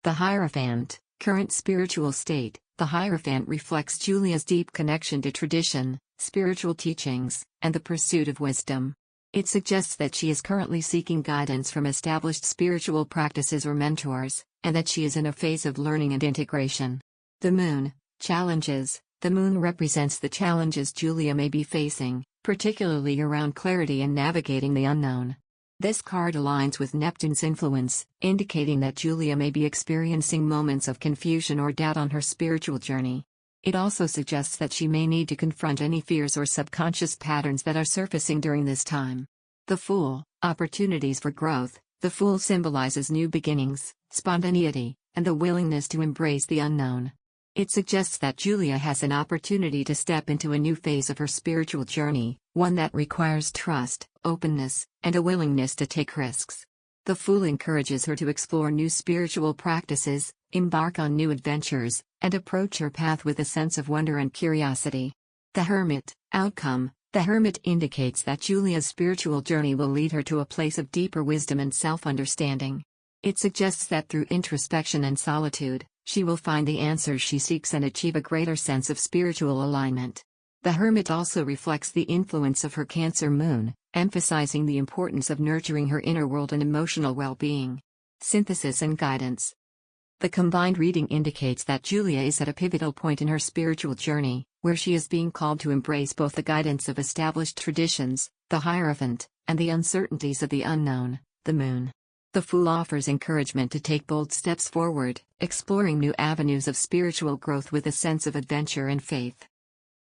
The Hierophant, current spiritual state. The Hierophant reflects Julia's deep connection to tradition, spiritual teachings, and the pursuit of wisdom. It suggests that she is currently seeking guidance from established spiritual practices or mentors, and that she is in a phase of learning and integration. The Moon, challenges. The Moon represents the challenges Julia may be facing, particularly around clarity and navigating the unknown. This card aligns with Neptune's influence, indicating that Julia may be experiencing moments of confusion or doubt on her spiritual journey. It also suggests that she may need to confront any fears or subconscious patterns that are surfacing during this time. The Fool, opportunities for growth. The Fool symbolizes new beginnings, spontaneity, and the willingness to embrace the unknown. It suggests that Julia has an opportunity to step into a new phase of her spiritual journey, one that requires trust, openness, and a willingness to take risks. The Fool encourages her to explore new spiritual practices, embark on new adventures, and approach her path with a sense of wonder and curiosity. The Hermit, outcome. The Hermit indicates that Julia's spiritual journey will lead her to a place of deeper wisdom and self-understanding. It suggests that through introspection and solitude, she will find the answers she seeks and achieve a greater sense of spiritual alignment. The Hermit also reflects the influence of her Cancer Moon, emphasizing the importance of nurturing her inner world and emotional well-being. Synthesis and guidance. The combined reading indicates that Julia is at a pivotal point in her spiritual journey, where she is being called to embrace both the guidance of established traditions, the Hierophant, and the uncertainties of the unknown, the Moon. The Fool offers encouragement to take bold steps forward, exploring new avenues of spiritual growth with a sense of adventure and faith.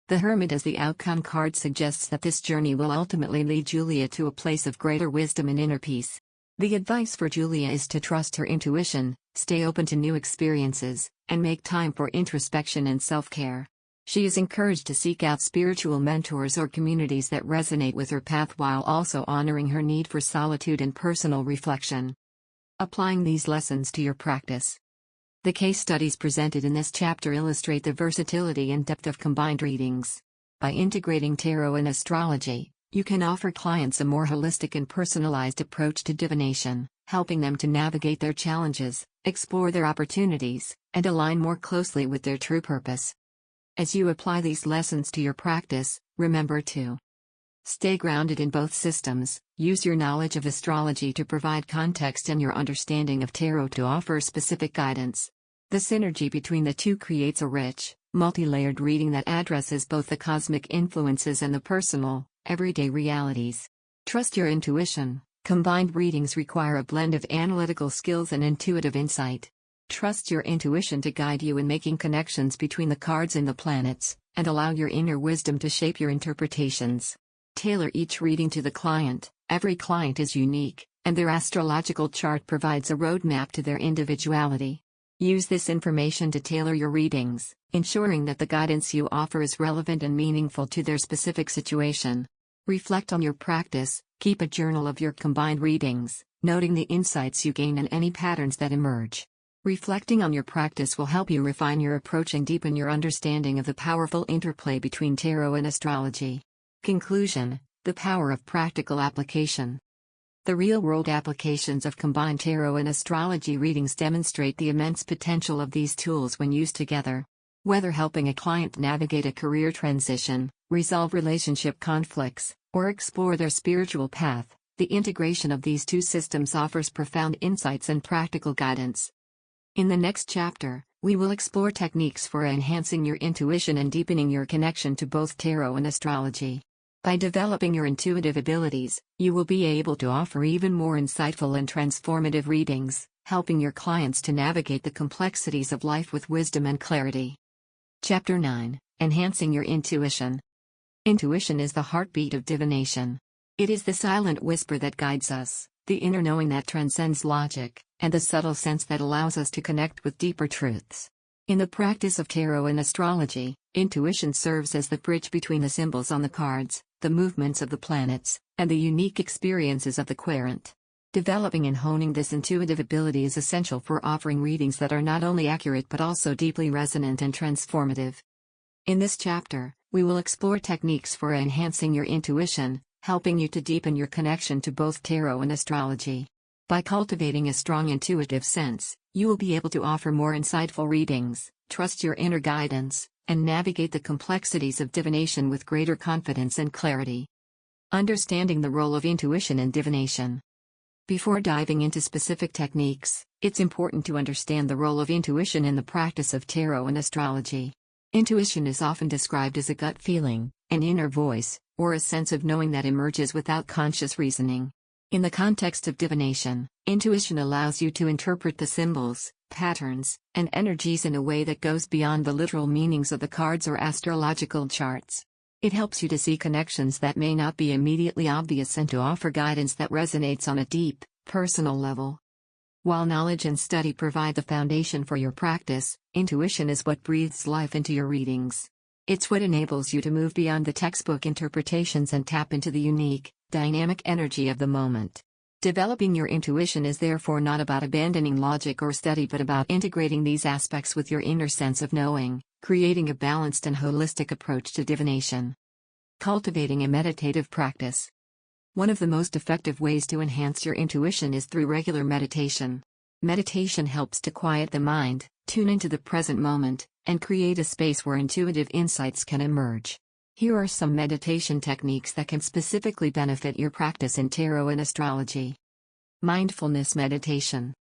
The Hermit as the outcome card suggests that this journey will ultimately lead Julia to a place of greater wisdom and inner peace. The advice for Julia is to trust her intuition, stay open to new experiences, and make time for introspection and self-care. She is encouraged to seek out spiritual mentors or communities that resonate with her path while also honoring her need for solitude and personal reflection. Applying these lessons to your practice. The case studies presented in this chapter illustrate the versatility and depth of combined readings. By integrating tarot and astrology, you can offer clients a more holistic and personalized approach to divination, helping them to navigate their challenges, explore their opportunities, and align more closely with their true purpose. As you apply these lessons to your practice, remember to stay grounded in both systems. Use your knowledge of astrology to provide context and your understanding of tarot to offer specific guidance. The synergy between the two creates a rich, multi-layered reading that addresses both the cosmic influences and the personal, everyday realities. Trust your intuition. Combined readings require a blend of analytical skills and intuitive insight. Trust your intuition to guide you in making connections between the cards and the planets, and allow your inner wisdom to shape your interpretations. Tailor each reading to the client. Every client is unique, and their astrological chart provides a roadmap to their individuality. Use this information to tailor your readings, ensuring that the guidance you offer is relevant and meaningful to their specific situation. Reflect on your practice, keep a journal of your combined readings, noting the insights you gain and any patterns that emerge. Reflecting on your practice will help you refine your approach and deepen your understanding of the powerful interplay between tarot and astrology. Conclusion: the power of practical application. The real-world applications of combined tarot and astrology readings demonstrate the immense potential of these tools when used together. Whether helping a client navigate a career transition, resolve relationship conflicts, or explore their spiritual path, the integration of these two systems offers profound insights and practical guidance. In the next chapter, we will explore techniques for enhancing your intuition and deepening your connection to both tarot and astrology. By developing your intuitive abilities, you will be able to offer even more insightful and transformative readings, helping your clients to navigate the complexities of life with wisdom and clarity. Chapter 9: Enhancing Your Intuition. Intuition is the heartbeat of divination. It is the silent whisper that guides us, the inner knowing that transcends logic, and the subtle sense that allows us to connect with deeper truths. In the practice of tarot and astrology, intuition serves as the bridge between the symbols on the cards, the movements of the planets, and the unique experiences of the querent. Developing and honing this intuitive ability is essential for offering readings that are not only accurate but also deeply resonant and transformative. In this chapter, we will explore techniques for enhancing your intuition, helping you to deepen your connection to both tarot and astrology. By cultivating a strong intuitive sense, you will be able to offer more insightful readings, trust your inner guidance, and navigate the complexities of divination with greater confidence and clarity. Understanding the role of intuition in divination. Before diving into specific techniques, it's important to understand the role of intuition in the practice of tarot and astrology. Intuition is often described as a gut feeling, an inner voice, or a sense of knowing that emerges without conscious reasoning. In the context of divination, intuition allows you to interpret the symbols, patterns, and energies in a way that goes beyond the literal meanings of the cards or astrological charts. It helps you to see connections that may not be immediately obvious and to offer guidance that resonates on a deep, personal level. While knowledge and study provide the foundation for your practice, intuition is what breathes life into your readings. It's what enables you to move beyond the textbook interpretations and tap into the unique, dynamic energy of the moment. Developing your intuition is therefore not about abandoning logic or study but about integrating these aspects with your inner sense of knowing, creating a balanced and holistic approach to divination. Cultivating a meditative practice. One of the most effective ways to enhance your intuition is through regular meditation. Meditation helps to quiet the mind, tune into the present moment, and create a space where intuitive insights can emerge. Here are some meditation techniques that can specifically benefit your practice in tarot and astrology. Mindfulness meditation.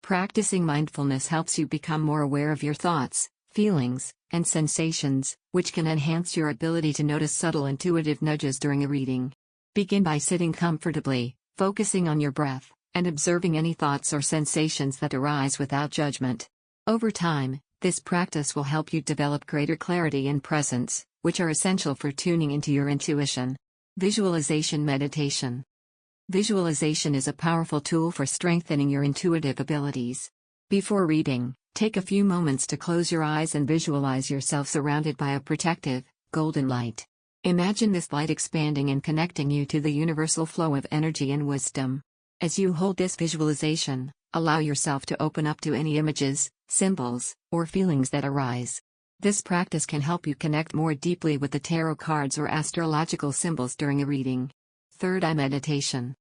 Practicing mindfulness helps you become more aware of your thoughts, feelings, and sensations, which can enhance your ability to notice subtle intuitive nudges during a reading. Begin by sitting comfortably, focusing on your breath, and observing any thoughts or sensations that arise without judgment. Over time, this practice will help you develop greater clarity and presence, which are essential for tuning into your intuition. Visualization meditation. Visualization is a powerful tool for strengthening your intuitive abilities. Before reading, take a few moments to close your eyes and visualize yourself surrounded by a protective, golden light. Imagine this light expanding and connecting you to the universal flow of energy and wisdom. As you hold this visualization, allow yourself to open up to any images, symbols, or feelings that arise. This practice can help you connect more deeply with the tarot cards or astrological symbols during a reading. Third eye meditation.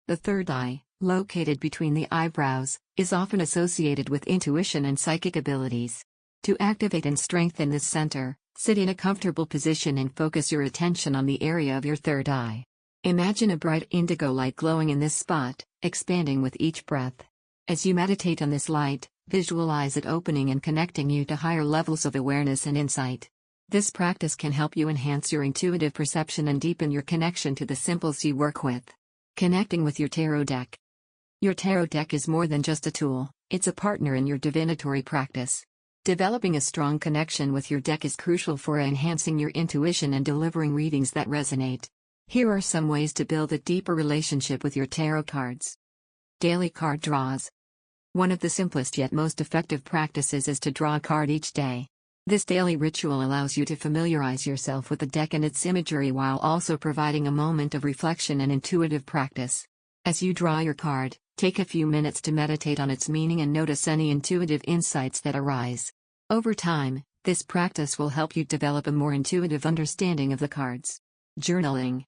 The third eye, located between the eyebrows, is often associated with intuition and psychic abilities. To activate and strengthen this center, sit in a comfortable position and focus your attention on the area of your third eye. Imagine a bright indigo light glowing in this spot, expanding with each breath. As you meditate on this light, visualize it opening and connecting you to higher levels of awareness and insight. This practice can help you enhance your intuitive perception and deepen your connection to the symbols you work with. Connecting with your tarot deck. Your tarot deck is more than just a tool, it's a partner in your divinatory practice. Developing a strong connection with your deck is crucial for enhancing your intuition and delivering readings that resonate. Here are some ways to build a deeper relationship with your tarot cards. Daily card draws. One of the simplest yet most effective practices is to draw a card each day. This daily ritual allows you to familiarize yourself with the deck and its imagery while also providing a moment of reflection and intuitive practice. As you draw your card, take a few minutes to meditate on its meaning and notice any intuitive insights that arise. Over time, this practice will help you develop a more intuitive understanding of the cards. Journaling.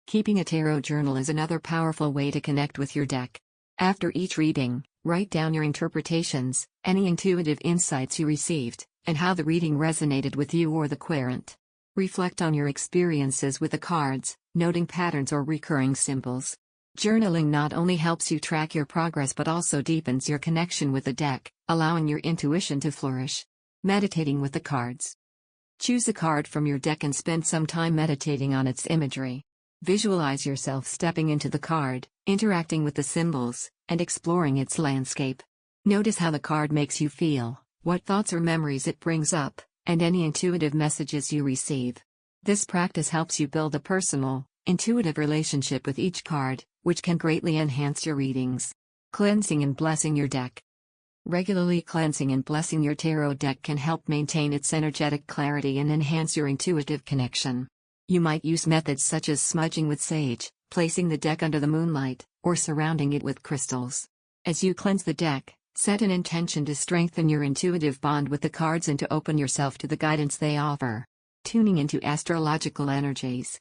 Keeping a tarot journal is another powerful way to connect with your deck. After each reading, write down your interpretations, any intuitive insights you received, and how the reading resonated with you or the querent. Reflect on your experiences with the cards, noting patterns or recurring symbols. Journaling not only helps you track your progress but also deepens your connection with the deck, allowing your intuition to flourish. Meditating with the cards. Choose a card from your deck and spend some time meditating on its imagery. Visualize yourself stepping into the card, interacting with the symbols, and exploring its landscape. Notice how the card makes you feel, what thoughts or memories it brings up, and any intuitive messages you receive. This practice helps you build a personal, intuitive relationship with each card, which can greatly enhance your readings. Cleansing and blessing your deck. Regularly cleansing and blessing your tarot deck can help maintain its energetic clarity and enhance your intuitive connection. You might use methods such as smudging with sage, placing the deck under the moonlight, or surrounding it with crystals. As you cleanse the deck, set an intention to strengthen your intuitive bond with the cards and to open yourself to the guidance they offer. Tuning into astrological energies.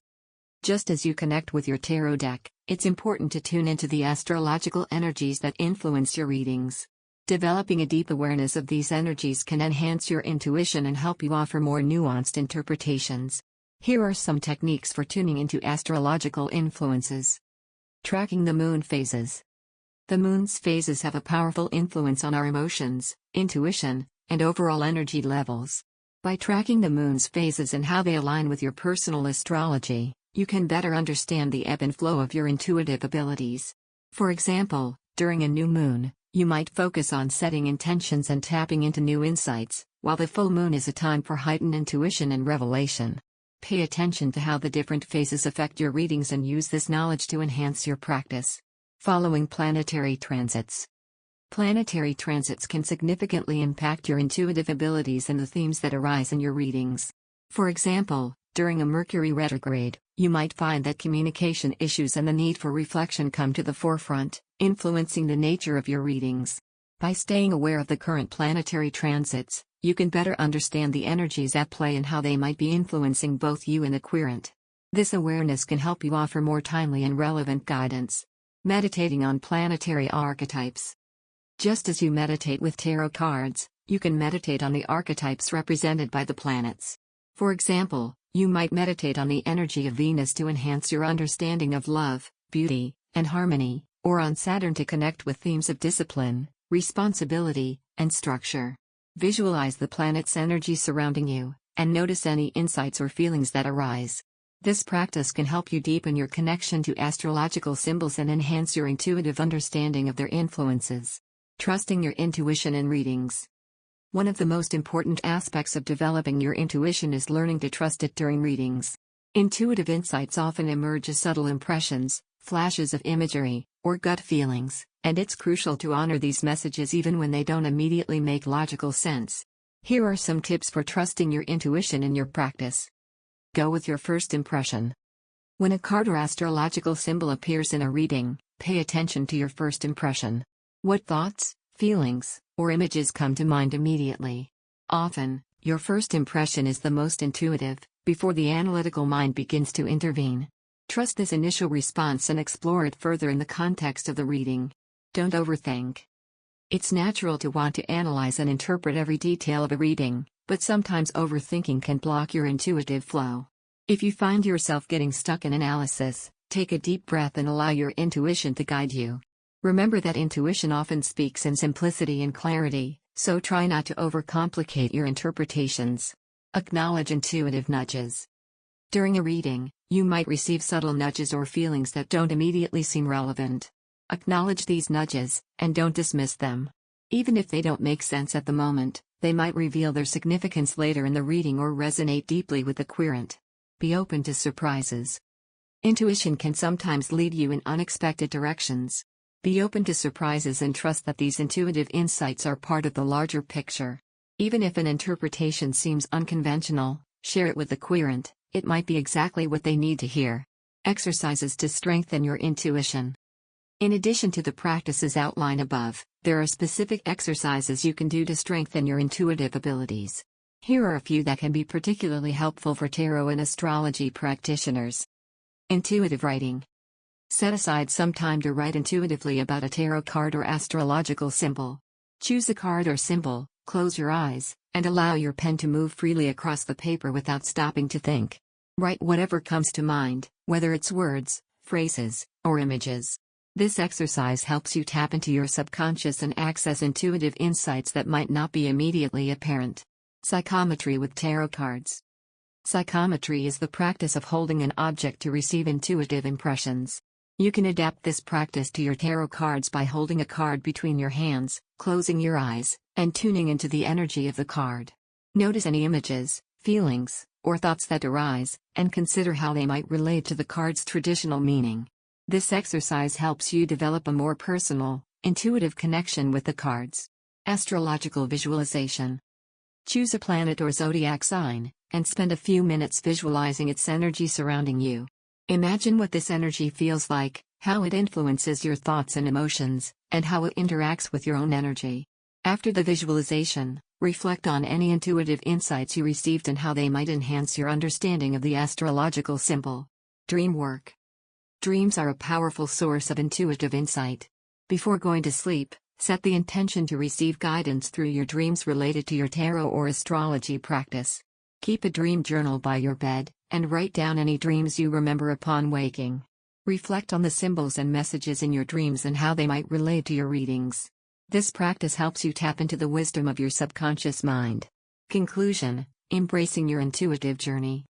Just as you connect with your tarot deck, it's important to tune into the astrological energies that influence your readings. Developing a deep awareness of these energies can enhance your intuition and help you offer more nuanced interpretations. Here are some techniques for tuning into astrological influences. Tracking the moon phases. The moon's phases have a powerful influence on our emotions, intuition, and overall energy levels. By tracking the moon's phases and how they align with your personal astrology, you can better understand the ebb and flow of your intuitive abilities. For example, during a new moon, you might focus on setting intentions and tapping into new insights, while the full moon is a time for heightened intuition and revelation. Pay attention to how the different phases affect your readings and use this knowledge to enhance your practice. Following planetary transits. Planetary transits can significantly impact your intuitive abilities and the themes that arise in your readings. For example, during a Mercury retrograde, you might find that communication issues and the need for reflection come to the forefront, influencing the nature of your readings. By staying aware of the current planetary transits, you can better understand the energies at play and how they might be influencing both you and the querent. This awareness can help you offer more timely and relevant guidance. Meditating on planetary archetypes. Just as you meditate with tarot cards, you can meditate on the archetypes represented by the planets. For example, you might meditate on the energy of Venus to enhance your understanding of love, beauty, and harmony, or on Saturn to connect with themes of discipline, responsibility, and structure. Visualize the planet's energy surrounding you, and notice any insights or feelings that arise. This practice can help you deepen your connection to astrological symbols and enhance your intuitive understanding of their influences. Trusting your intuition in readings. One of the most important aspects of developing your intuition is learning to trust it during readings. Intuitive insights often emerge as subtle impressions, flashes of imagery, or gut feelings, and it's crucial to honor these messages even when they don't immediately make logical sense. Here are some tips for trusting your intuition in your practice. Go with your first impression. When a card or astrological symbol appears in a reading, pay attention to your first impression. What thoughts, feelings, or images come to mind immediately? Often, your first impression is the most intuitive, before the analytical mind begins to intervene. Trust this initial response and explore it further in the context of the reading. Don't overthink. It's natural to want to analyze and interpret every detail of a reading, but sometimes overthinking can block your intuitive flow. If you find yourself getting stuck in analysis, take a deep breath and allow your intuition to guide you. Remember that intuition often speaks in simplicity and clarity, so try not to overcomplicate your interpretations. Acknowledge intuitive nudges. During a reading, you might receive subtle nudges or feelings that don't immediately seem relevant. Acknowledge these nudges, and don't dismiss them. Even if they don't make sense at the moment, they might reveal their significance later in the reading or resonate deeply with the querent. Be open to surprises. Intuition can sometimes lead you in unexpected directions. Be open to surprises and trust that these intuitive insights are part of the larger picture. Even if an interpretation seems unconventional, share it with the querent, it might be exactly what they need to hear. Exercises to strengthen your intuition. In addition to the practices outlined above, there are specific exercises you can do to strengthen your intuitive abilities. Here are a few that can be particularly helpful for tarot and astrology practitioners. Intuitive writing. Set aside some time to write intuitively about a tarot card or astrological symbol. Choose a card or symbol, close your eyes, and allow your pen to move freely across the paper without stopping to think. Write whatever comes to mind, whether it's words, phrases, or images. This exercise helps you tap into your subconscious and access intuitive insights that might not be immediately apparent. Psychometry with tarot cards. Psychometry is the practice of holding an object to receive intuitive impressions. You can adapt this practice to your tarot cards by holding a card between your hands, closing your eyes, and tuning into the energy of the card. Notice any images, feelings, or thoughts that arise, and consider how they might relate to the card's traditional meaning. This exercise helps you develop a more personal, intuitive connection with the cards. Astrological visualization. Choose a planet or zodiac sign, and spend a few minutes visualizing its energy surrounding you. Imagine what this energy feels like, how it influences your thoughts and emotions, and how it interacts with your own energy. After the visualization, reflect on any intuitive insights you received and how they might enhance your understanding of the astrological symbol. Dream work. Dreams are a powerful source of intuitive insight. Before going to sleep, set the intention to receive guidance through your dreams related to your tarot or astrology practice. Keep a dream journal by your bed, and write down any dreams you remember upon waking. Reflect on the symbols and messages in your dreams and how they might relate to your readings. This practice helps you tap into the wisdom of your subconscious mind. Conclusion: embracing your intuitive journey.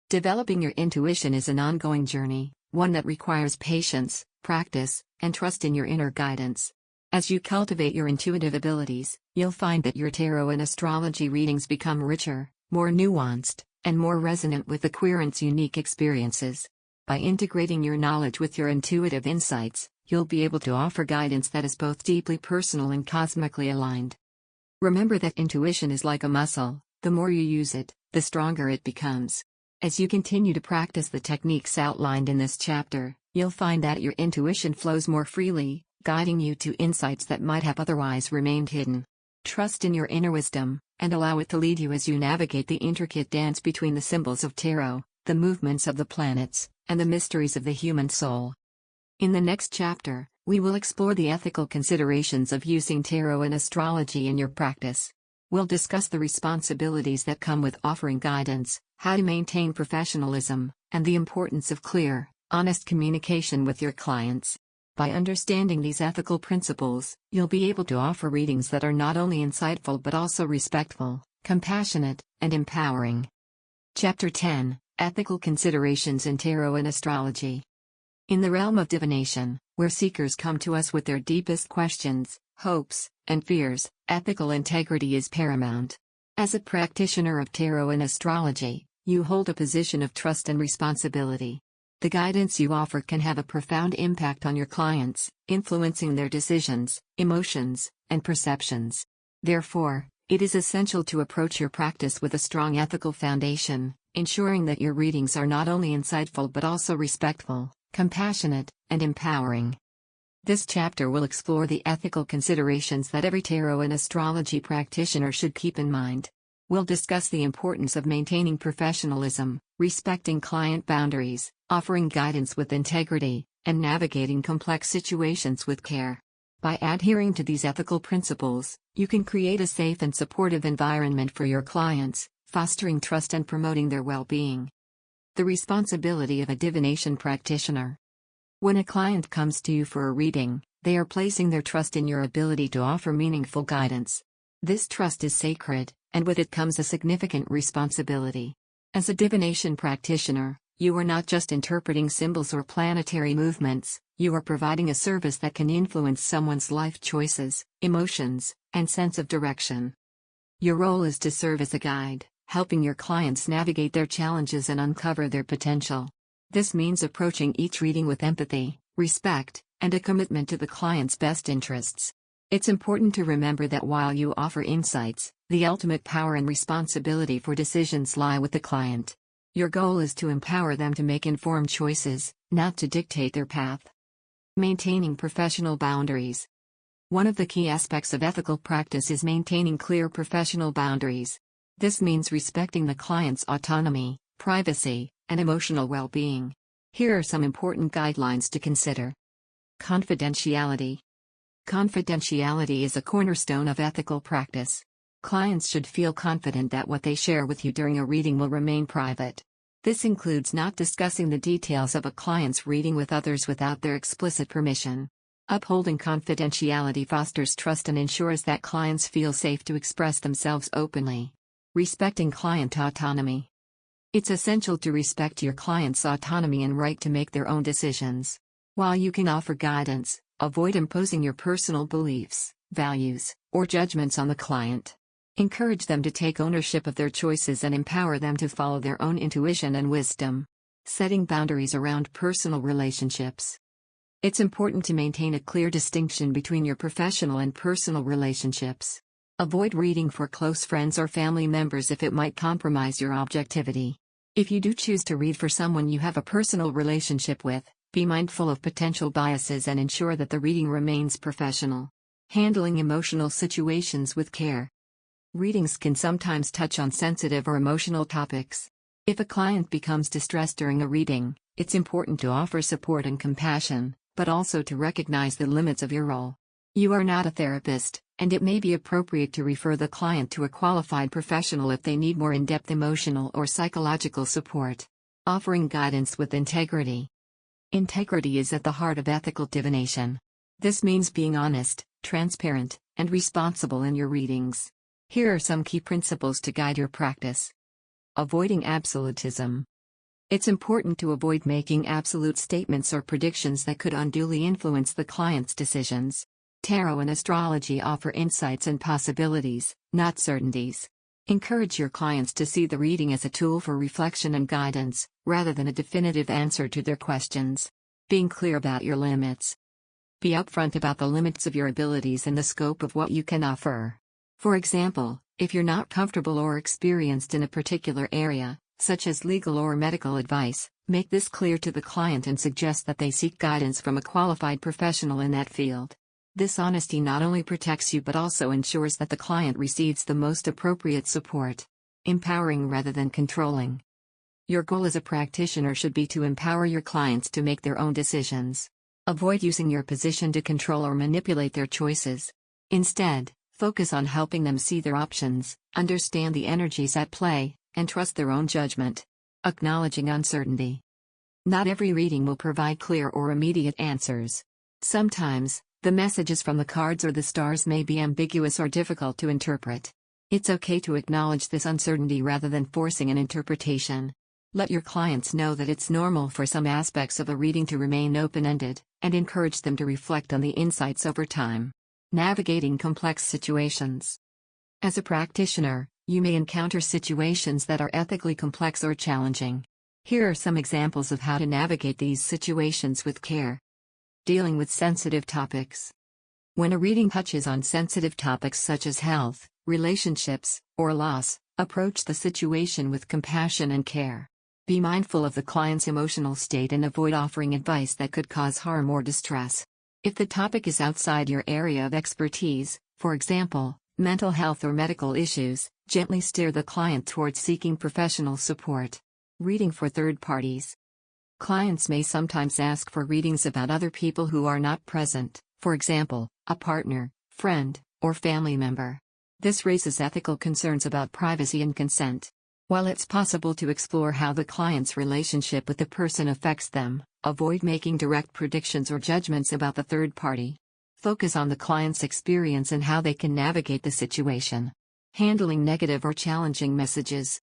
Developing your intuition is an ongoing journey, one that requires patience, practice, and trust in your inner guidance. As you cultivate your intuitive abilities, you'll find that your tarot and astrology readings become richer, more nuanced, and more resonant with the querent's unique experiences. By integrating your knowledge with your intuitive insights, you'll be able to offer guidance that is both deeply personal and cosmically aligned. Remember that intuition is like a muscle, the more you use it, the stronger it becomes. As you continue to practice the techniques outlined in this chapter, you'll find that your intuition flows more freely, guiding you to insights that might have otherwise remained hidden. Trust in your inner wisdom, and allow it to lead you as you navigate the intricate dance between the symbols of tarot, the movements of the planets, and the mysteries of the human soul. In the next chapter, we will explore the ethical considerations of using tarot and astrology in your practice. We'll discuss the responsibilities that come with offering guidance, how to maintain professionalism, and the importance of clear, honest communication with your clients. By understanding these ethical principles, you'll be able to offer readings that are not only insightful but also respectful, compassionate, and empowering. Chapter 10: Ethical Considerations in Tarot and Astrology. In the realm of divination, where seekers come to us with their deepest questions, hopes, and fears, ethical integrity is paramount. As a practitioner of tarot and astrology, you hold a position of trust and responsibility. The guidance you offer can have a profound impact on your clients, influencing their decisions, emotions, and perceptions. Therefore, it is essential to approach your practice with a strong ethical foundation, ensuring that your readings are not only insightful but also respectful, compassionate, and empowering. This chapter will explore the ethical considerations that every tarot and astrology practitioner should keep in mind. We'll discuss the importance of maintaining professionalism, respecting client boundaries, offering guidance with integrity, and navigating complex situations with care. By adhering to these ethical principles, you can create a safe and supportive environment for your clients, fostering trust and promoting their well-being. The responsibility of a divination practitioner. When a client comes to you for a reading, they are placing their trust in your ability to offer meaningful guidance. This trust is sacred, and with it comes a significant responsibility. As a divination practitioner, you are not just interpreting symbols or planetary movements, you are providing a service that can influence someone's life choices, emotions, and sense of direction. Your role is to serve as a guide, helping your clients navigate their challenges and uncover their potential. This means approaching each reading with empathy, respect, and a commitment to the client's best interests. It's important to remember that while you offer insights, The ultimate power and responsibility for decisions lie with the client. Your goal is to empower them to make informed choices, not to dictate their path. Maintaining professional boundaries. One of the key aspects of ethical practice is maintaining clear professional boundaries. This means respecting the client's autonomy, privacy, and emotional well-being. Here are some important guidelines to consider. Confidentiality. Confidentiality is a cornerstone of ethical practice. Clients should feel confident that what they share with you during a reading will remain private. This includes not discussing the details of a client's reading with others without their explicit permission. Upholding confidentiality fosters trust and ensures that clients feel safe to express themselves openly. Respecting client autonomy. It's essential to respect your client's autonomy and right to make their own decisions. While you can offer guidance, avoid imposing your personal beliefs, values, or judgments on the client. Encourage them to take ownership of their choices and empower them to follow their own intuition and wisdom. Setting boundaries around personal relationships. It's important to maintain a clear distinction between your professional and personal relationships. Avoid reading for close friends or family members if it might compromise your objectivity. If you do choose to read for someone you have a personal relationship with, be mindful of potential biases and ensure that the reading remains professional. Handling emotional situations with care. Readings can sometimes touch on sensitive or emotional topics. If a client becomes distressed during a reading, it's important to offer support and compassion, but also to recognize the limits of your role. You are not a therapist, and it may be appropriate to refer the client to a qualified professional if they need more in-depth emotional or psychological support. Offering guidance with integrity. Integrity is at the heart of ethical divination. This means being honest, transparent, and responsible in your readings. Here are some key principles to guide your practice. Avoiding absolutism. It's important to avoid making absolute statements or predictions that could unduly influence the client's decisions. Tarot and astrology offer insights and possibilities, not certainties. Encourage your clients to see the reading as a tool for reflection and guidance, rather than a definitive answer to their questions. Being clear about your limits. Be upfront about the limits of your abilities and the scope of what you can offer. For example, if you're not comfortable or experienced in a particular area, such as legal or medical advice, make this clear to the client and suggest that they seek guidance from a qualified professional in that field. This honesty not only protects you but also ensures that the client receives the most appropriate support. Empowering rather than controlling. Your goal as a practitioner should be to empower your clients to make their own decisions. Avoid using your position to control or manipulate their choices. Instead, focus on helping them see their options, understand the energies at play, and trust their own judgment. Acknowledging uncertainty. Not every reading will provide clear or immediate answers. Sometimes, the messages from the cards or the stars may be ambiguous or difficult to interpret. It's okay to acknowledge this uncertainty rather than forcing an interpretation. Let your clients know that it's normal for some aspects of a reading to remain open-ended, and encourage them to reflect on the insights over time. Navigating complex situations. As a practitioner, you may encounter situations that are ethically complex or challenging. Here are some examples of how to navigate these situations with care. Dealing with sensitive topics. When a reading touches on sensitive topics such as health, relationships, or loss, approach the situation with compassion and care. Be mindful of the client's emotional state and avoid offering advice that could cause harm or distress. If the topic is outside your area of expertise, for example, mental health or medical issues, gently steer the client towards seeking professional support. Reading for third parties. Clients may sometimes ask for readings about other people who are not present, for example, a partner, friend, or family member. This raises ethical concerns about privacy and consent. While it's possible to explore how the client's relationship with the person affects them, avoid making direct predictions or judgments about the third party. Focus on the client's experience and how they can navigate the situation. Handling negative or challenging messages.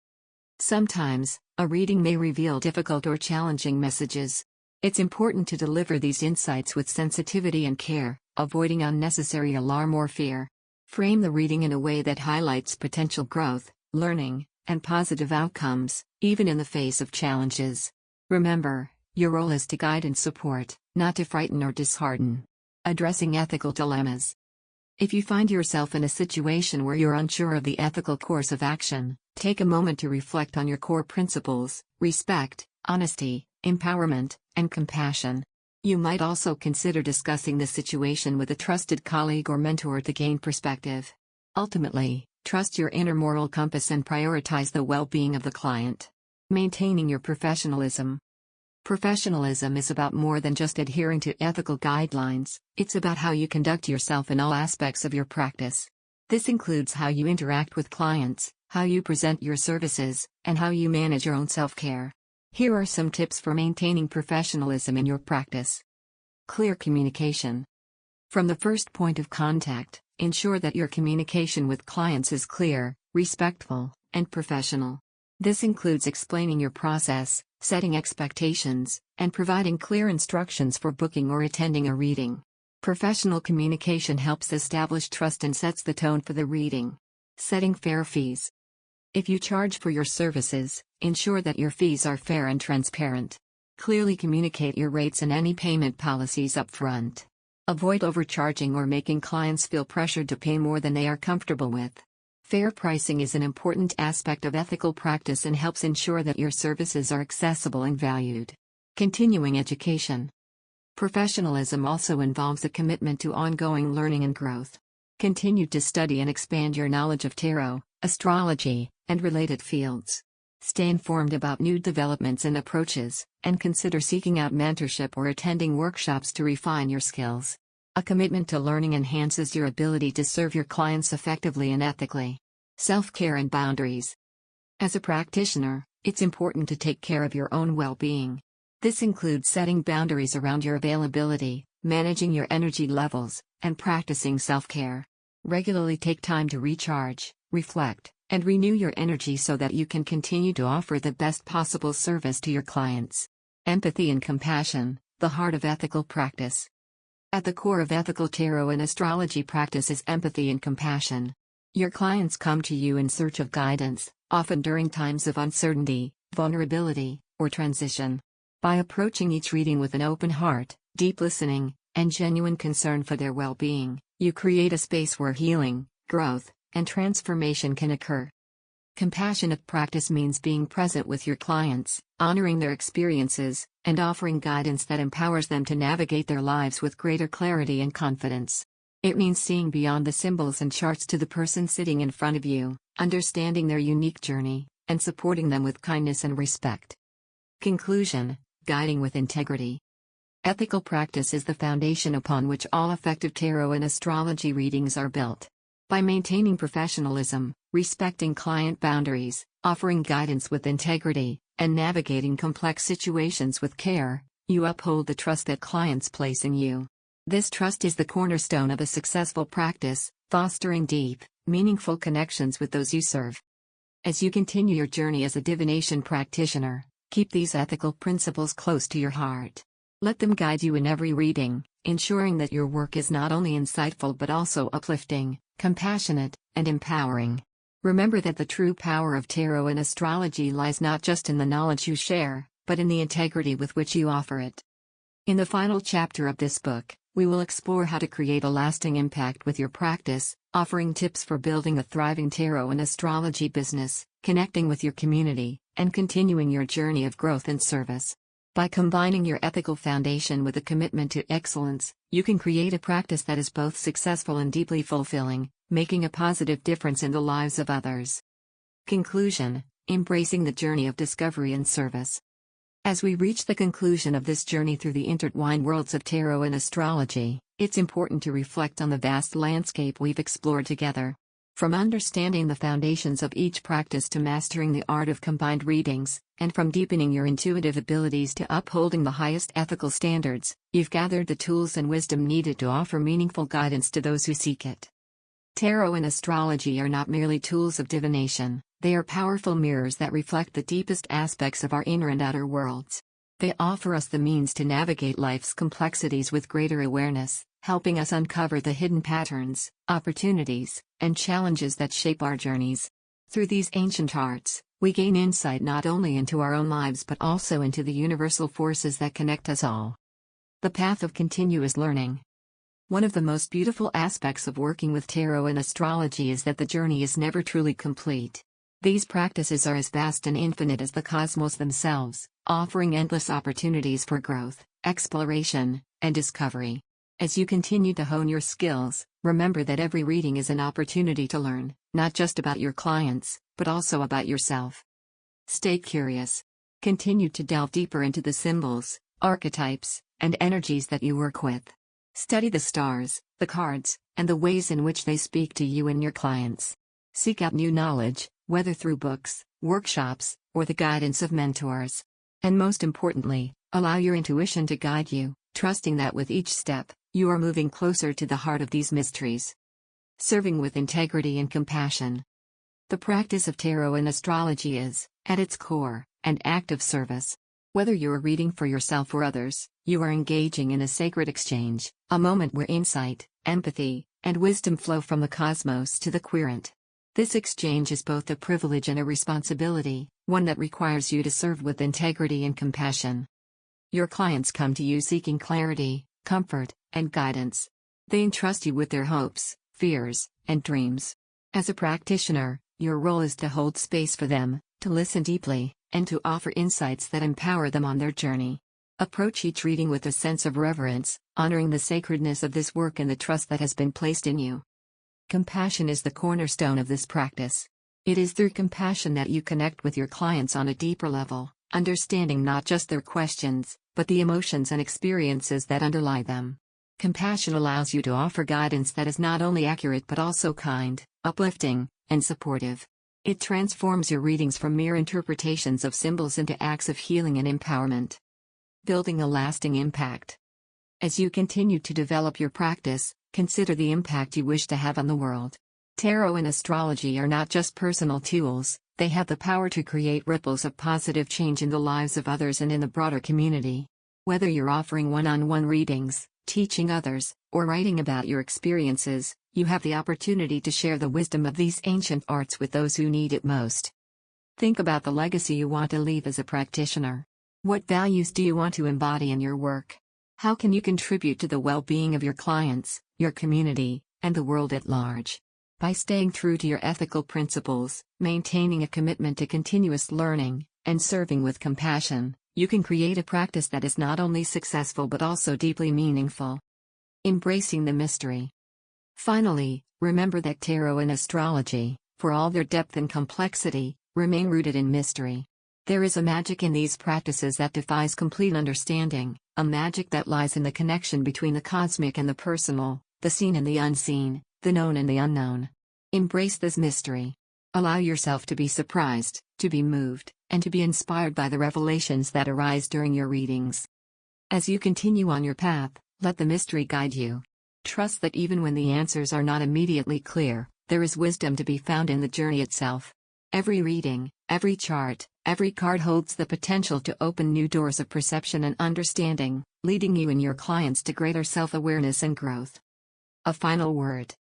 Sometimes, a reading may reveal difficult or challenging messages. It's important to deliver these insights with sensitivity and care, avoiding unnecessary alarm or fear. Frame the reading in a way that highlights potential growth, learning, and positive outcomes, even in the face of challenges. Remember, your role is to guide and support, not to frighten or dishearten. Addressing ethical dilemmas. If you find yourself in a situation where you're unsure of the ethical course of action, take a moment to reflect on your core principles: respect, honesty, empowerment, and compassion. You might also consider discussing the situation with a trusted colleague or mentor to gain perspective. Ultimately, trust your inner moral compass and prioritize the well-being of the client. Maintaining your professionalism. Professionalism is about more than just adhering to ethical guidelines, it's about how you conduct yourself in all aspects of your practice. This includes how you interact with clients, how you present your services, and how you manage your own self-care. Here are some tips for maintaining professionalism in your practice. Clear communication. From the first point of contact, ensure that your communication with clients is clear, respectful, and professional. This includes explaining your process, setting expectations, and providing clear instructions for booking or attending a reading. Professional communication helps establish trust and sets the tone for the reading. Setting fair fees. If you charge for your services, ensure that your fees are fair and transparent. Clearly communicate your rates and any payment policies up front. Avoid overcharging or making clients feel pressured to pay more than they are comfortable with. Fair pricing is an important aspect of ethical practice and helps ensure that your services are accessible and valued. Continuing education. Professionalism also involves a commitment to ongoing learning and growth. Continue to study and expand your knowledge of tarot, astrology, and related fields. Stay informed about new developments and approaches, and consider seeking out mentorship or attending workshops to refine your skills. A commitment to learning enhances your ability to serve your clients effectively and ethically. Self-care and boundaries. As a practitioner, it's important to take care of your own well-being. This includes setting boundaries around your availability, managing your energy levels, and practicing self-care. Regularly take time to recharge, reflect, and renew your energy so that you can continue to offer the best possible service to your clients. Empathy and compassion, the heart of ethical practice. At the core of ethical tarot and astrology practice is empathy and compassion. Your clients come to you in search of guidance, often during times of uncertainty, vulnerability, or transition. By approaching each reading with an open heart, deep listening, and genuine concern for their well-being, you create a space where healing, growth, and transformation can occur. Compassionate practice means being present with your clients, honoring their experiences, and offering guidance that empowers them to navigate their lives with greater clarity and confidence. It means seeing beyond the symbols and charts to the person sitting in front of you, understanding their unique journey, and supporting them with kindness and respect. Conclusion: guiding with integrity. Ethical practice is the foundation upon which all effective tarot and astrology readings are built. By maintaining professionalism, respecting client boundaries, offering guidance with integrity, and navigating complex situations with care, you uphold the trust that clients place in you. This trust is the cornerstone of a successful practice, fostering deep, meaningful connections with those you serve. As you continue your journey as a divination practitioner, keep these ethical principles close to your heart. Let them guide you in every reading, ensuring that your work is not only insightful but also uplifting, compassionate, and empowering. Remember that the true power of tarot and astrology lies not just in the knowledge you share, but in the integrity with which you offer it. In the final chapter of this book, we will explore how to create a lasting impact with your practice, offering tips for building a thriving tarot and astrology business, connecting with your community, and continuing your journey of growth and service. By combining your ethical foundation with a commitment to excellence, you can create a practice that is both successful and deeply fulfilling, making a positive difference in the lives of others. Conclusion: embracing the journey of discovery and service. As we reach the conclusion of this journey through the intertwined worlds of tarot and astrology, it's important to reflect on the vast landscape we've explored together. From understanding the foundations of each practice to mastering the art of combined readings, and from deepening your intuitive abilities to upholding the highest ethical standards, you've gathered the tools and wisdom needed to offer meaningful guidance to those who seek it. Tarot and astrology are not merely tools of divination, they are powerful mirrors that reflect the deepest aspects of our inner and outer worlds. They offer us the means to navigate life's complexities with greater awareness, helping us uncover the hidden patterns, opportunities, and challenges that shape our journeys. Through these ancient arts, we gain insight not only into our own lives but also into the universal forces that connect us all. The path of continuous learning. One of the most beautiful aspects of working with tarot and astrology is that the journey is never truly complete. These practices are as vast and infinite as the cosmos themselves, offering endless opportunities for growth, exploration, and discovery. As you continue to hone your skills, remember that every reading is an opportunity to learn, not just about your clients, but also about yourself. Stay curious. Continue to delve deeper into the symbols, archetypes, and energies that you work with. Study the stars, the cards, and the ways in which they speak to you and your clients. Seek out new knowledge, whether through books, workshops, or the guidance of mentors. And most importantly, allow your intuition to guide you, trusting that with each step, you are moving closer to the heart of these mysteries. Serving with integrity and compassion. The practice of tarot and astrology is, at its core, an act of service. Whether you are reading for yourself or others, you are engaging in a sacred exchange, a moment where insight, empathy, and wisdom flow from the cosmos to the querent. This exchange is both a privilege and a responsibility, one that requires you to serve with integrity and compassion. Your clients come to you seeking clarity, comfort, and guidance. They entrust you with their hopes, fears, and dreams. As a practitioner, your role is to hold space for them, to listen deeply, and to offer insights that empower them on their journey. Approach each reading with a sense of reverence, honoring the sacredness of this work and the trust that has been placed in you. Compassion is the cornerstone of this practice. It is through compassion that you connect with your clients on a deeper level, understanding not just their questions, but the emotions and experiences that underlie them. Compassion allows you to offer guidance that is not only accurate but also kind, uplifting, and supportive. It transforms your readings from mere interpretations of symbols into acts of healing and empowerment. Building a lasting impact. As you continue to develop your practice, consider the impact you wish to have on the world. Tarot and astrology are not just personal tools, they have the power to create ripples of positive change in the lives of others and in the broader community. Whether you're offering one-on-one readings, teaching others, or writing about your experiences, you have the opportunity to share the wisdom of these ancient arts with those who need it most. Think about the legacy you want to leave as a practitioner. What values do you want to embody in your work? How can you contribute to the well-being of your clients, your community, and the world at large? By staying true to your ethical principles, maintaining a commitment to continuous learning, and serving with compassion, you can create a practice that is not only successful but also deeply meaningful. Embracing the mystery. Finally, remember that tarot and astrology, for all their depth and complexity, remain rooted in mystery. There is a magic in these practices that defies complete understanding, a magic that lies in the connection between the cosmic and the personal, the seen and the unseen, the known and the unknown. Embrace this mystery. Allow yourself to be surprised, to be moved, and to be inspired by the revelations that arise during your readings. As you continue on your path, let the mystery guide you. Trust that even when the answers are not immediately clear, there is wisdom to be found in the journey itself. Every reading, every chart, every card holds the potential to open new doors of perception and understanding, leading you and your clients to greater self-awareness and growth. A final word.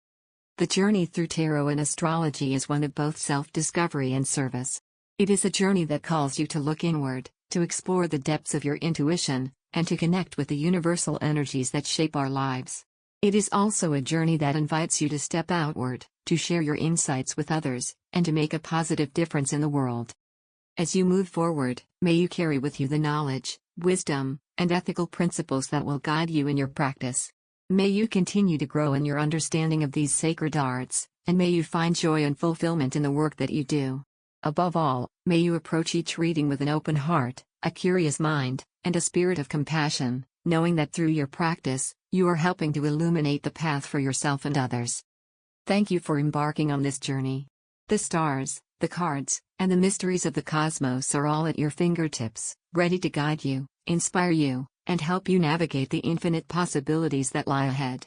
The journey through tarot and astrology is one of both self-discovery and service. It is a journey that calls you to look inward, to explore the depths of your intuition, and to connect with the universal energies that shape our lives. It is also a journey that invites you to step outward, to share your insights with others, and to make a positive difference in the world. As you move forward, may you carry with you the knowledge, wisdom, and ethical principles that will guide you in your practice. May you continue to grow in your understanding of these sacred arts, and may you find joy and fulfillment in the work that you do. Above all, may you approach each reading with an open heart, a curious mind, and a spirit of compassion, knowing that through your practice, you are helping to illuminate the path for yourself and others. Thank you for embarking on this journey. The stars, the cards, and the mysteries of the cosmos are all at your fingertips, ready to guide you, inspire you, and help you navigate the infinite possibilities that lie ahead.